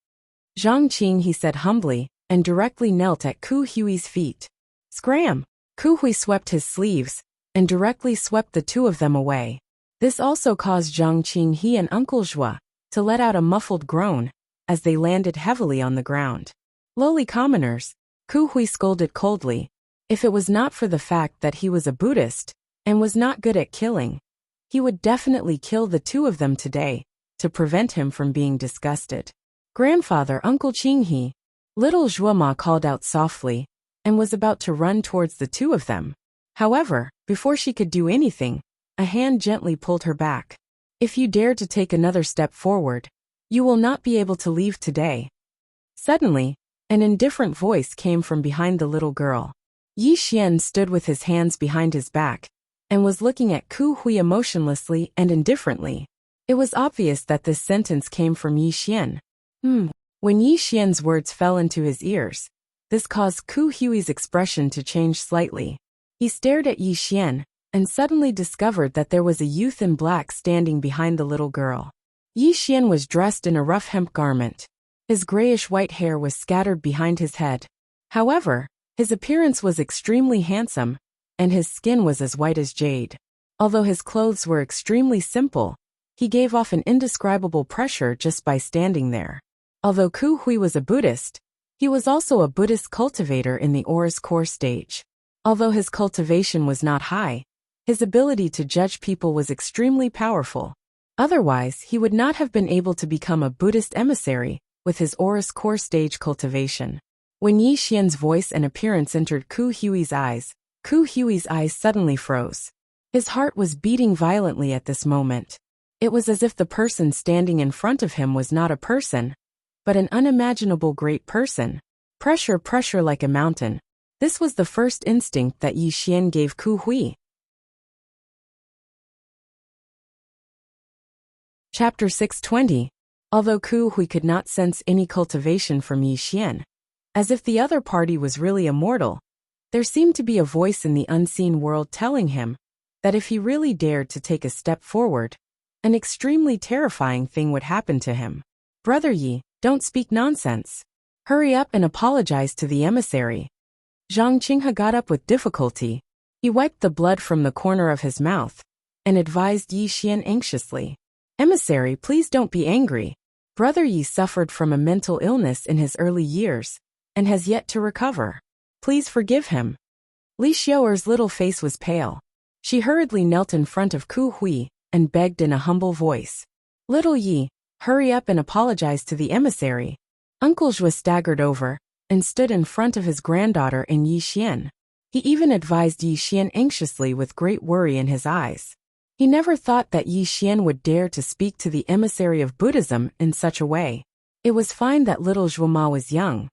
Zhang Qing, he said humbly, and directly knelt at Ku Hui's feet. Scram! Ku Hui swept his sleeves and directly swept the two of them away. This also caused Zhang Qing and Uncle Zhuo to let out a muffled groan as they landed heavily on the ground. Lowly commoners, Ku Hui scolded coldly. If it was not for the fact that he was a Buddhist and was not good at killing, he would definitely kill the two of them today to prevent him from being disgusted. Grandfather, Uncle Qing, little Zhuoma called out softly and was about to run towards the two of them. However, before she could do anything, a hand gently pulled her back. If you dare to take another step forward, you will not be able to leave today. Suddenly, an indifferent voice came from behind the little girl. Yi Xian stood with his hands behind his back and was looking at Ku Hui emotionlessly and indifferently. It was obvious that this sentence came from Yi Xian. When Yi Xian's words fell into his ears, this caused Ku Hui's expression to change slightly. He stared at Yi Xian and suddenly discovered that there was a youth in black standing behind the little girl. Yi Xian was dressed in a rough hemp garment. His grayish-white hair was scattered behind his head. However, his appearance was extremely handsome, and his skin was as white as jade. Although his clothes were extremely simple, he gave off an indescribable pressure just by standing there. Although Ku Hui was a Buddhist, he was also a Buddhist cultivator in the Aura's core stage. Although his cultivation was not high, his ability to judge people was extremely powerful. Otherwise, he would not have been able to become a Buddhist emissary with his Aura's core stage cultivation. When Yi Xian's voice and appearance entered Ku Hui's eyes suddenly froze. His heart was beating violently at this moment. It was as if the person standing in front of him was not a person, but an unimaginable great person. Pressure like a mountain. This was the first instinct that Yi Xian gave Ku Hui. Chapter 620. Although Ku Hui could not sense any cultivation from Yi Xian, as if the other party was really immortal, There seemed to be a voice in the unseen world telling him that if he really dared to take a step forward, an extremely terrifying thing would happen to him. Brother Yi, don't speak nonsense. Hurry up and apologize to the emissary. Zhang Qinghe got up with difficulty. He wiped the blood from the corner of his mouth and advised Yi Xian anxiously. Emissary, please don't be angry. Brother Yi suffered from a mental illness in his early years and has yet to recover. Please forgive him. Li Xiaoer's little face was pale. She hurriedly knelt in front of Ku Hui and begged in a humble voice. Little Yi, hurry up and apologize to the emissary. Uncle Zhua staggered over and stood in front of his granddaughter and Yi Xian. He even advised Yi Xian anxiously with great worry in his eyes. He never thought that Yi Xian would dare to speak to the emissary of Buddhism in such a way. It was fine that little Zhuoma was young,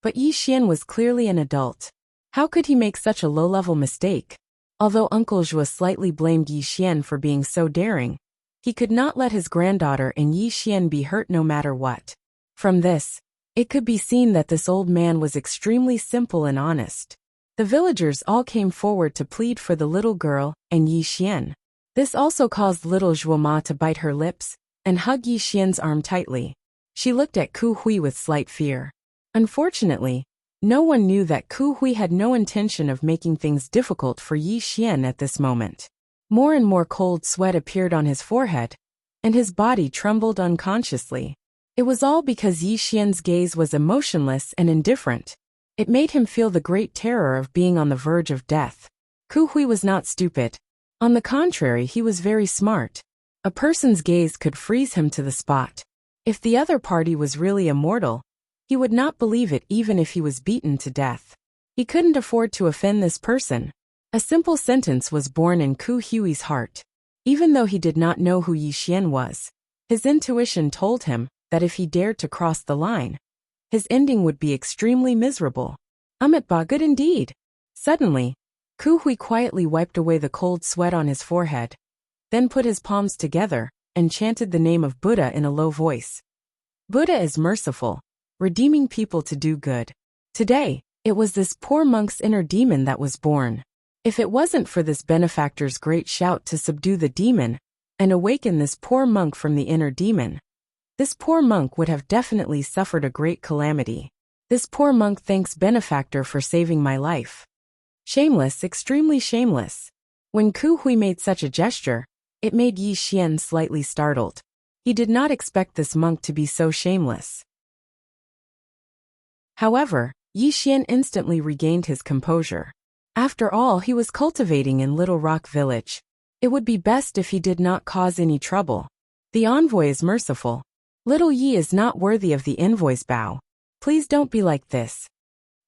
but Yi Xian was clearly an adult. How could he make such a low-level mistake? Although Uncle Zhua slightly blamed Yi Xian for being so daring, he could not let his granddaughter and Yi Xian be hurt no matter what. From this, it could be seen that this old man was extremely simple and honest. The villagers all came forward to plead for the little girl and Yi Xian. This also caused little Zhuoma to bite her lips and hug Yi Xian's arm tightly. She looked at Ku Hui with slight fear. Unfortunately, no one knew that Ku Hui had no intention of making things difficult for Yi Xian at this moment. More and more cold sweat appeared on his forehead, and his body trembled unconsciously. It was all because Yi Xian's gaze was emotionless and indifferent. It made him feel the great terror of being on the verge of death. Ku Hui was not stupid. On the contrary, he was very smart. A person's gaze could freeze him to the spot. If the other party was really immortal, he would not believe it even if he was beaten to death. He couldn't afford to offend this person. A simple sentence was born in Ku Hui's heart. Even though he did not know who Yi Xian was, his intuition told him that if he dared to cross the line, his ending would be extremely miserable. Ba good indeed. Suddenly, Ku Hui quietly wiped away the cold sweat on his forehead, then put his palms together and chanted the name of Buddha in a low voice. Buddha is merciful, redeeming people to do good. Today, it was this poor monk's inner demon that was born. If it wasn't for this benefactor's great shout to subdue the demon and awaken this poor monk from the inner demon, this poor monk would have definitely suffered a great calamity. This poor monk thanks benefactor for saving my life. Shameless, extremely shameless. When Ku Hui made such a gesture, it made Yi Xian slightly startled. He did not expect this monk to be so shameless. However, Yi Xian instantly regained his composure. After all, he was cultivating in Little Rock Village. It would be best if he did not cause any trouble. The envoy is merciful. Little Yi is not worthy of the envoy's bow. Please don't be like this.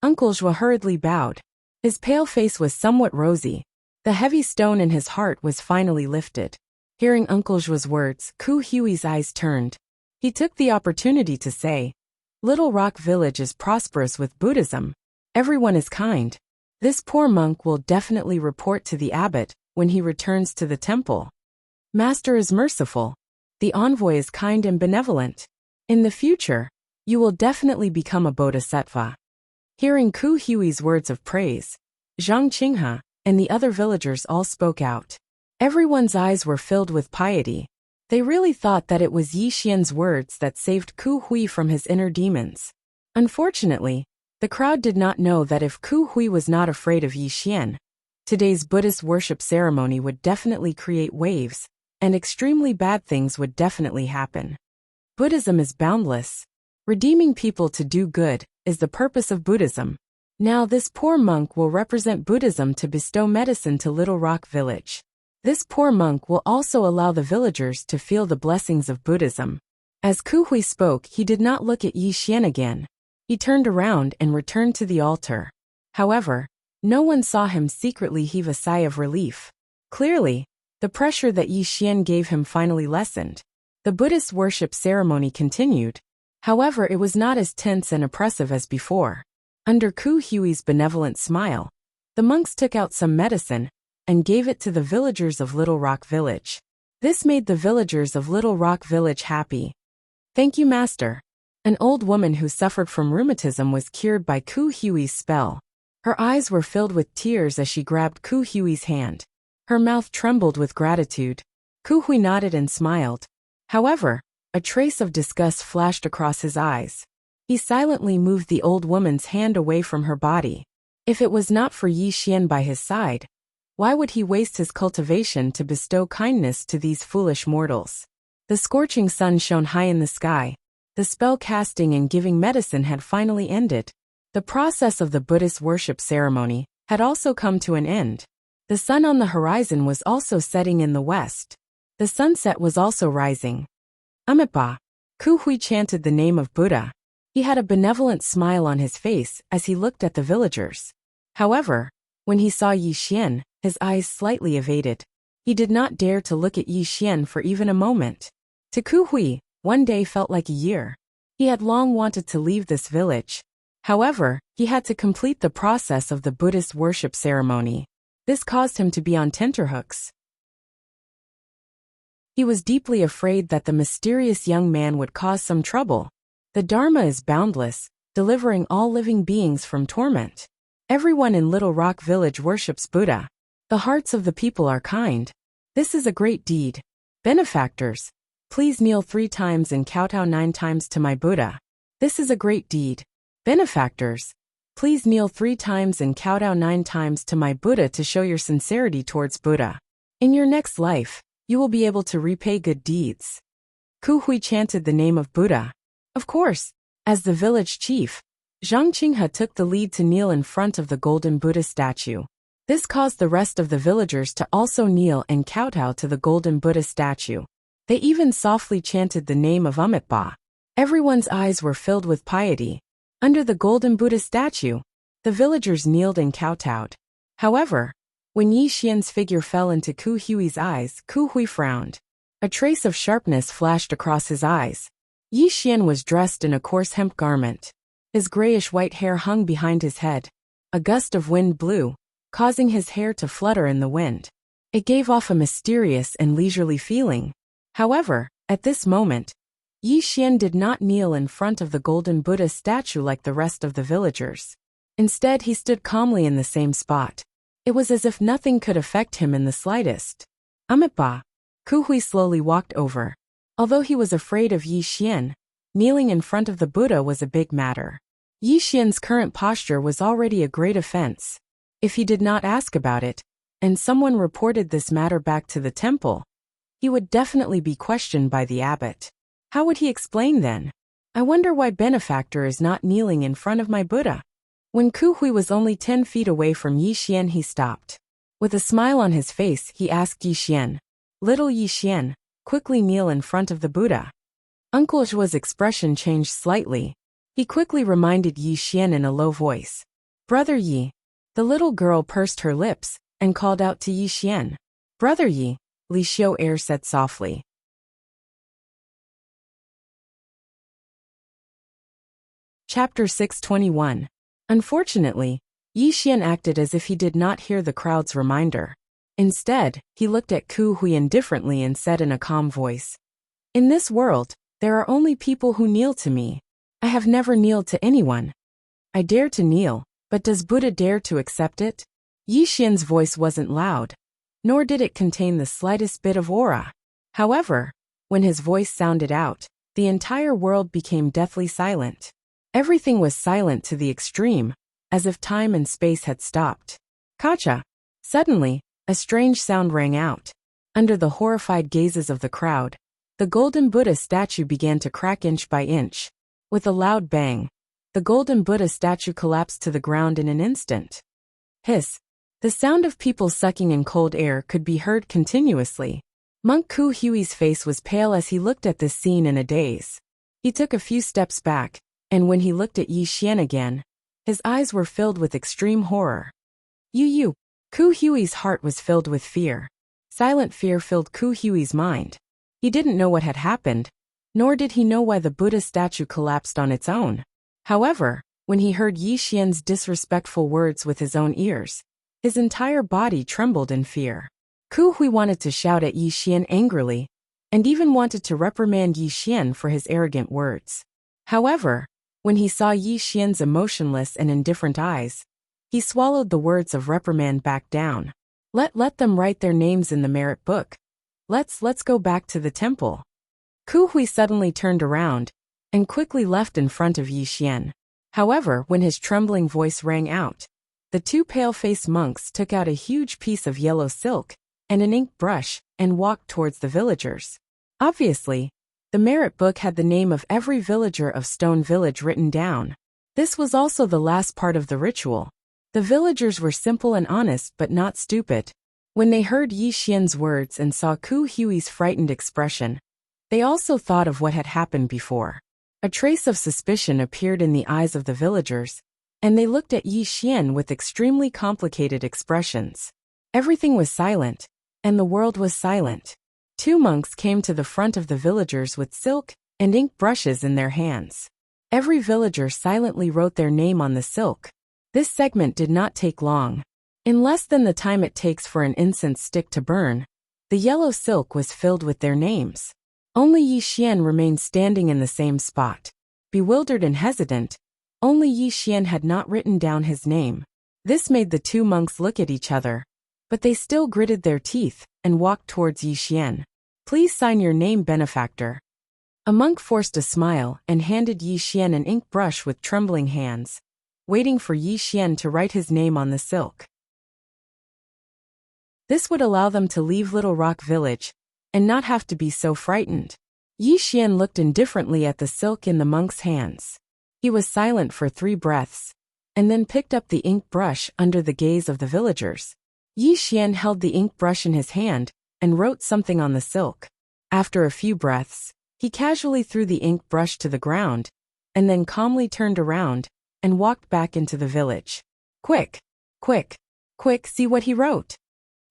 Uncle Zhua hurriedly bowed. His pale face was somewhat rosy. The heavy stone in his heart was finally lifted. Hearing Uncle Zhua's words, Ku Hui's eyes turned. He took the opportunity to say, Little Rock Village is prosperous with Buddhism. Everyone is kind. This poor monk will definitely report to the abbot when he returns to the temple. Master is merciful. The envoy is kind and benevolent. In the future, you will definitely become a bodhisattva. Hearing Ku Hui's words of praise, Zhang Qinghe and the other villagers all spoke out. Everyone's eyes were filled with piety. They really thought that it was Yi Xian's words that saved Ku Hui from his inner demons. Unfortunately, the crowd did not know that if Ku Hui was not afraid of Yi Xian, today's Buddhist worship ceremony would definitely create waves, and extremely bad things would definitely happen. Buddhism is boundless. Redeeming people to do good is the purpose of Buddhism. Now this poor monk will represent Buddhism to bestow medicine to Little Rock Village. This poor monk will also allow the villagers to feel the blessings of Buddhism. As Ku Hui spoke, he did not look at Yi Xian again. He turned around and returned to the altar. However, no one saw him secretly heave a sigh of relief. Clearly, the pressure that Yi Xian gave him finally lessened. The Buddhist worship ceremony continued. However, it was not as tense and oppressive as before. Under Ku Hui's benevolent smile, the monks took out some medicine and gave it to the villagers of Little Rock Village. This made the villagers of Little Rock Village happy. Thank you, Master. An old woman who suffered from rheumatism was cured by Ku Hui's spell. Her eyes were filled with tears as she grabbed Ku Hui's hand. Her mouth trembled with gratitude. Ku Hui nodded and smiled. However, a trace of disgust flashed across his eyes. He silently moved the old woman's hand away from her body. If it was not for Yi Xian by his side, why would he waste his cultivation to bestow kindness to these foolish mortals? The scorching sun shone high in the sky. The spell casting and giving medicine had finally ended. The process of the Buddhist worship ceremony had also come to an end. The sun on the horizon was also setting in the west. The sunset was also rising. Amitabha. Ku Hui chanted the name of Buddha. He had a benevolent smile on his face as he looked at the villagers. However, when he saw Yi Xian, his eyes slightly evaded. He did not dare to look at Yi Xian for even a moment. To Ku Hui, one day felt like a year. He had long wanted to leave this village. However, he had to complete the process of the Buddhist worship ceremony. This caused him to be on tenterhooks. He was deeply afraid that the mysterious young man would cause some trouble. The Dharma is boundless, delivering all living beings from torment. Everyone in Little Rock Village worships Buddha. The hearts of the people are kind. This is a great deed. Benefactors, please kneel 3 times and kowtow 9 times to my Buddha. This is a great deed. Benefactors, please kneel 3 times and kowtow 9 times to my Buddha to show your sincerity towards Buddha. In your next life, you will be able to repay good deeds. Ku Hui chanted the name of Buddha. Of course, as the village chief, Zhang Qinghe took the lead to kneel in front of the golden Buddha statue. This caused the rest of the villagers to also kneel and kowtow to the golden Buddha statue. They even softly chanted the name of Amitabha. Everyone's eyes were filled with piety. Under the golden Buddha statue, the villagers kneeled and kowtowed. However, when Yi Xian's figure fell into Ku Hui's eyes, Ku Hui frowned. A trace of sharpness flashed across his eyes. Yi Xian was dressed in a coarse hemp garment. His grayish-white hair hung behind his head. A gust of wind blew, causing his hair to flutter in the wind. It gave off a mysterious and leisurely feeling. However, at this moment, Yi Xian did not kneel in front of the golden Buddha statue like the rest of the villagers. Instead, he stood calmly in the same spot. It was as if nothing could affect him in the slightest. Amitabha. Ku Hui slowly walked over. Although he was afraid of Yi Xian, kneeling in front of the Buddha was a big matter. Yi Xian's current posture was already a great offense. If he did not ask about it, and someone reported this matter back to the temple, he would definitely be questioned by the abbot. How would he explain then? I wonder why benefactor is not kneeling in front of my Buddha. When Ku Hui was only 10 feet away from Yi Xian, he stopped. With a smile on his face, he asked Yi Xian, "Little Yi Xian, quickly kneel in front of the Buddha." Uncle Zhua's expression changed slightly. He quickly reminded Yi Xian in a low voice. "Brother Yi." The little girl pursed her lips and called out to Yi Xian. "Brother Yi," Li Xiao said softly. Chapter 621. Unfortunately, Yi Xian acted as if he did not hear the crowd's reminder. Instead, he looked at Ku Hui indifferently and said in a calm voice, "In this world, there are only people who kneel to me. I have never kneeled to anyone. I dare to kneel, but does Buddha dare to accept it?" Yi Xian's voice wasn't loud, nor did it contain the slightest bit of aura. However, when his voice sounded out, the entire world became deathly silent. Everything was silent to the extreme, as if time and space had stopped. Kacha! Suddenly, a strange sound rang out. Under the horrified gazes of the crowd, the golden Buddha statue began to crack inch by inch. With a loud bang, the golden Buddha statue collapsed to the ground in an instant. Hiss! The sound of people sucking in cold air could be heard continuously. Monk Ku Hui's face was pale as he looked at this scene in a daze. He took a few steps back, and when he looked at Yi Xian again, his eyes were filled with extreme horror. You! Ku Hui's heart was filled with fear. Silent fear filled Ku Hui's mind. He didn't know what had happened, nor did he know why the Buddha statue collapsed on its own. However, when he heard Yi Xian's disrespectful words with his own ears, his entire body trembled in fear. Ku Hui wanted to shout at Yi Xian angrily, and even wanted to reprimand Yi Xian for his arrogant words. However, when he saw Yi Xian's emotionless and indifferent eyes, He swallowed the words of reprimand back down. Let them write their names in the merit book. Let's go back to the temple. Ku Hui suddenly turned around and quickly left in front of Yi Xian. However, when his trembling voice rang out, the two pale-faced monks took out a huge piece of yellow silk and an ink brush and walked towards the villagers. Obviously, the merit book had the name of every villager of Stone Village written down. This was also the last part of the ritual. The villagers were simple and honest but not stupid. When they heard Yi Xian's words and saw Ku Hui's frightened expression, they also thought of what had happened before. A trace of suspicion appeared in the eyes of the villagers, and they looked at Yi Xian with extremely complicated expressions. Everything was silent, and the world was silent. Two monks came to the front of the villagers with silk and ink brushes in their hands. Every villager silently wrote their name on the silk. This segment did not take long. In less than the time it takes for an incense stick to burn, the yellow silk was filled with their names. Only Yi Xian remained standing in the same spot. Bewildered and hesitant, only Yi Xian had not written down his name. This made the two monks look at each other, but they still gritted their teeth and walked towards Yi Xian. Please sign your name, benefactor. A monk forced a smile and handed Yi Xian an ink brush with trembling hands, waiting for Yi Xian to write his name on the silk. This would allow them to leave Little Rock Village and not have to be so frightened. Yi Xian looked indifferently at the silk in the monk's hands. He was silent for 3 breaths, and then picked up the ink brush under the gaze of the villagers. Yi Xian held the ink brush in his hand and wrote something on the silk. After a few breaths, he casually threw the ink brush to the ground, and then calmly turned around and walked back into the village. Quick, quick, quick, see what he wrote.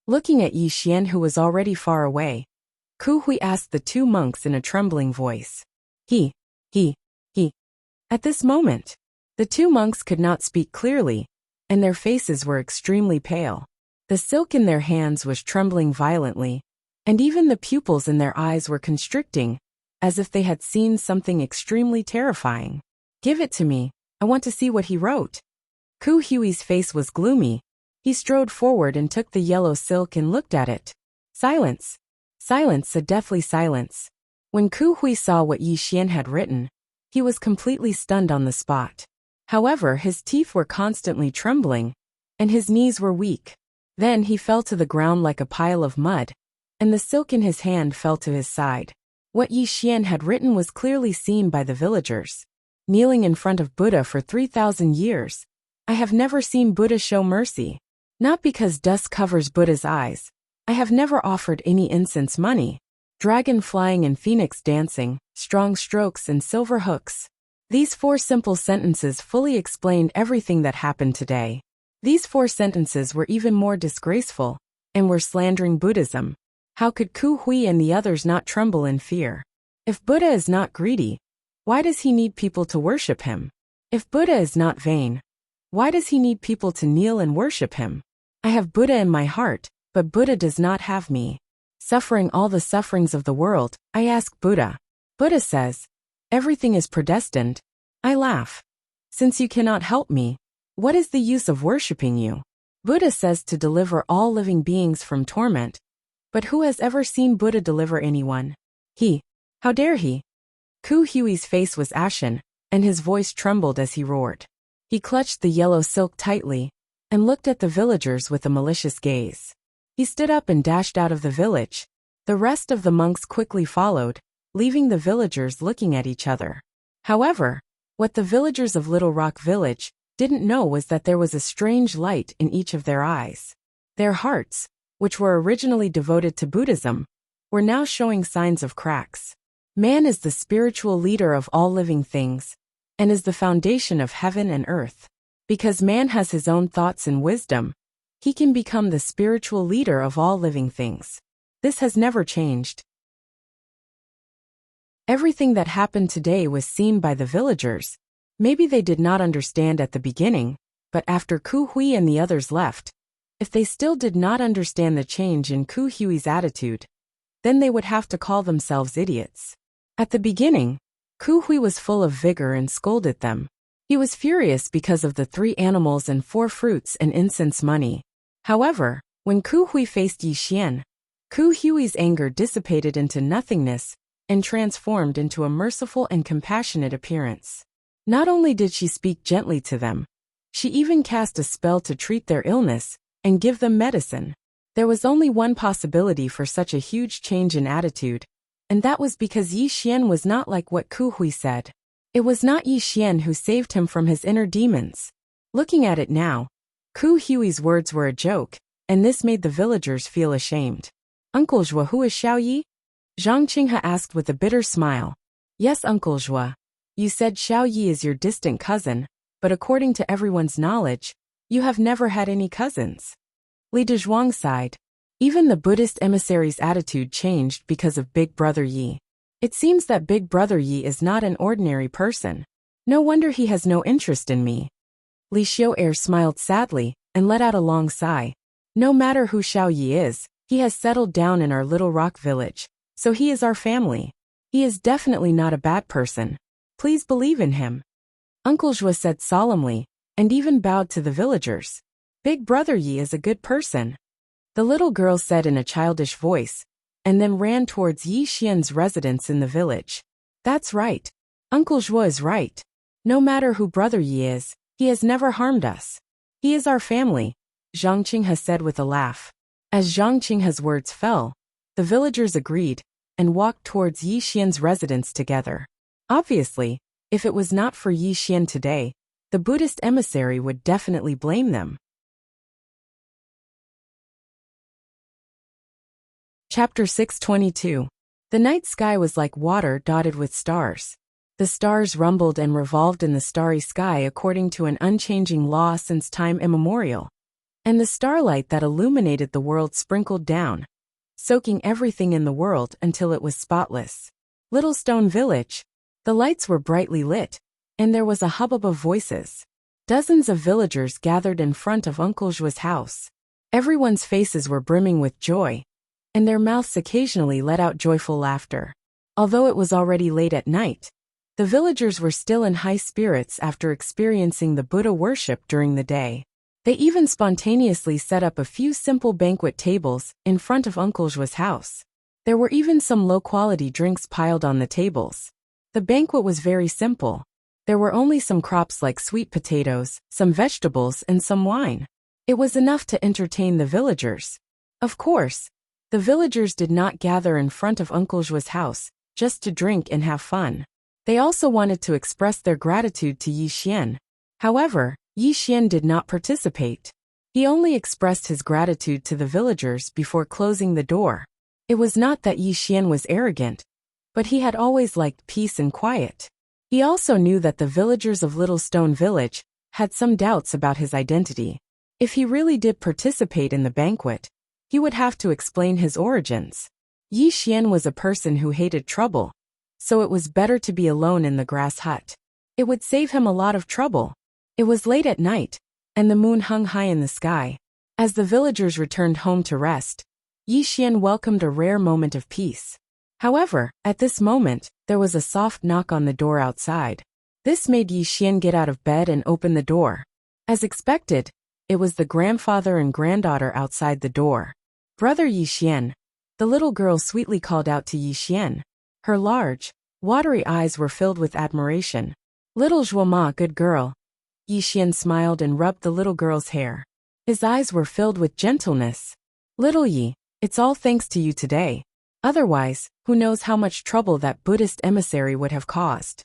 Looking at Yi Xian, who was already far away, Ku Hui asked the two monks in a trembling voice. He. At this moment, the two monks could not speak clearly, and their faces were extremely pale. The silk in their hands was trembling violently, and even the pupils in their eyes were constricting, as if they had seen something extremely terrifying. Give it to me, I want to see what he wrote. Ku Hui's face was gloomy. He strode forward and took the yellow silk and looked at it. Silence. Silence, a deathly silence. When Ku Hui saw what Yi Xian had written, he was completely stunned on the spot. However, his teeth were constantly trembling, and his knees were weak. Then he fell to the ground like a pile of mud, and the silk in his hand fell to his side. What Yi Xian had written was clearly seen by the villagers. Kneeling in front of Buddha for 3,000 years, I have never seen Buddha show mercy. Not because dust covers Buddha's eyes. I have never offered any incense money. Dragon flying and phoenix dancing, strong strokes and silver hooks. These 4 simple sentences fully explained everything that happened today. These 4 sentences were even more disgraceful, and were slandering Buddhism. How could Ku Hui and the others not tremble in fear? If Buddha is not greedy, why does he need people to worship him? If Buddha is not vain, why does he need people to kneel and worship him? I have Buddha in my heart, but Buddha does not have me. Suffering all the sufferings of the world, I ask Buddha. Buddha says, everything is predestined. I laugh. Since you cannot help me, what is the use of worshipping you? Buddha says to deliver all living beings from torment. But who has ever seen Buddha deliver anyone? He. How dare he? Ku Hui's face was ashen, and his voice trembled as he roared. He clutched the yellow silk tightly, and looked at the villagers with a malicious gaze. He stood up and dashed out of the village. The rest of the monks quickly followed, leaving the villagers looking at each other. However, what the villagers of Little Rock Village didn't know was that there was a strange light in each of their eyes. Their hearts, which were originally devoted to Buddhism, were now showing signs of cracks. Man is the spiritual leader of all living things, and is the foundation of heaven and earth. Because man has his own thoughts and wisdom, he can become the spiritual leader of all living things. This has never changed. Everything that happened today was seen by the villagers. Maybe they did not understand at the beginning, but after Ku Hui and the others left, if they still did not understand the change in Ku Hui's attitude, then they would have to call themselves idiots. At the beginning, Ku Hui was full of vigor and scolded them. He was furious because of the 3 animals and 4 fruits and incense money. However, when Ku Hui faced Yi Xian, Ku Hui's anger dissipated into nothingness and transformed into a merciful and compassionate appearance. Not only did she speak gently to them, she even cast a spell to treat their illness and give them medicine. There was only one possibility for such a huge change in attitude, and that was because Yi Xian was not like what Ku Hui said. It was not Yi Xian who saved him from his inner demons. Looking at it now, Ku Hui's words were a joke, and this made the villagers feel ashamed. Uncle Zhua, who is Xiao Yi? Zhang Qinghe asked with a bitter smile. Yes, Uncle Zhua. You said Xiao Yi is your distant cousin, but according to everyone's knowledge, you have never had any cousins. Li Dezhuang sighed. Even the Buddhist emissary's attitude changed because of Big Brother Yi. It seems that Big Brother Yi is not an ordinary person. No wonder he has no interest in me. Li Xiao'er smiled sadly and let out a long sigh. No matter who Xiao Yi is, he has settled down in our little rock village, so he is our family. He is definitely not a bad person. Please believe in him. Uncle Zhua said solemnly, and even bowed to the villagers. Big Brother Yi is a good person. The little girl said in a childish voice, and then ran towards Yi Xian's residence in the village. That's right. Uncle Zhua is right. No matter who Brother Yi is, he has never harmed us. He is our family, Zhang Qinghe said with a laugh. As Zhang Qinghe's words fell, the villagers agreed and walked towards Yi Xian's residence together. Obviously, if it was not for Yi Xian today, the Buddhist emissary would definitely blame them. Chapter 622. The night sky was like water dotted with stars. The stars rumbled and revolved in the starry sky according to an unchanging law since time immemorial. And the starlight that illuminated the world sprinkled down, soaking everything in the world until it was spotless. Little Stone Village. The lights were brightly lit, and there was a hubbub of voices. Dozens of villagers gathered in front of Uncle Zhua's house. Everyone's faces were brimming with joy, and their mouths occasionally let out joyful laughter. Although it was already late at night, the villagers were still in high spirits after experiencing the Buddha worship during the day. They even spontaneously set up a few simple banquet tables in front of Uncle Zhua's house. There were even some low-quality drinks piled on the tables. The banquet was very simple. There were only some crops like sweet potatoes, some vegetables, and some wine. It was enough to entertain the villagers. Of course, the villagers did not gather in front of Uncle Zhua's house just to drink and have fun. They also wanted to express their gratitude to Yi Xian. However, Yi Xian did not participate. He only expressed his gratitude to the villagers before closing the door. It was not that Yi Xian was arrogant, but he had always liked peace and quiet. He also knew that the villagers of Little Stone Village had some doubts about his identity. If he really did participate in the banquet, he would have to explain his origins. Yi Xian was a person who hated trouble, so it was better to be alone in the grass hut. It would save him a lot of trouble. It was late at night, and the moon hung high in the sky. As the villagers returned home to rest, Yi Xian welcomed a rare moment of peace. However, at this moment, there was a soft knock on the door outside. This made Yi Xian get out of bed and open the door. As expected, it was the grandfather and granddaughter outside the door. Brother Yi Xian, the little girl sweetly called out to Yi Xian. Her large, watery eyes were filled with admiration. Little Zhuo Ma, good girl. Yi Xian smiled and rubbed the little girl's hair. His eyes were filled with gentleness. Little Yi, it's all thanks to you today. Otherwise, who knows how much trouble that Buddhist emissary would have caused.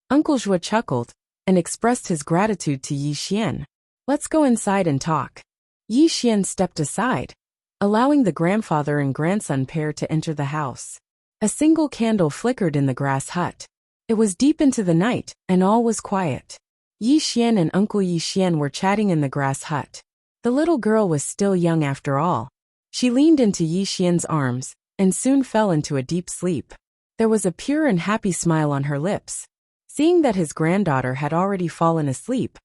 Uncle Zhuo chuckled and expressed his gratitude to Yi Xian. Let's go inside and talk. Yi Xian stepped aside, allowing the grandfather and grandson pair to enter the house. A single candle flickered in the grass hut. It was deep into the night, and all was quiet. Yi Xian and Uncle Yi Xian were chatting in the grass hut. The little girl was still young after all. She leaned into Yi Xian's arms and soon fell into a deep sleep. There was a pure and happy smile on her lips. Seeing that his granddaughter had already fallen asleep,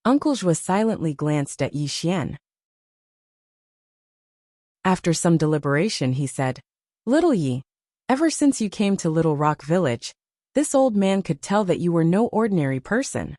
Uncle Zhuo silently glanced at Yi Xian. After some deliberation, he said, Little Yi, ever since you came to Little Rock Village, this old man could tell that you were no ordinary person.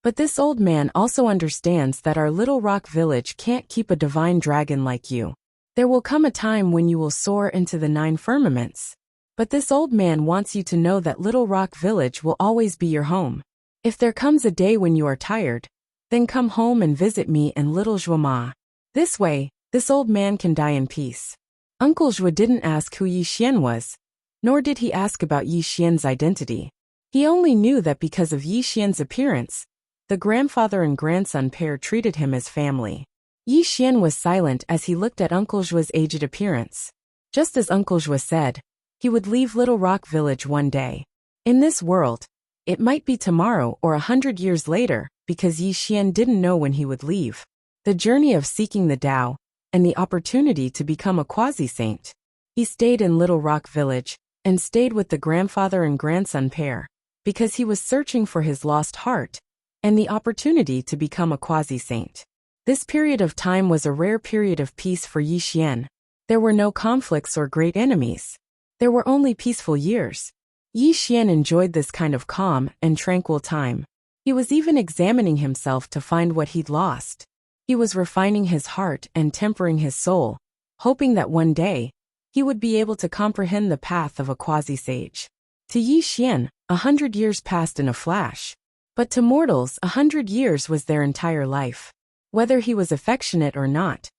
But this old man also understands that our little rock village can't keep a divine dragon like you. There will come a time when you will soar into the 9 firmaments. But this old man wants you to know that Little Rock Village will always be your home. If there comes a day when you are tired, then come home and visit me and Little Zhuama. This way, this old man can die in peace. Uncle Zhua didn't ask who Yi Xian was, nor did he ask about Yi Xian's identity. He only knew that because of Yi Xian's appearance, the grandfather and grandson pair treated him as family. Yi Xian was silent as he looked at Uncle Zhua's aged appearance. Just as Uncle Zhua said, he would leave Little Rock Village one day. In this world, it might be tomorrow or 100 years later, because Yi Xian didn't know when he would leave. The journey of seeking the Tao, and the opportunity to become a quasi-saint. He stayed in Little Rock Village, and stayed with the grandfather and grandson pair, because he was searching for his lost heart, and the opportunity to become a quasi-saint. This period of time was a rare period of peace for Yi Xian. There were no conflicts or great enemies. There were only peaceful years. Yi Xian enjoyed this kind of calm and tranquil time. He was even examining himself to find what he'd lost. He was refining his heart and tempering his soul, hoping that one day, he would be able to comprehend the path of a quasi-sage. To Yi Xian, 100 years passed in a flash. But to mortals, 100 years was their entire life. Whether he was affectionate or not,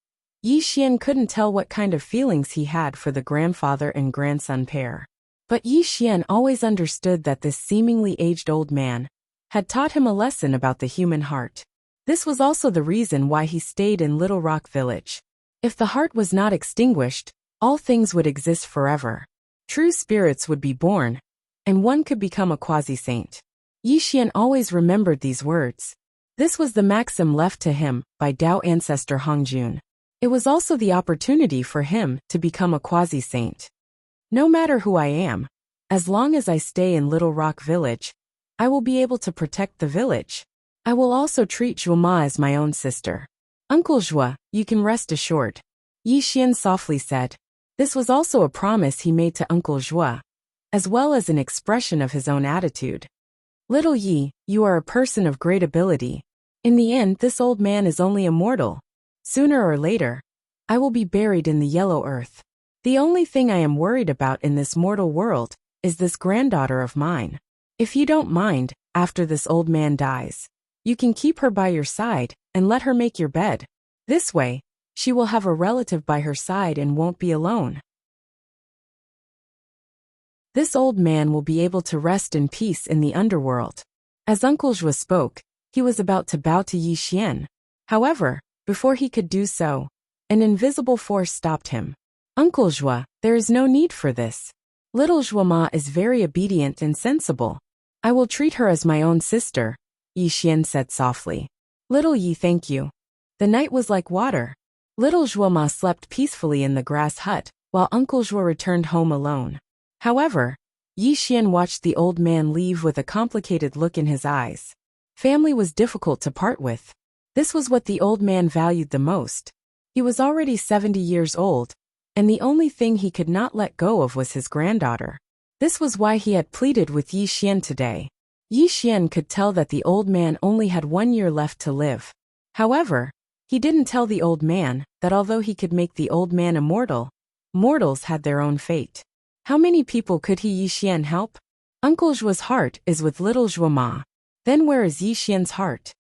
Yi Xian couldn't tell what kind of feelings he had for the grandfather and grandson pair. But Yi Xian always understood that this seemingly aged old man had taught him a lesson about the human heart. This was also the reason why he stayed in Little Rock Village. If the heart was not extinguished, all things would exist forever. True spirits would be born, and one could become a quasi-saint. Yi Xian always remembered these words. This was the maxim left to him by Tao ancestor Hongjun. It was also the opportunity for him to become a quasi-saint. No matter who I am, as long as I stay in Little Rock Village, I will be able to protect the village. I will also treat Zhuama as my own sister. Uncle Zhua, you can rest assured. Yi Xian softly said. This was also a promise he made to Uncle Zhua, as well as an expression of his own attitude. Little Yi, you are a person of great ability. In the end, this old man is only a mortal. Sooner or later, I will be buried in the yellow earth. The only thing I am worried about in this mortal world is this granddaughter of mine. If you don't mind, after this old man dies, you can keep her by your side and let her make your bed. This way, she will have a relative by her side and won't be alone. This old man will be able to rest in peace in the underworld. As Uncle Zhua spoke, he was about to bow to Yi Xian. However, before he could do so, an invisible force stopped him. Uncle Zhua, there is no need for this. Little Zhuama is very obedient and sensible. I will treat her as my own sister, Yi Xian said softly. Little Yi, thank you. The night was like water. Little Zhuama slept peacefully in the grass hut, while Uncle Zhua returned home alone. However, Yi Xian watched the old man leave with a complicated look in his eyes. Family was difficult to part with. This was what the old man valued the most. He was already 70 years old, and the only thing he could not let go of was his granddaughter. This was why he had pleaded with Yi Xian today. Yi Xian could tell that the old man only had 1 year left to live. However, he didn't tell the old man that although he could make the old man immortal, mortals had their own fate. How many people could Yi Xian help? Uncle Zhua's heart is with little Zhuama. Then where is Yi Xian's heart?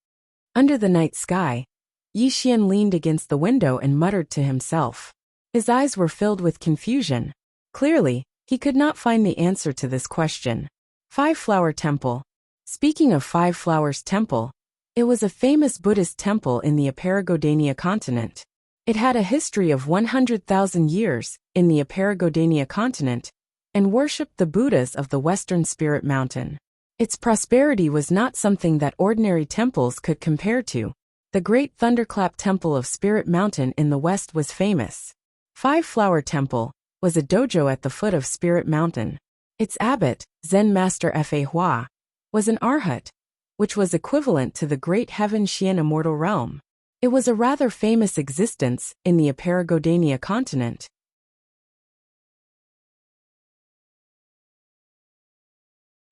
Under the night sky, Yi Xian leaned against the window and muttered to himself. His eyes were filled with confusion. Clearly, he could not find the answer to this question. 5-Flower Temple. Speaking of 5 Flowers Temple, it was a famous Buddhist temple in the Aparagodania continent. It had a history of 100,000 years in the Aparagodania continent and worshipped the Buddhas of the Western Spirit Mountain. Its prosperity was not something that ordinary temples could compare to. The Great Thunderclap Temple of Spirit Mountain in the west was famous. 5-Flower Temple was a dojo at the foot of Spirit Mountain. Its abbot, Zen Master Fa Hua, was an arhat, which was equivalent to the Great Heaven Xian Immortal Realm. It was a rather famous existence in the Aparagodania continent.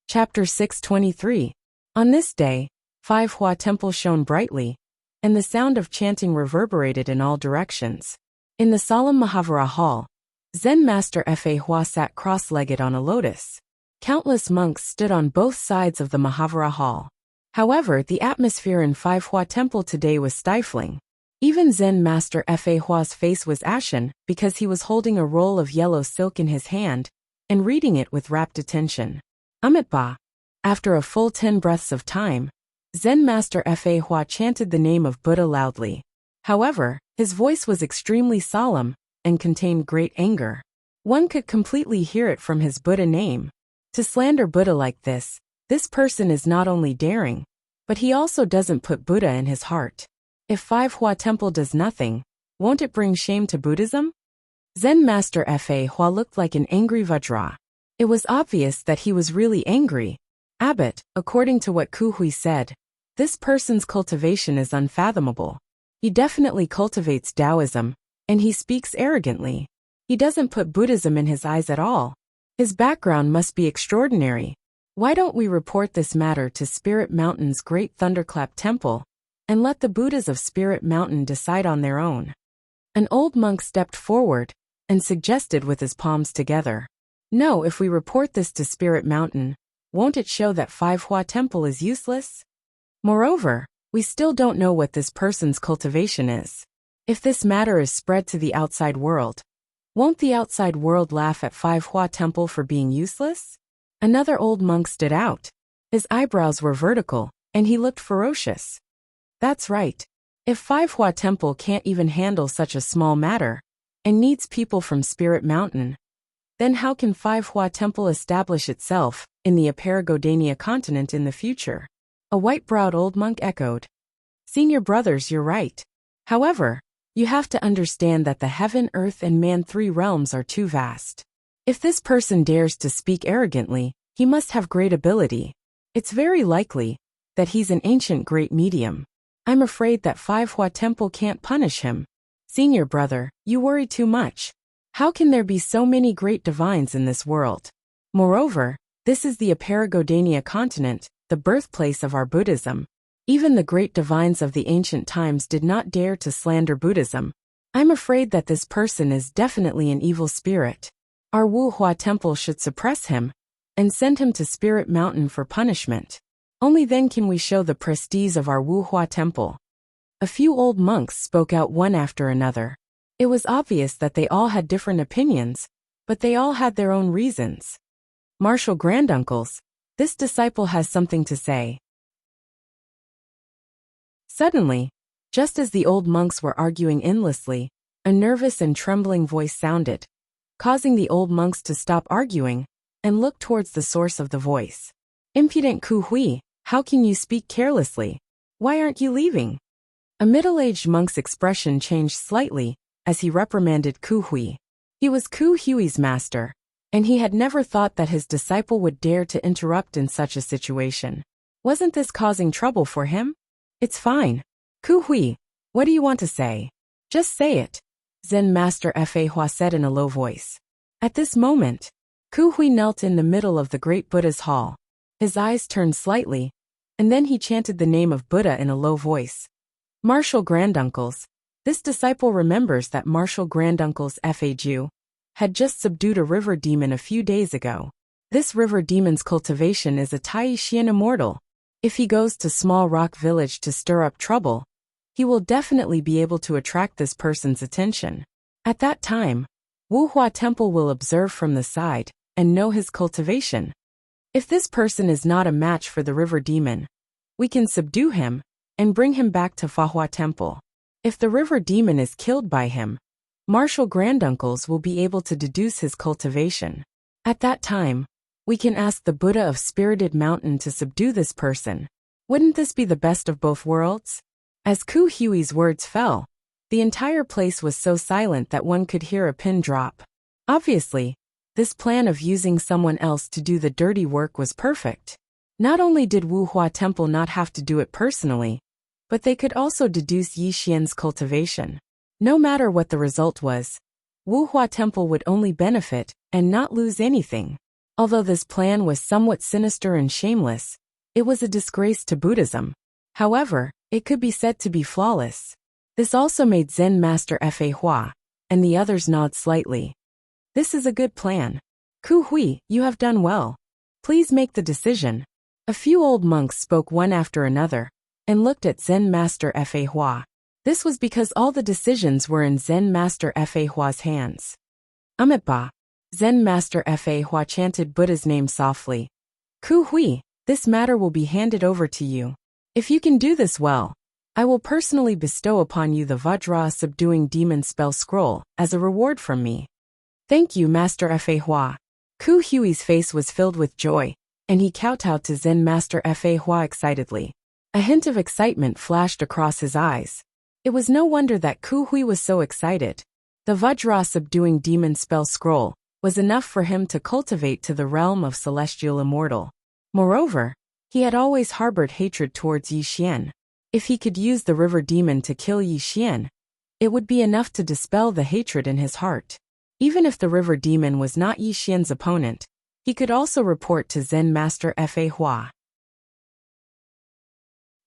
Chapter 623. On this day, Five Hua Temple shone brightly, and the sound of chanting reverberated in all directions. In the solemn Mahavira hall, Zen Master Fa Hua sat cross-legged on a lotus. Countless monks stood on both sides of the Mahavira hall. However, the atmosphere in Five Hua Temple today was stifling. Even Zen Master Fa Hua's face was ashen because he was holding a roll of yellow silk in his hand and reading it with rapt attention. Amitabha. After a full 10 breaths of time, Zen Master Fa Hua chanted the name of Buddha loudly. However, his voice was extremely solemn and contained great anger. One could completely hear it from his Buddha name. To slander Buddha like this person is not only daring, but he also doesn't put Buddha in his heart. If Five Hua Temple does nothing, won't it bring shame to Buddhism? Zen Master Fa Hua looked like an angry Vajra. It was obvious that he was really angry. Abbot, according to what Ku Hui said, this person's cultivation is unfathomable. He definitely cultivates Taoism, and he speaks arrogantly. He doesn't put Buddhism in his eyes at all. His background must be extraordinary. Why don't we report this matter to Spirit Mountain's Great Thunderclap Temple, and let the Buddhas of Spirit Mountain decide on their own? An old monk stepped forward and suggested with his palms together. No, if we report this to Spirit Mountain, won't it show that Five Hua Temple is useless? Moreover, we still don't know what this person's cultivation is. If this matter is spread to the outside world, won't the outside world laugh at Five Hua Temple for being useless? Another old monk stood out. His eyebrows were vertical, and he looked ferocious. That's right. If Five Hua Temple can't even handle such a small matter, and needs people from Spirit Mountain, then how can Five Hua Temple establish itself in the Aparagodania continent in the future? A white-browed old monk echoed. Senior brothers, you're right. However, you have to understand that the heaven, earth, and man 3 realms are too vast. If this person dares to speak arrogantly, he must have great ability. It's very likely that he's an ancient great medium. I'm afraid that Five Hua Temple can't punish him. Senior brother, you worry too much. How can there be so many great divines in this world? Moreover, this is the Aparagodania continent, the birthplace of our Buddhism. Even the great divines of the ancient times did not dare to slander Buddhism. I'm afraid that this person is definitely an evil spirit. Our Wu Hua Temple should suppress him and send him to Spirit Mountain for punishment. Only then can we show the prestige of our Wu Hua Temple. A few old monks spoke out one after another. It was obvious that they all had different opinions, but they all had their own reasons. Martial granduncles, this disciple has something to say. Suddenly, just as the old monks were arguing endlessly, a nervous and trembling voice sounded, causing the old monks to stop arguing and look towards the source of the voice. Impudent Ku Hui, how can you speak carelessly? Why aren't you leaving? A middle-aged monk's expression changed slightly as he reprimanded Ku Hui. He was Ku Hui's master, and he had never thought that his disciple would dare to interrupt in such a situation. Wasn't this causing trouble for him? It's fine. Ku Hui, what do you want to say? Just say it, Zen Master Fa Hua said in a low voice. At this moment, Ku Hui knelt in the middle of the great Buddha's hall. His eyes turned slightly, and then he chanted the name of Buddha in a low voice. Martial granduncles, this disciple remembers that Martial granduncles Fa Ju had just subdued a river demon a few days ago. This river demon's cultivation is a Tai Xian Immortal. If he goes to Small Rock Village to stir up trouble, he will definitely be able to attract this person's attention. At that time, Wu Hua Temple will observe from the side and know his cultivation. If this person is not a match for the river demon, we can subdue him and bring him back to Fa Hua Temple. If the river demon is killed by him, Martial granduncles will be able to deduce his cultivation. At that time, we can ask the Buddha of Spirited Mountain to subdue this person. Wouldn't this be the best of both worlds? As Ku Hui's words fell, the entire place was so silent that one could hear a pin drop. Obviously, this plan of using someone else to do the dirty work was perfect. Not only did Wu Hua Temple not have to do it personally, but they could also deduce Yi Xian's cultivation. No matter what the result was, Wu Hua Temple would only benefit and not lose anything. Although this plan was somewhat sinister and shameless, it was a disgrace to Buddhism. However, it could be said to be flawless. This also made Zen Master Fa Hua and the others nod slightly. This is a good plan. Ku Hui, you have done well. Please make the decision. A few old monks spoke one after another and looked at Zen Master Fa Hua. This was because all the decisions were in Zen Master Fa Hua's hands. Ba. Zen Master Fa Hua chanted Buddha's name softly. Ku Hui, this matter will be handed over to you. If you can do this well, I will personally bestow upon you the Vajra subduing demon spell scroll as a reward from me. Thank you, Master Fa Hua. Ku Hui's face was filled with joy, and he kowtowed to Zen Master Fa Hua excitedly. A hint of excitement flashed across his eyes. It was no wonder that Ku Hui was so excited. The Vajra subduing demon spell scroll was enough for him to cultivate to the realm of celestial immortal. Moreover, he had always harbored hatred towards Yi Xian. If he could use the river demon to kill Yi Xian, it would be enough to dispel the hatred in his heart. Even if the river demon was not Yi Xian's opponent, he could also report to Zen Master Fa Hua.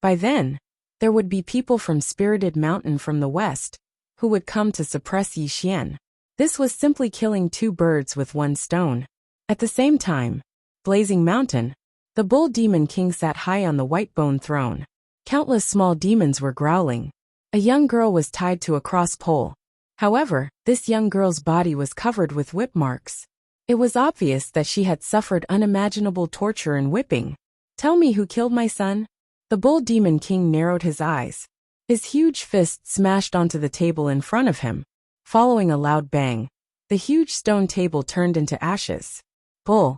By then, there would be people from Spirited Mountain from the west who would come to suppress Yi Xian. This was simply killing two birds with one stone. At the same time, Blazing Mountain, the bull demon king sat high on the white bone throne. Countless small demons were growling. A young girl was tied to a cross pole. However, this young girl's body was covered with whip marks. It was obvious that she had suffered unimaginable torture and whipping. Tell me who killed my son? The bull demon king narrowed his eyes. His huge fist smashed onto the table in front of him. Following a loud bang, the huge stone table turned into ashes. Bull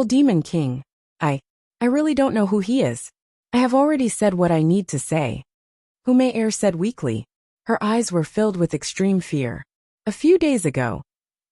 demon king. I really don't know who he is. I have already said what I need to say. Humayer said weakly. Her eyes were filled with extreme fear. A few days ago,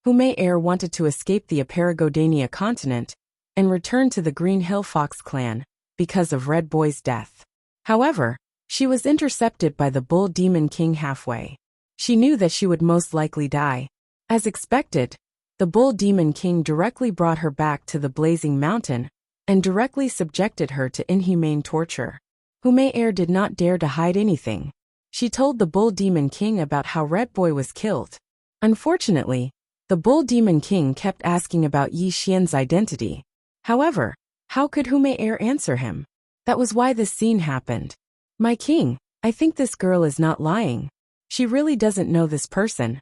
Humayer wanted to escape the Aparagodania continent and return to the Green Hill Fox clan because of Red Boy's death. However, she was intercepted by the Bull Demon King halfway. She knew that she would most likely die. As expected, the Bull Demon King directly brought her back to the Blazing Mountain and directly subjected her to inhumane torture. Humayer did not dare to hide anything. She told the Bull Demon King about how Red Boy was killed. Unfortunately, the Bull Demon King kept asking about Yi Xian's identity. However, how could Humayer answer him? That was why this scene happened. My king, I think this girl is not lying. She really doesn't know this person.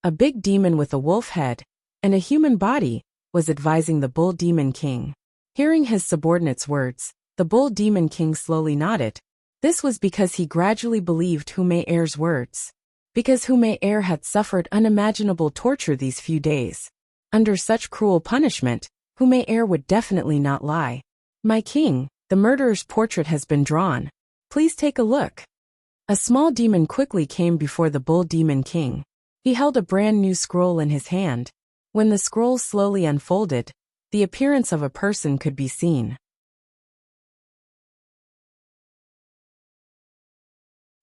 A big demon with a wolf head and a human body was advising the Bull Demon King. Hearing his subordinate's words, the Bull Demon King slowly nodded. This was because he gradually believed Humayer's words. Because Humayer had suffered unimaginable torture these few days. Under such cruel punishment, Humayer would definitely not lie. My king, the murderer's portrait has been drawn. Please take a look. A small demon quickly came before the Bull Demon King. He held a brand new scroll in his hand. When the scroll slowly unfolded, the appearance of a person could be seen.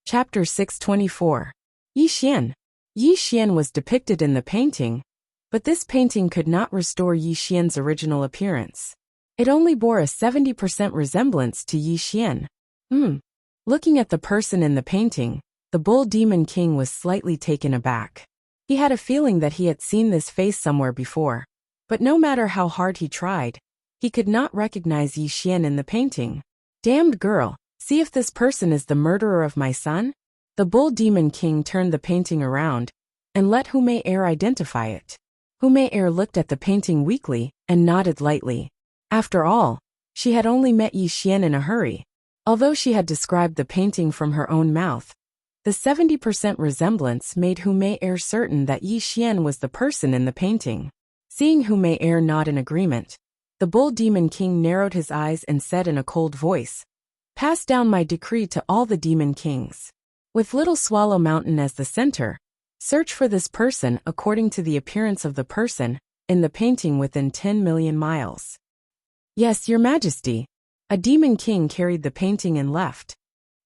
Chapter 624. Yi Xian. Yi Xian was depicted in the painting, but this painting could not restore Yi Xian's original appearance. It only bore a 70% resemblance to Yi Xian. Looking at the person in the painting, the Bull Demon King was slightly taken aback. He had a feeling that he had seen this face somewhere before, but no matter how hard he tried, he could not recognize Yi Xian in the painting. Damned girl, see if this person is the murderer of my son? The Bull Demon King turned the painting around and let Humayer identify it. Humayer looked at the painting weakly and nodded lightly. After all, she had only met Yi Xian in a hurry. Although she had described the painting from her own mouth, the 70% resemblance made Humayer certain that Yi Xian was the person in the painting. Seeing Humayer nod in agreement, the Bull Demon King narrowed his eyes and said in a cold voice, "Pass down my decree to all the demon kings. With Little Swallow Mountain as the center, search for this person according to the appearance of the person in the painting within 10 million miles." Yes, Your Majesty. A demon king carried the painting and left.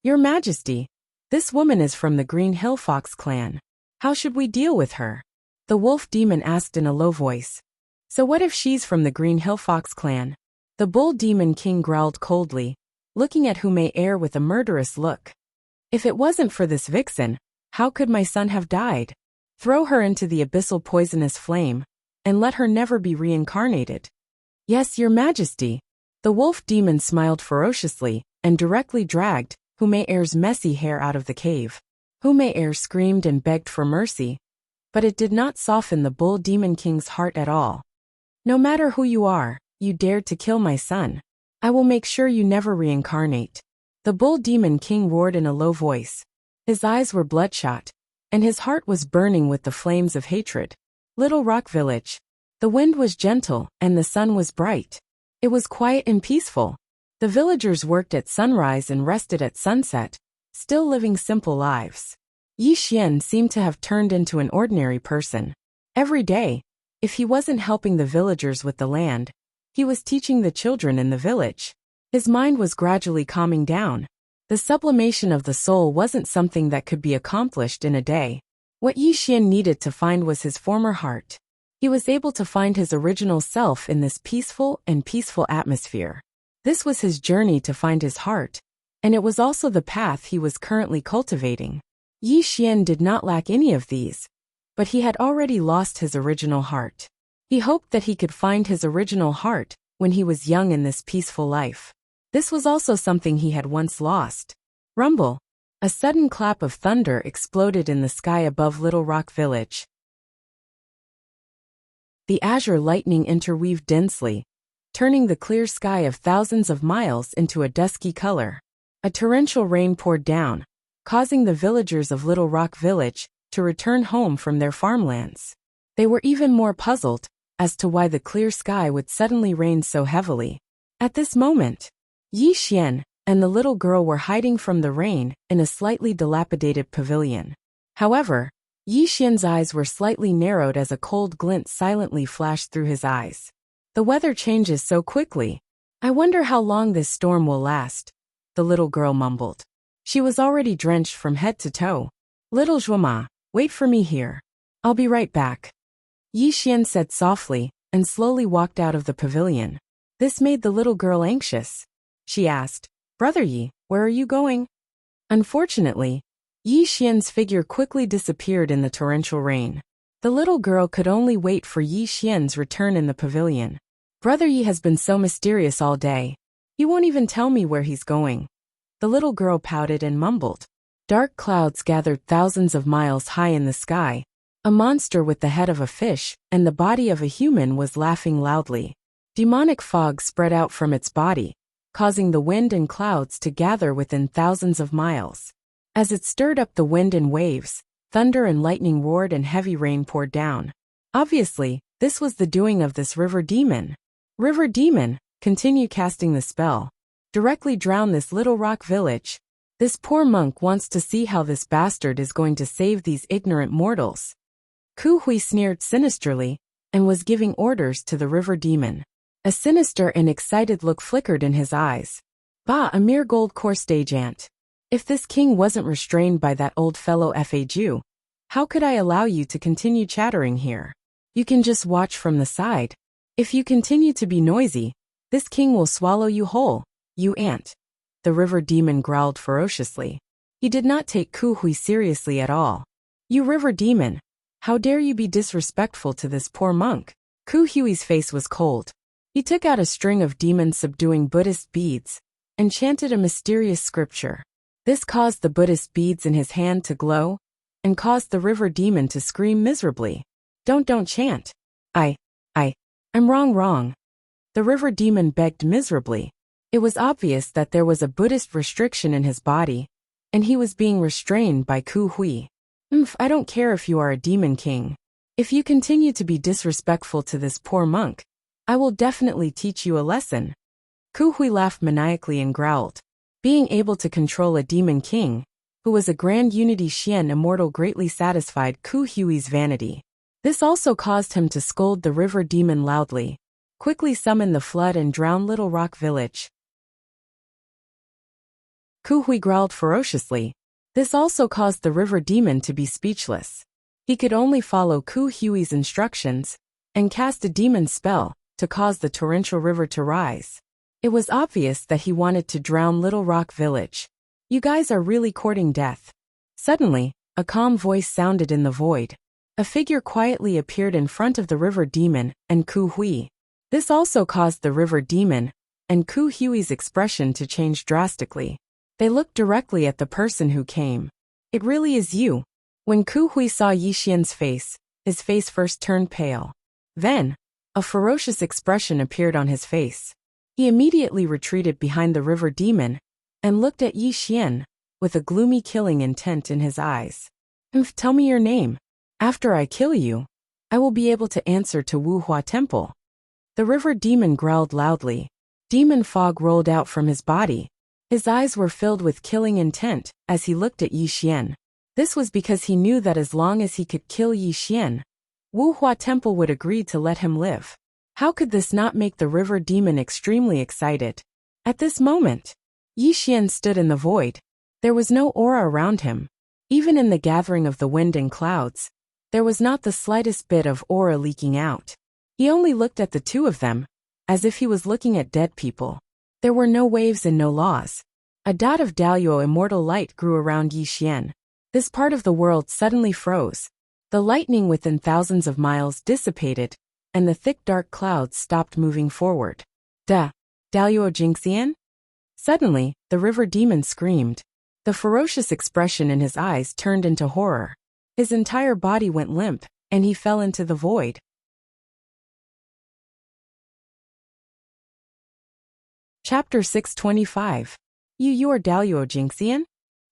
Your Majesty, this woman is from the Green Hill Fox clan. How should we deal with her? The wolf demon asked in a low voice. So what if she's from the Green Hill Fox clan? The Bull Demon King growled coldly. looking at Humair with a murderous look. If it wasn't for this vixen, how could my son have died? Throw her into the abyssal poisonous flame, and let her never be reincarnated. Yes, your majesty. The wolf demon smiled ferociously, and directly dragged Humair's messy hair out of the cave. Humair screamed and begged for mercy, but it did not soften the bull demon king's heart at all. No matter who you are, you dared to kill my son. I will make sure you never reincarnate. The bull demon king roared in a low voice. His eyes were bloodshot, and his heart was burning with the flames of hatred. Little Rock Village. The wind was gentle, and the sun was bright. It was quiet and peaceful. The villagers worked at sunrise and rested at sunset, still living simple lives. Yi Xian seemed to have turned into an ordinary person. Every day, if he wasn't helping the villagers with the land, he was teaching the children in the village. His mind was gradually calming down. The sublimation of the soul wasn't something that could be accomplished in a day. What Yi Xian needed to find was his former heart. He was able to find his original self in this peaceful atmosphere. This was his journey to find his heart, and it was also the path he was currently cultivating. Yi Xian did not lack any of these, but he had already lost his original heart. He hoped that he could find his original heart when he was young in this peaceful life. This was also something he had once lost. Rumble. A sudden clap of thunder exploded in the sky above Little Rock Village. The azure lightning interweaved densely, turning the clear sky of thousands of miles into a dusky color. A torrential rain poured down, causing the villagers of Little Rock Village to return home from their farmlands. They were even more puzzled as to why the clear sky would suddenly rain so heavily. At this moment, Yi Xian and the little girl were hiding from the rain in a slightly dilapidated pavilion. However, Yi Xian's eyes were slightly narrowed as a cold glint silently flashed through his eyes. The weather changes so quickly. I wonder how long this storm will last, the little girl mumbled. She was already drenched from head to toe. Little Zhuoma, wait for me here. I'll be right back. Yi Xian said softly, and slowly walked out of the pavilion. This made the little girl anxious. She asked, Brother Yi, where are you going? Unfortunately, Yi Xian's figure quickly disappeared in the torrential rain. The little girl could only wait for Yi Xian's return in the pavilion. Brother Yi has been so mysterious all day. He won't even tell me where he's going. The little girl pouted and mumbled. Dark clouds gathered thousands of miles high in the sky. A monster with the head of a fish and the body of a human was laughing loudly. Demonic fog spread out from its body, causing the wind and clouds to gather within thousands of miles. As it stirred up the wind and waves, thunder and lightning roared and heavy rain poured down. Obviously, this was the doing of this river demon. River demon, continue casting the spell. Directly drown this Little Rock Village. This poor monk wants to see how this bastard is going to save these ignorant mortals. Ku Hui sneered sinisterly, and was giving orders to the river demon. A sinister and excited look flickered in his eyes. Bah, a mere gold core stage ant. If this king wasn't restrained by that old fellow FAJU, how could I allow you to continue chattering here? You can just watch from the side. If you continue to be noisy, this king will swallow you whole, you ant. The river demon growled ferociously. He did not take Ku Hui seriously at all. You river demon, how dare you be disrespectful to this poor monk? Ku Hui's face was cold. He took out a string of demon-subduing Buddhist beads and chanted a mysterious scripture. This caused the Buddhist beads in his hand to glow and caused the river demon to scream miserably. Don't chant. I'm wrong. The river demon begged miserably. It was obvious that there was a Buddhist restriction in his body, and he was being restrained by Ku Hui. I don't care if you are a demon king. If you continue to be disrespectful to this poor monk, I will definitely teach you a lesson. Ku Hui laughed maniacally and growled. Being able to control a demon king, who was a Grand Unity Xian Immortal, greatly satisfied Ku Hui's vanity. This also caused him to scold the river demon loudly. Quickly summon the flood and drown Little Rock Village. Ku Hui growled ferociously. This also caused the river demon to be speechless. He could only follow Ku Hui's instructions and cast a demon spell to cause the torrential river to rise. It was obvious that he wanted to drown Little Rock Village. You guys are really courting death. Suddenly, a calm voice sounded in the void. A figure quietly appeared in front of the river demon and Ku Hui. This also caused the river demon and Ku Hui's expression to change drastically. They looked directly at the person who came. It really is you. When Ku Hui saw Yixian's face, his face first turned pale. Then, a ferocious expression appeared on his face. He immediately retreated behind the river demon and looked at Yixian with a gloomy killing intent in his eyes. Tell me your name. After I kill you, I will be able to answer to Wuhua Temple. The river demon growled loudly. Demon fog rolled out from his body. His eyes were filled with killing intent as he looked at Yixian. This was because he knew that as long as he could kill Yixian, Wuhua Temple would agree to let him live. How could this not make the river demon extremely excited? At this moment, Yixian stood in the void. There was no aura around him. Even in the gathering of the wind and clouds, there was not the slightest bit of aura leaking out. He only looked at the two of them, as if he was looking at dead people. There were no waves and no laws. A dot of Daluo immortal light grew around Yixian. This part of the world suddenly froze. The lightning within thousands of miles dissipated, and the thick dark clouds stopped moving forward. Daluo Jingxian? Suddenly, the river demon screamed. The ferocious expression in his eyes turned into horror. His entire body went limp, and he fell into the void. Chapter 625. You are Daluo Jingxian?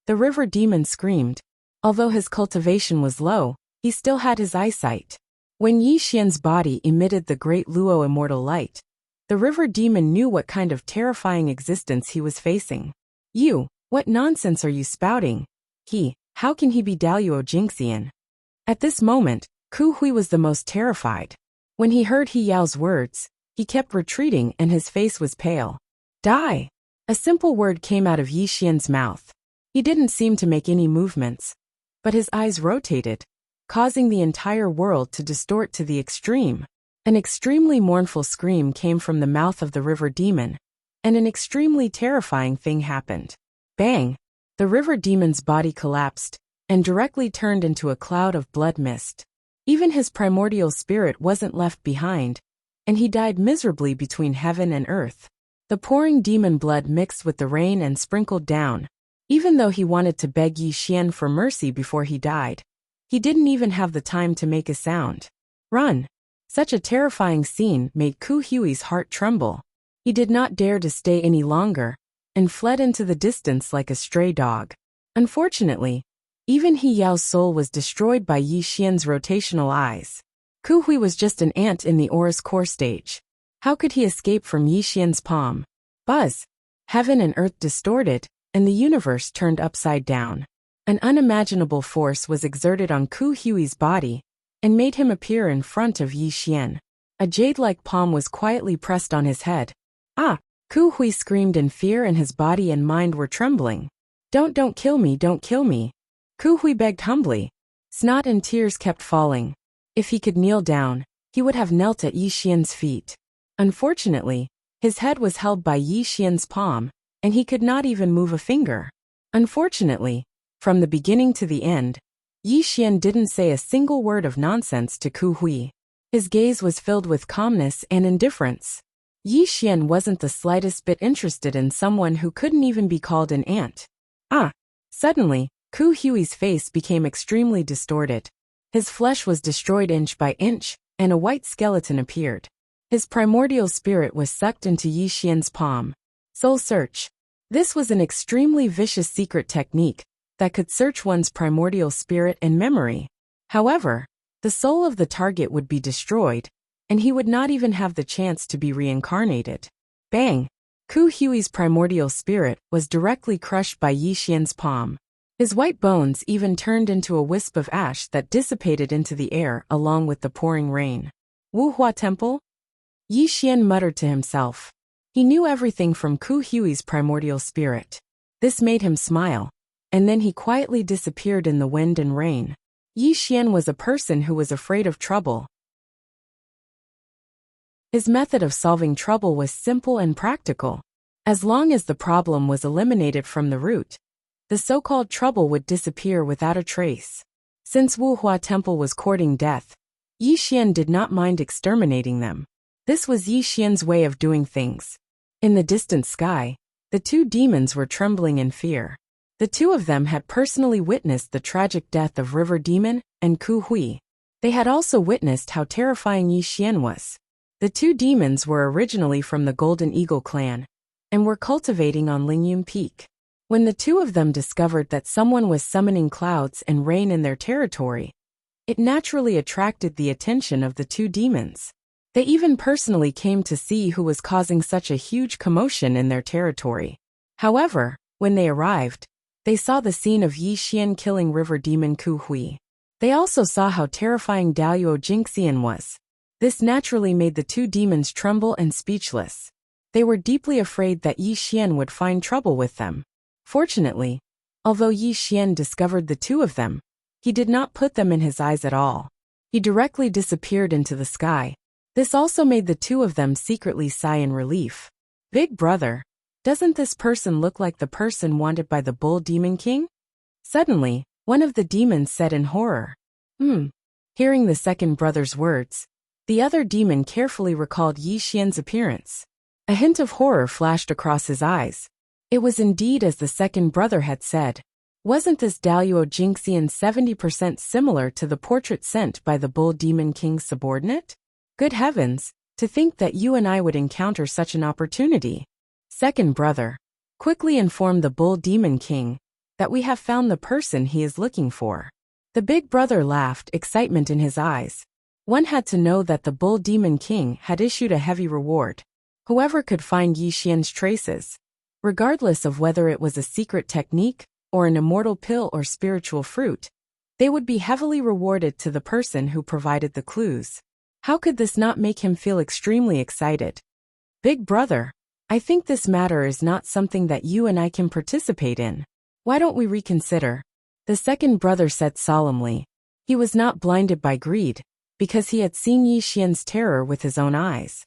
The river demon screamed. Although his cultivation was low, he still had his eyesight. When Yixian's body emitted the great Luo immortal light, the river demon knew what kind of terrifying existence he was facing. What nonsense are you spouting? How can he be Daluo Jingxian? At this moment, Ku Hui was the most terrified. When he heard He Yao's words, he kept retreating and his face was pale. Die! A simple word came out of Yixian's mouth. He didn't seem to make any movements, but his eyes rotated, causing the entire world to distort to the extreme. An extremely mournful scream came from the mouth of the river demon, and an extremely terrifying thing happened. Bang! The river demon's body collapsed, and directly turned into a cloud of blood mist. Even his primordial spirit wasn't left behind, and he died miserably between heaven and earth. The pouring demon blood mixed with the rain and sprinkled down. Even though he wanted to beg Yixian for mercy before he died, he didn't even have the time to make a sound. Run! Such a terrifying scene made Ku Hui's heart tremble. He did not dare to stay any longer, and fled into the distance like a stray dog. Unfortunately, even He Yao's soul was destroyed by Yixian's rotational eyes. Ku Hui was just an ant in the aura's core stage. How could he escape from Yixian's palm? Buzz! Heaven and earth distorted, and the universe turned upside down. An unimaginable force was exerted on Ku Hui's body, and made him appear in front of Yixian. A jade-like palm was quietly pressed on his head. Ah! Ku Hui screamed in fear and his body and mind were trembling. Don't kill me, don't kill me. Ku Hui begged humbly. Snot and tears kept falling. If he could kneel down, he would have knelt at Yixian's feet. Unfortunately, his head was held by Yixian's palm, and he could not even move a finger. Unfortunately, from the beginning to the end, Yixian didn't say a single word of nonsense to Ku Hui. His gaze was filled with calmness and indifference. Yixian wasn't the slightest bit interested in someone who couldn't even be called an ant. Suddenly, Ku Hui's face became extremely distorted. His flesh was destroyed inch by inch, and a white skeleton appeared. His primordial spirit was sucked into Yixian's palm. Soul search. This was an extremely vicious secret technique that could search one's primordial spirit and memory. However, the soul of the target would be destroyed, and he would not even have the chance to be reincarnated. Bang! Ku Hui's primordial spirit was directly crushed by Yixian's palm. His white bones even turned into a wisp of ash that dissipated into the air along with the pouring rain. Wuhua Temple? Yixian muttered to himself. He knew everything from Ku Hui's primordial spirit. This made him smile, and then he quietly disappeared in the wind and rain. Yixian was a person who was afraid of trouble. His method of solving trouble was simple and practical. As long as the problem was eliminated from the root, the so-called trouble would disappear without a trace. Since Wuhua Temple was courting death, Yi Xian did not mind exterminating them. This was Yi Xian's way of doing things. In the distant sky, the two demons were trembling in fear. The two of them had personally witnessed the tragic death of River Demon and Ku Hui. They had also witnessed how terrifying Yi Xian was. The two demons were originally from the Golden Eagle clan and were cultivating on Lingyun Peak. When the two of them discovered that someone was summoning clouds and rain in their territory, it naturally attracted the attention of the two demons. They even personally came to see who was causing such a huge commotion in their territory. However, when they arrived, they saw the scene of Yi Xian killing River Demon Ku Hui. They also saw how terrifying Daluo Jingxian was. This naturally made the two demons tremble and speechless. They were deeply afraid that Yi Xian would find trouble with them. Fortunately, although Yi Xian discovered the two of them, he did not put them in his eyes at all. He directly disappeared into the sky. This also made the two of them secretly sigh in relief. Big brother, doesn't this person look like the person wanted by the Bull Demon King? Suddenly, one of the demons said in horror. Hearing the second brother's words, the other demon carefully recalled Yi Xian's appearance. A hint of horror flashed across his eyes. It was indeed as the second brother had said. Wasn't this Daluo Jingxian 70% similar to the portrait sent by the Bull Demon King's subordinate? Good heavens, to think that you and I would encounter such an opportunity. Second brother, quickly informed the Bull Demon King that we have found the person he is looking for. The big brother laughed, excitement in his eyes. One had to know that the Bull Demon King had issued a heavy reward. Whoever could find Yi Xian's traces, regardless of whether it was a secret technique or an immortal pill or spiritual fruit, they would be heavily rewarded to the person who provided the clues. How could this not make him feel extremely excited? Big brother, I think this matter is not something that you and I can participate in. Why don't we reconsider? The second brother said solemnly. He was not blinded by greed, because he had seen Yi Xian's terror with his own eyes.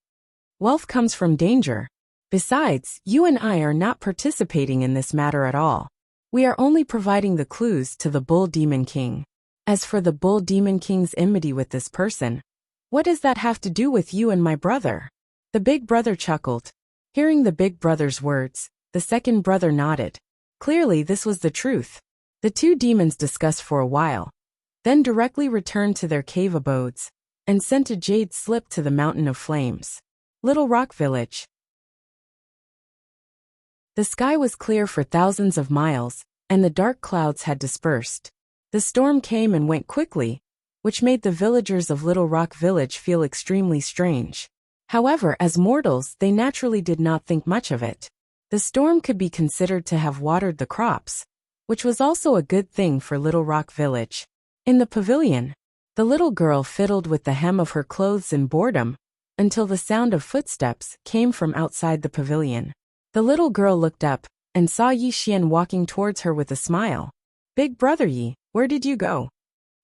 Wealth comes from danger. Besides, you and I are not participating in this matter at all. We are only providing the clues to the Bull Demon King. As for the Bull Demon King's enmity with this person, what does that have to do with you and my brother? The big brother chuckled. Hearing the big brother's words, the second brother nodded. Clearly this was the truth. The two demons discussed for a while, then directly returned to their cave abodes, and sent a jade slip to the Mountain of Flames. Little Rock Village. The sky was clear for thousands of miles, and the dark clouds had dispersed. The storm came and went quickly, which made the villagers of Little Rock Village feel extremely strange. However, as mortals, they naturally did not think much of it. The storm could be considered to have watered the crops, which was also a good thing for Little Rock Village. In the pavilion, the little girl fiddled with the hem of her clothes in boredom, until the sound of footsteps came from outside the pavilion. The little girl looked up and saw Yi Xian walking towards her with a smile. Big brother Yi, where did you go?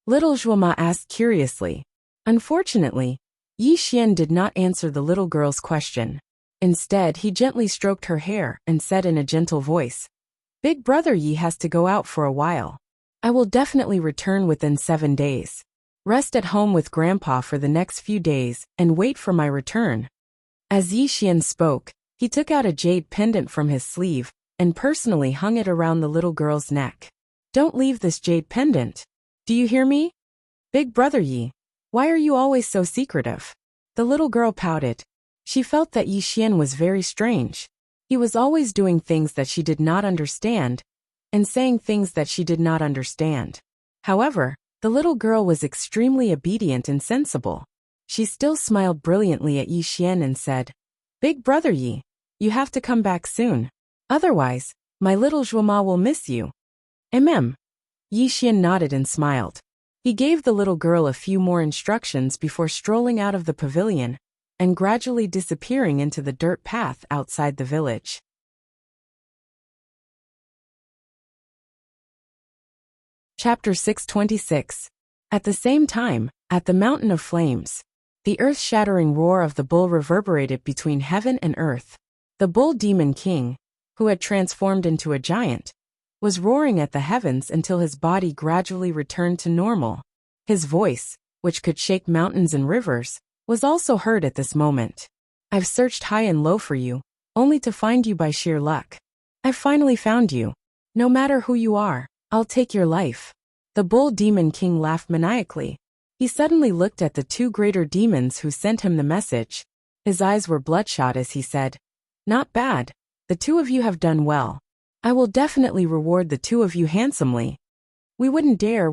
Little Zhuoma asked curiously. Unfortunately, Yi Xian did not answer the little girl's question. Instead, he gently stroked her hair and said in a gentle voice, Big brother Yi has to go out for a while. I will definitely return within 7 days. Rest at home with Grandpa for the next few days and wait for my return. As Yi Xian spoke, he took out a jade pendant from his sleeve and personally hung it around the little girl's neck. Don't leave this jade pendant. Do you hear me? Big brother Yi, why are you always so secretive? The little girl pouted. She felt that Yi Xian was very strange. He was always doing things that she did not understand and saying things that she did not understand. However, the little girl was extremely obedient and sensible. She still smiled brilliantly at Yi Xian and said, Big brother Yi, you have to come back soon. Otherwise, my little Zhuoma will miss you. Yi Xian nodded and smiled. He gave the little girl a few more instructions before strolling out of the pavilion and gradually disappearing into the dirt path outside the village. Chapter 626. At the same time, at the Mountain of Flames, The earth-shattering roar of the bull reverberated between heaven and earth. The bull demon king, who had transformed into a giant, was roaring at the heavens until his body gradually returned to normal. His voice, which could shake mountains and rivers, was also heard at this moment. I've searched high and low for you, only to find you by sheer luck. I've finally found you. No matter who you are, I'll take your life. The bull demon king laughed maniacally. He suddenly looked at the two greater demons who sent him the message. His eyes were bloodshot as he said, "Not bad. The two of you have done well. I will definitely reward the two of you handsomely." We wouldn't dare.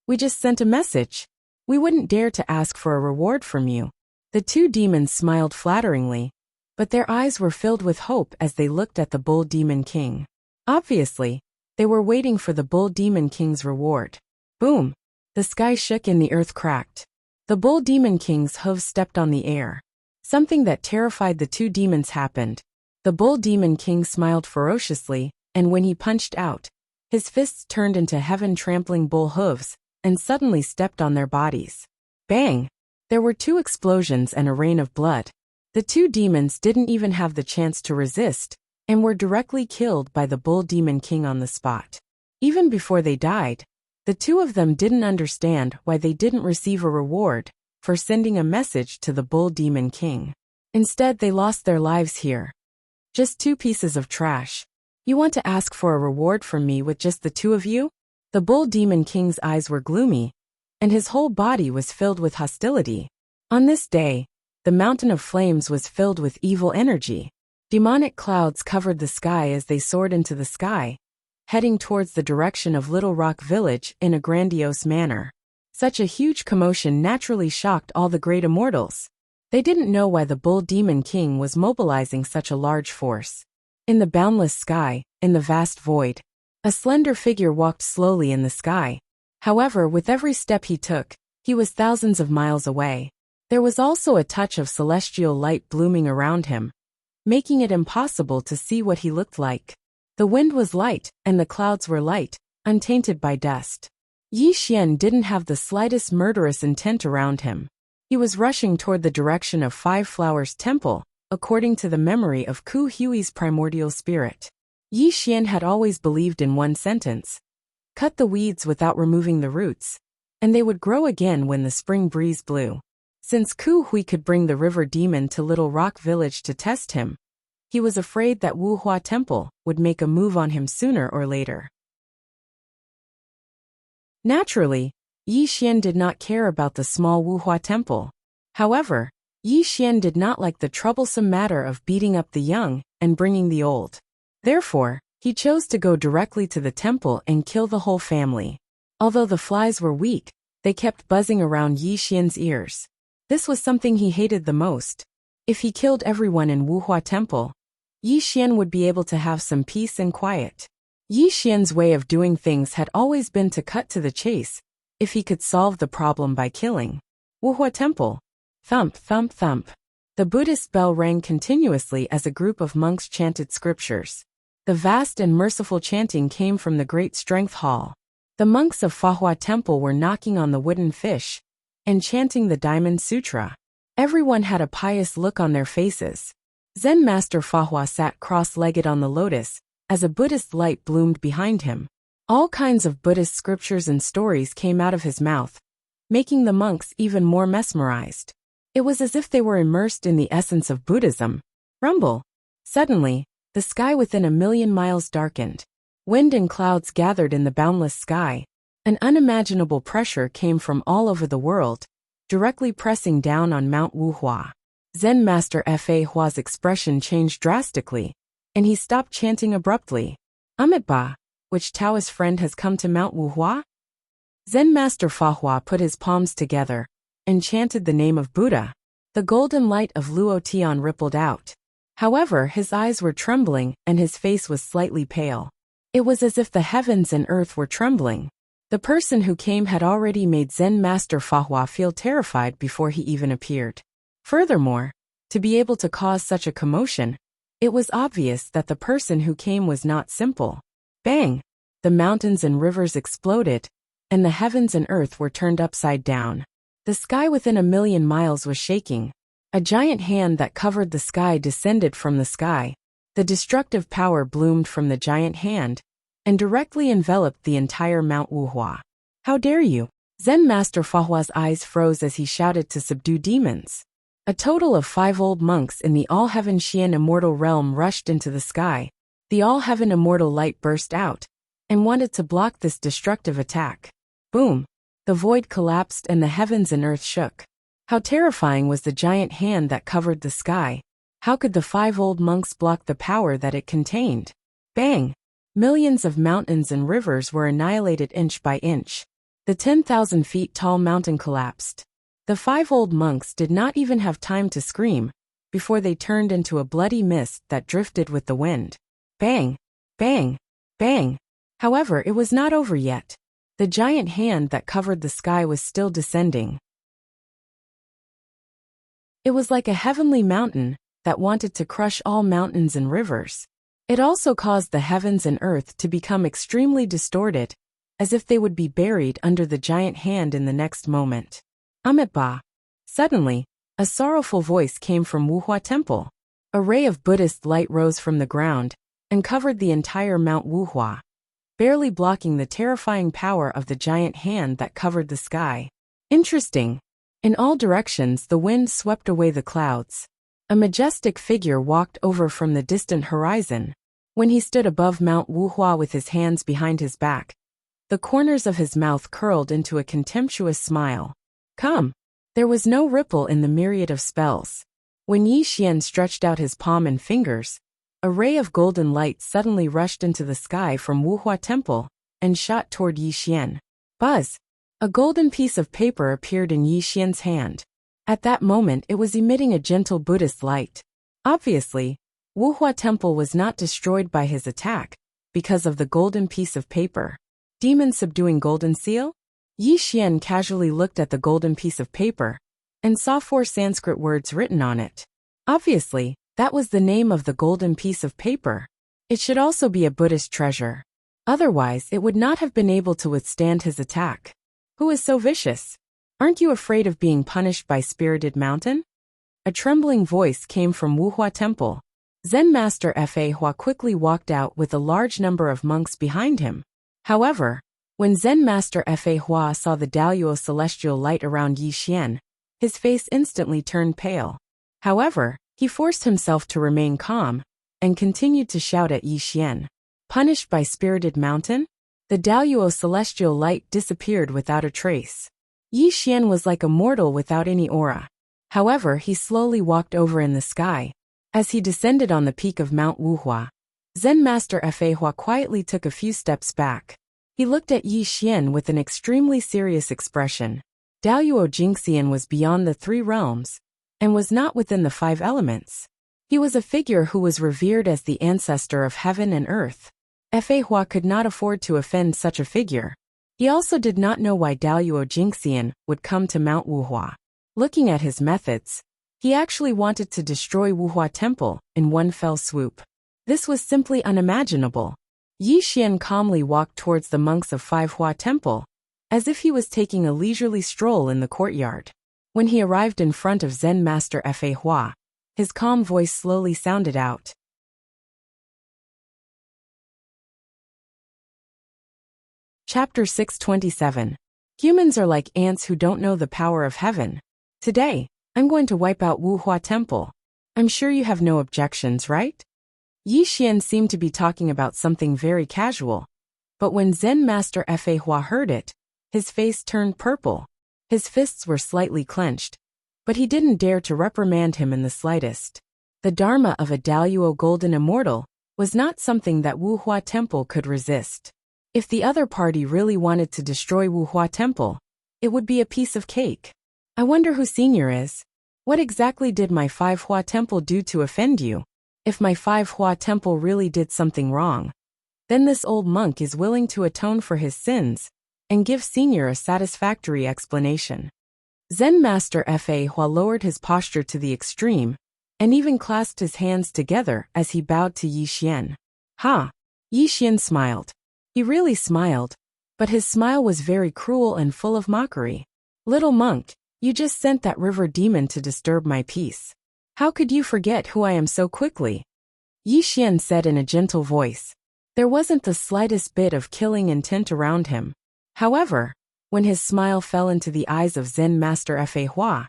We just sent a message. We wouldn't dare to ask for a reward from you." The two demons smiled flatteringly, but their eyes were filled with hope as they looked at the bull demon king. Obviously, they were waiting for the bull demon king's reward. Boom! The sky shook and the earth cracked. The bull demon king's hooves stepped on the air. Something that terrified the two demons happened. The bull demon king smiled ferociously, and when he punched out, his fists turned into heaven-trampling bull hooves, and suddenly stepped on their bodies. Bang! There were two explosions and a rain of blood. The two demons didn't even have the chance to resist, and were directly killed by the bull demon king on the spot. Even before they died, the two of them didn't understand why they didn't receive a reward for sending a message to the bull demon king. Instead, they lost their lives here. Just two pieces of trash. You want to ask for a reward from me with just the two of you? The bull demon king's eyes were gloomy, and his whole body was filled with hostility. On this day, the mountain of flames was filled with evil energy. Demonic clouds covered the sky as they soared into the sky, heading towards the direction of Little Rock Village in a grandiose manner. Such a huge commotion naturally shocked all the great immortals. They didn't know why the bull demon king was mobilizing such a large force. In the boundless sky, in the vast void, a slender figure walked slowly in the sky. However, with every step he took, he was thousands of miles away. There was also a touch of celestial light blooming around him, making it impossible to see what he looked like. The wind was light, and the clouds were light, untainted by dust. Yi Xian didn't have the slightest murderous intent around him. He was rushing toward the direction of Five Flowers Temple, according to the memory of Ku Hui's primordial spirit. Yi Xian had always believed in one sentence: cut the weeds without removing the roots, and they would grow again when the spring breeze blew. Since Ku Hui could bring the river demon to Little Rock Village to test him, he was afraid that Wuhua Temple would make a move on him sooner or later. Naturally, Yi Xian did not care about the small Wuhua Temple. However, Yi Xian did not like the troublesome matter of beating up the young and bringing the old. Therefore, he chose to go directly to the temple and kill the whole family. Although the flies were weak, they kept buzzing around Yi Xian's ears. This was something he hated the most. If he killed everyone in Wuhua Temple, Yi Xian would be able to have some peace and quiet. Yi Xian's way of doing things had always been to cut to the chase, if he could solve the problem by killing. Wuhua Temple. Thump, thump, thump. The Buddhist bell rang continuously as a group of monks chanted scriptures. The vast and merciful chanting came from the Great Strength Hall. The monks of Fahua Temple were knocking on the wooden fish and chanting the Diamond Sutra. Everyone had a pious look on their faces. Zen Master Fahua sat cross-legged on the lotus as a Buddhist light bloomed behind him. All kinds of Buddhist scriptures and stories came out of his mouth, making the monks even more mesmerized. It was as if they were immersed in the essence of Buddhism. Rumble. Suddenly, the sky within 1,000,000 miles darkened. Wind and clouds gathered in the boundless sky. An unimaginable pressure came from all over the world, directly pressing down on Mount Wuhua. Zen Master Fa Hua's expression changed drastically, and he stopped chanting abruptly. Amitabha, which Taoist friend has come to Mount Wuhua? Zen Master Fa Hua put his palms together and chanted the name of Buddha. The golden light of Luo Tian rippled out. However, his eyes were trembling and his face was slightly pale. It was as if the heavens and earth were trembling. The person who came had already made Zen Master Fa Hua feel terrified before he even appeared. Furthermore, to be able to cause such a commotion, it was obvious that the person who came was not simple. Bang! The mountains and rivers exploded, and the heavens and earth were turned upside down. The sky within 1,000,000 miles was shaking. A giant hand that covered the sky descended from the sky. The destructive power bloomed from the giant hand and directly enveloped the entire Mount Wuhua. How dare you? Zen Master Fahua's eyes froze as he shouted to subdue demons. A total of 5 old monks in the All-Heaven Xian Immortal realm rushed into the sky. The All-Heaven Immortal light burst out and wanted to block this destructive attack. Boom! The void collapsed and the heavens and earth shook. How terrifying was the giant hand that covered the sky? How could the 5 old monks block the power that it contained? Bang! Millions of mountains and rivers were annihilated inch by inch. The 10,000 feet tall mountain collapsed. The 5 old monks did not even have time to scream before they turned into a bloody mist that drifted with the wind. Bang! Bang! Bang! However, it was not over yet. The giant hand that covered the sky was still descending. It was like a heavenly mountain that wanted to crush all mountains and rivers. It also caused the heavens and earth to become extremely distorted, as if they would be buried under the giant hand in the next moment. Amitabha. Suddenly, a sorrowful voice came from Wuhua Temple. A ray of Buddhist light rose from the ground and covered the entire Mount Wuhua, barely blocking the terrifying power of the giant hand that covered the sky. Interesting. In all directions the wind swept away the clouds. A majestic figure walked over from the distant horizon. When he stood above Mount Wuhua with his hands behind his back, the corners of his mouth curled into a contemptuous smile. Come! There was no ripple in the myriad of spells. When Yi Xian stretched out his palm and fingers, a ray of golden light suddenly rushed into the sky from Wuhua Temple and shot toward Yi Xian. Buzz! A golden piece of paper appeared in Yi Xian's hand. At that moment it was emitting a gentle Buddhist light. Obviously, Wuhua Temple was not destroyed by his attack because of the golden piece of paper. Demon subduing golden seal? Yi Xian casually looked at the golden piece of paper and saw 4 Sanskrit words written on it. Obviously, that was the name of the golden piece of paper. It should also be a Buddhist treasure. Otherwise, it would not have been able to withstand his attack. Who is so vicious? Aren't you afraid of being punished by Spirited Mountain? A trembling voice came from Wuhua Temple. Zen Master Fa Hua quickly walked out with a large number of monks behind him. However, when Zen Master Fa Hua saw the Daluo celestial light around Yi Xian, his face instantly turned pale. However, he forced himself to remain calm and continued to shout at Yi Xian. Punished by Spirited Mountain? The Daluo celestial light disappeared without a trace. Yi Xian was like a mortal without any aura. However, he slowly walked over in the sky. As he descended on the peak of Mount Wuhua, Zen Master Fa Hua quietly took a few steps back. He looked at Yi Xian with an extremely serious expression. Daluo Jingxian was beyond the 3 realms and was not within the 5 elements. He was a figure who was revered as the ancestor of heaven and earth. Fa Hua could not afford to offend such a figure. He also did not know why Daluo Jingxian would come to Mount Wuhua. Looking at his methods, he actually wanted to destroy Wuhua Temple in one fell swoop. This was simply unimaginable. Yi Xian calmly walked towards the monks of 5 Hua Temple, as if he was taking a leisurely stroll in the courtyard. When he arrived in front of Zen Master Fa Hua, his calm voice slowly sounded out. Chapter 627. Humans are like ants who don't know the power of heaven. Today, I'm going to wipe out Wuhua Temple. I'm sure you have no objections, right? Yi Xian seemed to be talking about something very casual, but when Zen Master Fa Hua heard it, his face turned purple. His fists were slightly clenched, but he didn't dare to reprimand him in the slightest. The Dharma of a Daluo Golden Immortal was not something that Wuhua Temple could resist. If the other party really wanted to destroy Wuhua Temple, it would be a piece of cake. I wonder who Senior is. What exactly did my 5 Hua Temple do to offend you? If my 5 Hua Temple really did something wrong, then this old monk is willing to atone for his sins and give Senior a satisfactory explanation. Zen Master Fa Hua lowered his posture to the extreme and even clasped his hands together as he bowed to Yi Xian. Ha! Yi Xian smiled. He really smiled, but his smile was very cruel and full of mockery. Little monk, You just sent that river demon to disturb my peace. How could you forget who I am so quickly? Yi Xian said in a gentle voice. There wasn't the slightest bit of killing intent around him. However, when his smile fell into the eyes of Zen Master Fa Hua,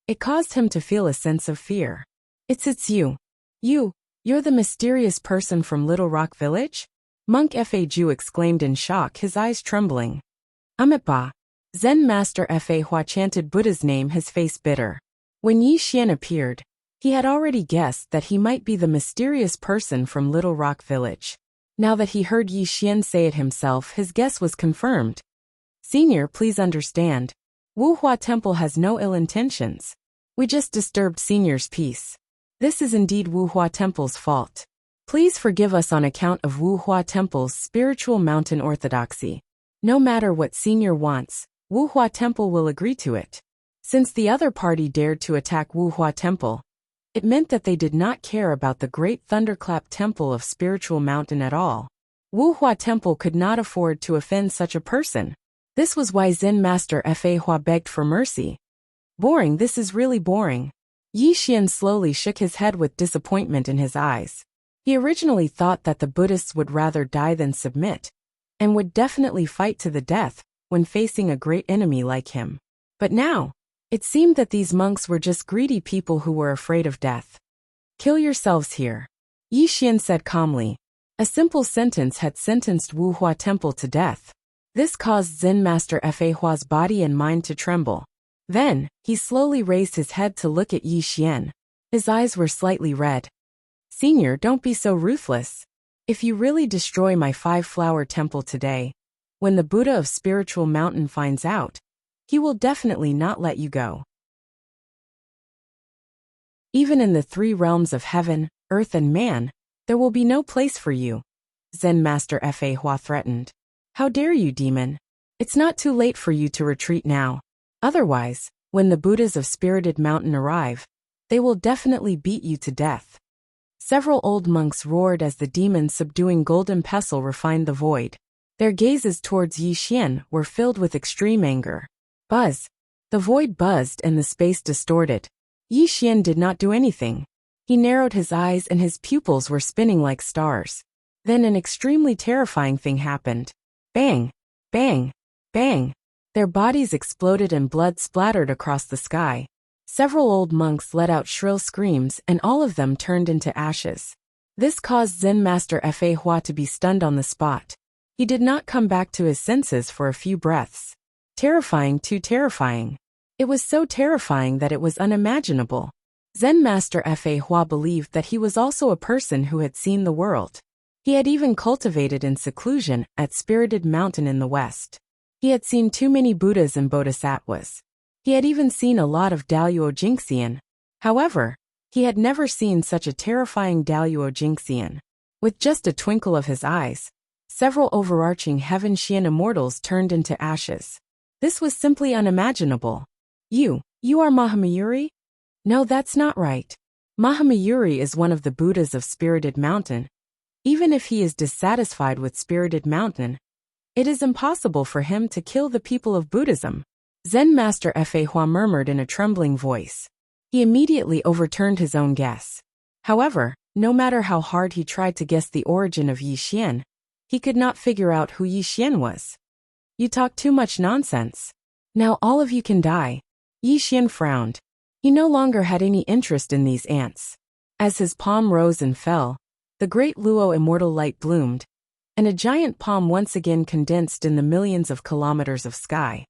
it caused him to feel a sense of fear. It's you. You're the mysterious person from Little Rock Village? Monk Fa Ju exclaimed in shock, his eyes trembling. Amipa. Zen Master Fa Hua chanted Buddha's name, his face bitter. When Yi Xian appeared, he had already guessed that he might be the mysterious person from Little Rock Village. Now that he heard Yi Xian say it himself, his guess was confirmed. Senior, please understand. Wuhua Temple has no ill intentions. We just disturbed Senior's peace. This is indeed Wuhua Temple's fault. Please forgive us on account of Wuhua Temple's spiritual mountain orthodoxy. No matter what Senior wants, Wuhua Temple will agree to it. Since the other party dared to attack Wuhua Temple, it meant that they did not care about the great thunderclap temple of spiritual mountain at all. Wuhua Temple could not afford to offend such a person. This was why Zen Master Fa Hua begged for mercy. Boring, this is really boring. Yi Xian slowly shook his head with disappointment in his eyes. He originally thought that the Buddhists would rather die than submit, and would definitely fight to the death when facing a great enemy like him. But now, it seemed that these monks were just greedy people who were afraid of death. Kill yourselves here. Yi Xian said calmly. A simple sentence had sentenced Wuhua Temple to death. This caused Zen Master Fa Hua's body and mind to tremble. Then, he slowly raised his head to look at Yi Xian. His eyes were slightly red. Senior, don't be so ruthless. If you really destroy my 5-flower temple today, when the Buddha of Spiritual Mountain finds out, he will definitely not let you go. Even in the 3 realms of heaven, earth and man, there will be no place for you, Zen Master Fa Hua threatened. How dare you, demon? It's not too late for you to retreat now. Otherwise, when the Buddhas of Spirited Mountain arrive, they will definitely beat you to death. Several old monks roared as the demon subduing golden pestle refined the void. Their gazes towards Yi Xian were filled with extreme anger. Buzz. The void buzzed and the space distorted. Yi Xian did not do anything. He narrowed his eyes and his pupils were spinning like stars. Then an extremely terrifying thing happened. Bang! Bang! Bang! Their bodies exploded and blood splattered across the sky. Several old monks let out shrill screams and all of them turned into ashes. This caused Zen Master Fa Hua to be stunned on the spot. He did not come back to his senses for a few breaths. Terrifying, too terrifying. It was so terrifying that it was unimaginable. Zen Master Fa Hua believed that he was also a person who had seen the world. He had even cultivated in seclusion at Spirited Mountain in the west. He had seen too many Buddhas and Bodhisattvas. He had even seen a lot of Daluo Jingxian. However, he had never seen such a terrifying Daluo Jingxian. With just a twinkle of his eyes, several overarching Heaven Xian immortals turned into ashes. This was simply unimaginable. You are Mahamayuri? No, that's not right. Mahamayuri is one of the Buddhas of Spirited Mountain. Even if he is dissatisfied with Spirited Mountain, it is impossible for him to kill the people of Buddhism. Zen Master Fa Hua murmured in a trembling voice. He immediately overturned his own guess. However, no matter how hard he tried to guess the origin of Yi Xian, he could not figure out who Yi Xian was. You talk too much nonsense. Now all of you can die. Yi Xian frowned. He no longer had any interest in these ants. As his palm rose and fell, the great Luo immortal light bloomed, and a giant palm once again condensed in the millions of kilometers of sky.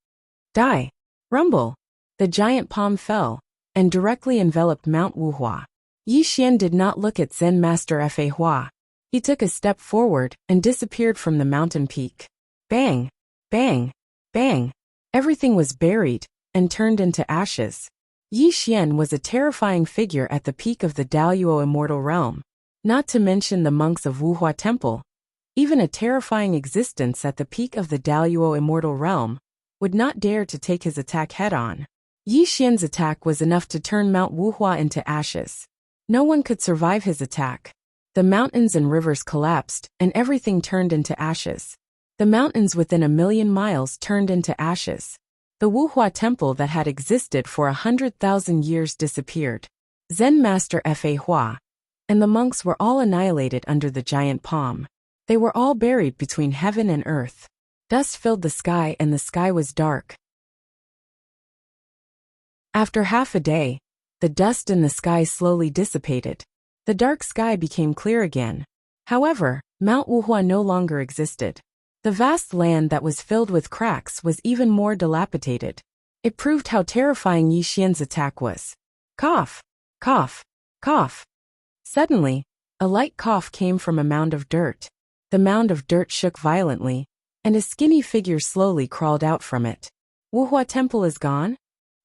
Die! Rumble! The giant palm fell, and directly enveloped Mount Wuhua. Yi Xian did not look at Zen Master Fa Hua. He took a step forward and disappeared from the mountain peak. Bang! Bang! Bang! Everything was buried and turned into ashes. Yi Xian was a terrifying figure at the peak of the Daluo Immortal Realm, not to mention the monks of Wuhua Temple. Even a terrifying existence at the peak of the Daluo Immortal Realm would not dare to take his attack head-on. Yi Xian's attack was enough to turn Mount Wuhua into ashes. No one could survive his attack. The mountains and rivers collapsed, and everything turned into ashes. The mountains within 1,000,000 miles turned into ashes. The Wuhua temple that had existed for 100,000 years disappeared. Zen master Fa Hua and the monks were all annihilated under the giant palm. They were all buried between heaven and earth. Dust filled the sky and the sky was dark. After half a day, the dust in the sky slowly dissipated. The dark sky became clear again. However, Mount Wuhua no longer existed. The vast land that was filled with cracks was even more dilapidated. It proved how terrifying Yi Xian's attack was. Cough! Cough! Cough! Suddenly, a light cough came from a mound of dirt. The mound of dirt shook violently, and a skinny figure slowly crawled out from it. Wuhua temple is gone?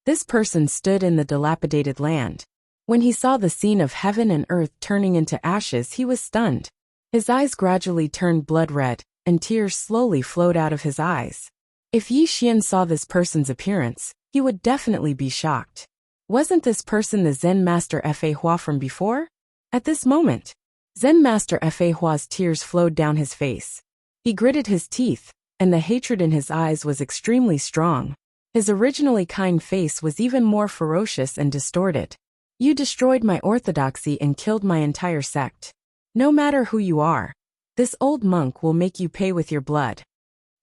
This person stood in the dilapidated land. When he saw the scene of heaven and earth turning into ashes, he was stunned. His eyes gradually turned blood red, and tears slowly flowed out of his eyes. If Yi Xian saw this person's appearance, he would definitely be shocked. Wasn't this person the Zen master Fa Hua from before? At this moment, Zen master Fa Hua's tears flowed down his face. He gritted his teeth, and the hatred in his eyes was extremely strong. His originally kind face was even more ferocious and distorted. You destroyed my orthodoxy and killed my entire sect. No matter who you are, this old monk will make you pay with your blood.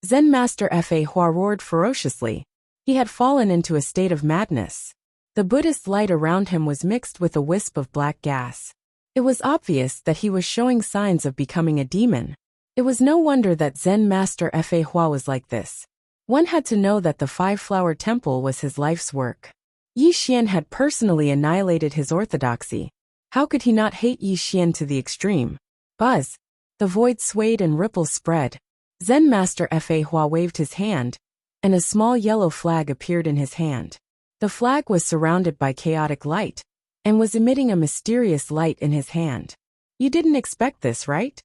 Zen master Fa Hua roared ferociously. He had fallen into a state of madness. The Buddhist light around him was mixed with a wisp of black gas. It was obvious that he was showing signs of becoming a demon. It was no wonder that Zen master Fa Hua was like this. One had to know that the five-flower temple was his life's work. Yi Xian had personally annihilated his orthodoxy. How could he not hate Yi Xian to the extreme? Buzz! The void swayed and ripples spread. Zen master Fa Hua waved his hand, and a small yellow flag appeared in his hand. The flag was surrounded by chaotic light, and was emitting a mysterious light in his hand. You didn't expect this, right?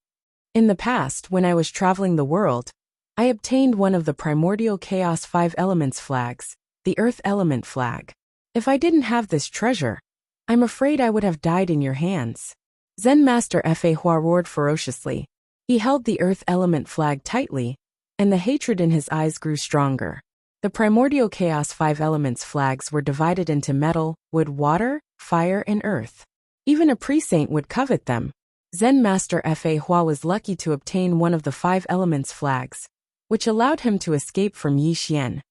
In the past, when I was traveling the world, I obtained one of the primordial chaos 5 elements flags, the earth element flag. If I didn't have this treasure, I'm afraid I would have died in your hands. Zen master Fa Hua roared ferociously. He held the earth element flag tightly, and the hatred in his eyes grew stronger. The primordial chaos 5 elements flags were divided into metal, wood, water, fire, and earth. Even a pre-saint would covet them. Zen master Fa Hua was lucky to obtain one of the 5 elements flags, which allowed him to escape from Yi Xian.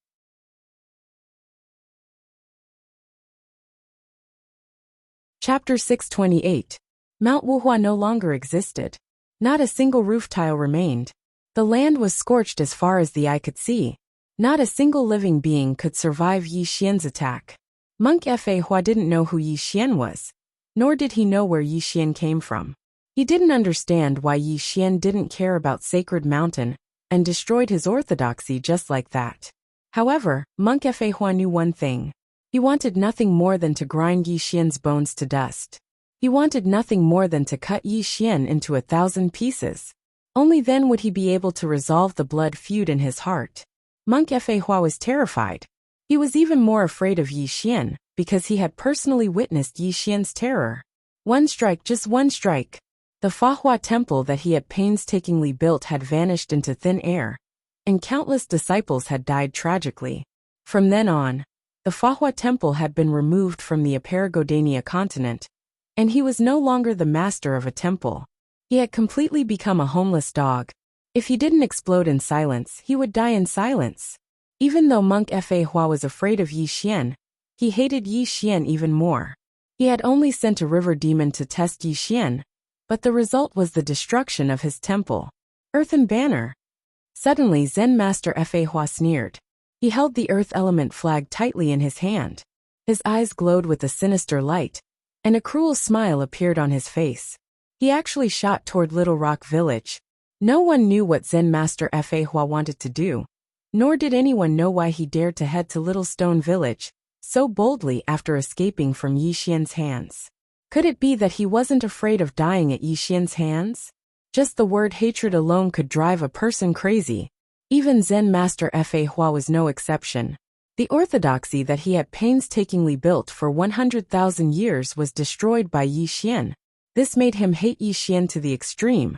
Chapter 628. Mount Wuhua no longer existed. Not a single roof tile remained. The land was scorched as far as the eye could see. Not a single living being could survive Yi Xian's attack. Monk Fa Hua didn't know who Yi Xian was, nor did he know where Yi Xian came from. He didn't understand why Yi Xian didn't care about Sacred Mountain and destroyed his orthodoxy just like that. However, Monk Fa Hua knew one thing. He wanted nothing more than to grind Yi Xian's bones to dust. He wanted nothing more than to cut Yi Xian into 1,000 pieces. Only then would he be able to resolve the blood feud in his heart. Monk Fa Hua was terrified. He was even more afraid of Yi Xian, because he had personally witnessed Yi Xian's terror. One strike, just one strike. The Fa Hua temple that he had painstakingly built had vanished into thin air, and countless disciples had died tragically. From then on, the Fa Hua temple had been removed from the Aparagodania continent, and he was no longer the master of a temple. He had completely become a homeless dog. If he didn't explode in silence, he would die in silence. Even though Monk Fa Hua was afraid of Yi Xian, he hated Yi Xian even more. He had only sent a river demon to test Yi Xian, but the result was the destruction of his temple. Earthen banner. Suddenly Zen master Fa Hua sneered. He held the earth element flag tightly in his hand. His eyes glowed with a sinister light, and a cruel smile appeared on his face. He actually shot toward Little Rock Village. No one knew what Zen master Fa Hua wanted to do, nor did anyone know why he dared to head to Little Stone Village so boldly after escaping from Yi Xian's hands. Could it be that he wasn't afraid of dying at Yi Xian's hands? Just the word hatred alone could drive a person crazy. Even Zen master Fa Hua was no exception. The orthodoxy that he had painstakingly built for 100,000 years was destroyed by Yi Xian. This made him hate Yi Xian to the extreme,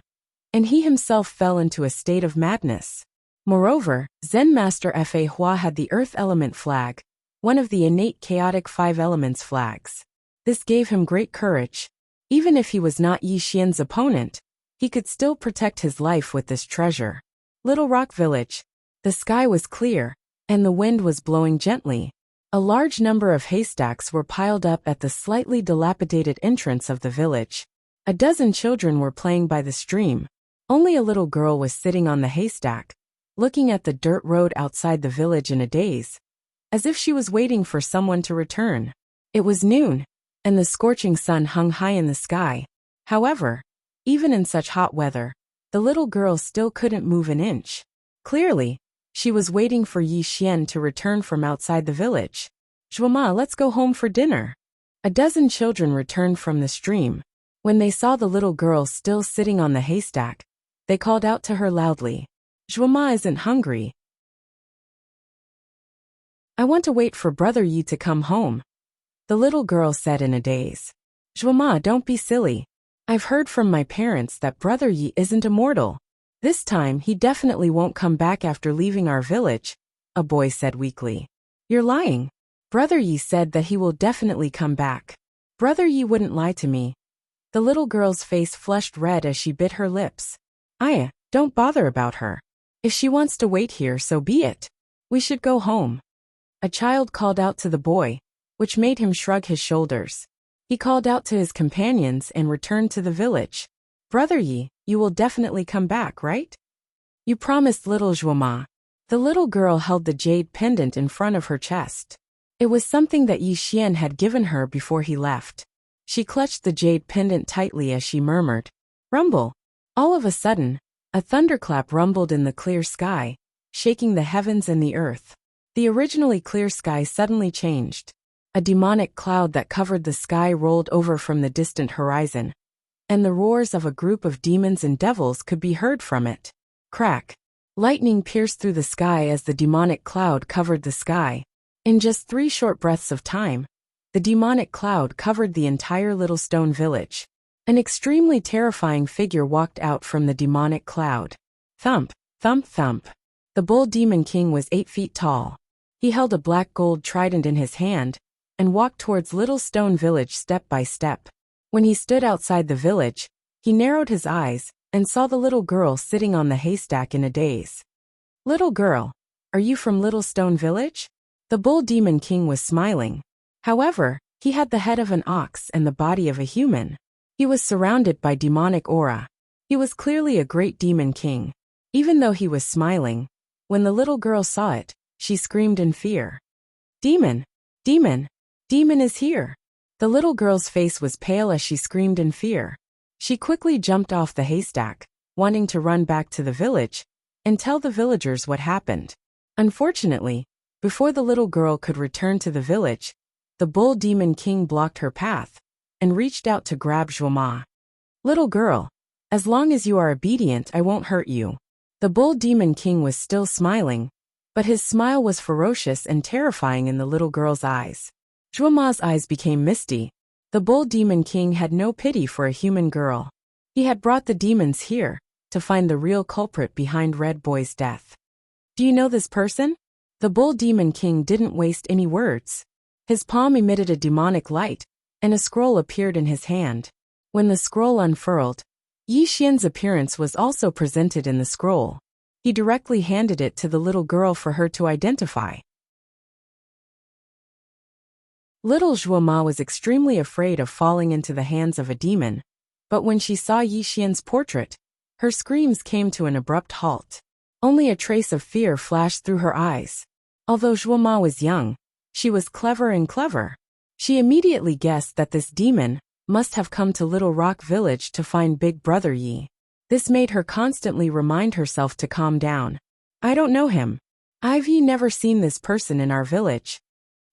and he himself fell into a state of madness. Moreover, Zen Master Fa Hua had the Earth Element flag, one of the innate chaotic five elements flags. This gave him great courage. Even if he was not Yi Xian's opponent, he could still protect his life with this treasure. Little Rock Village. The sky was clear, and the wind was blowing gently. A large number of haystacks were piled up at the slightly dilapidated entrance of the village. A dozen children were playing by the stream. Only a little girl was sitting on the haystack, looking at the dirt road outside the village in a daze, as if she was waiting for someone to return. It was noon, and the scorching sun hung high in the sky. However, even in such hot weather, the little girl still couldn't move an inch. Clearly, she was waiting for Yi Xian to return from outside the village. "Zhuoma, let's go home for dinner." A dozen children returned from the stream. When they saw the little girl still sitting on the haystack, they called out to her loudly. "Zhuoma isn't hungry. I want to wait for Brother Yi to come home," the little girl said in a daze. "Zhuoma, don't be silly. I've heard from my parents that Brother Yi isn't immortal. This time he definitely won't come back after leaving our village," a boy said weakly. "You're lying. Brother Yi said that he will definitely come back. Brother Yi wouldn't lie to me." The little girl's face flushed red as she bit her lips. Don't bother about her. If she wants to wait here, so be it. We should go home." A child called out to the boy, which made him shrug his shoulders. He called out to his companions and returned to the village. "Brother Yi, you will definitely come back, right? You promised little Zhuoma." The little girl held the jade pendant in front of her chest. It was something that Yi Xian had given her before he left. She clutched the jade pendant tightly as she murmured, "Rumble." All of a sudden, a thunderclap rumbled in the clear sky, shaking the heavens and the earth. The originally clear sky suddenly changed. A demonic cloud that covered the sky rolled over from the distant horizon, and the roars of a group of demons and devils could be heard from it. Crack! Lightning pierced through the sky as the demonic cloud covered the sky. In just 3 short breaths of time, the demonic cloud covered the entire little stone village. An extremely terrifying figure walked out from the demonic cloud. Thump, thump, thump. The bull demon king was 8 feet tall. He held a black gold trident in his hand and walked towards Little Stone Village step by step. When he stood outside the village, he narrowed his eyes and saw the little girl sitting on the haystack in a daze. "Little girl, are you from Little Stone Village?" The bull demon king was smiling. However, he had the head of an ox and the body of a human. He was surrounded by demonic aura. He was clearly a great demon king. Even though he was smiling, when the little girl saw it, she screamed in fear. "Demon! Demon! Demon is here!" The little girl's face was pale as she screamed in fear. She quickly jumped off the haystack, wanting to run back to the village and tell the villagers what happened. Unfortunately, before the little girl could return to the village, the bull demon king blocked her path and reached out to grab Zhuoma. "Little girl, as long as you are obedient, I won't hurt you." The bull demon king was still smiling, but his smile was ferocious and terrifying in the little girl's eyes. Zhuoma's eyes became misty. The bull demon king had no pity for a human girl. He had brought the demons here to find the real culprit behind Red Boy's death. "Do you know this person?" The bull demon king didn't waste any words. His palm emitted a demonic light, and a scroll appeared in his hand. When the scroll unfurled, Yi Xian's appearance was also presented in the scroll. He directly handed it to the little girl for her to identify. Little Zhuoma was extremely afraid of falling into the hands of a demon, but when she saw Yi Xian's portrait, her screams came to an abrupt halt. Only a trace of fear flashed through her eyes. Although Zhuoma was young, she was clever and clever. She immediately guessed that this demon must have come to Little Rock Village to find Big Brother Yi. This made her constantly remind herself to calm down. "I don't know him. I've never seen this person in our village."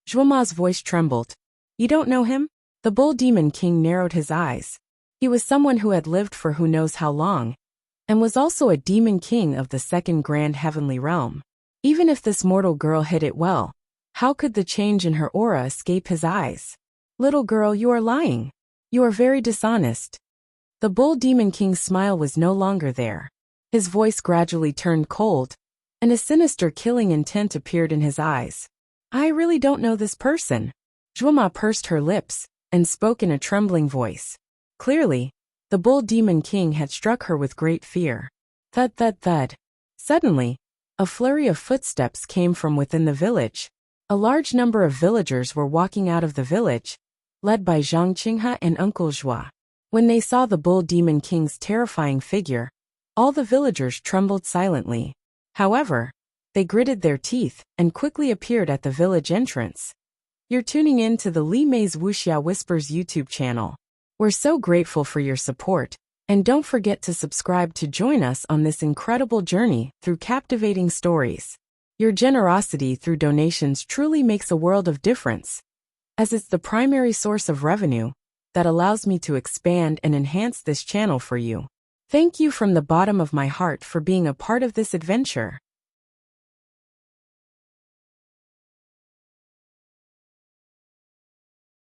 Zhuoma's voice trembled. "You don't know him?" The bull demon king narrowed his eyes. He was someone who had lived for who knows how long, and was also a demon king of the second grand heavenly realm. Even if this mortal girl hid it well, how could the change in her aura escape his eyes? "Little girl, you are lying. You are very dishonest." The bull demon king's smile was no longer there. His voice gradually turned cold, and a sinister killing intent appeared in his eyes. I really don't know this person. Zhuoma pursed her lips and spoke in a trembling voice. Clearly, the bull demon king had struck her with great fear. Thud, thud, thud. Suddenly, a flurry of footsteps came from within the village. A large number of villagers were walking out of the village, led by Zhang Qinghe and Uncle Zhua. When they saw the bull demon king's terrifying figure, all the villagers trembled silently. However, they gritted their teeth and quickly appeared at the village entrance. You're tuning in to the Li Mei's Wuxia Whispers YouTube channel. We're so grateful for your support, and don't forget to subscribe to join us on this incredible journey through captivating stories. Your generosity through donations truly makes a world of difference, as it's the primary source of revenue that allows me to expand and enhance this channel for you. Thank you from the bottom of my heart for being a part of this adventure.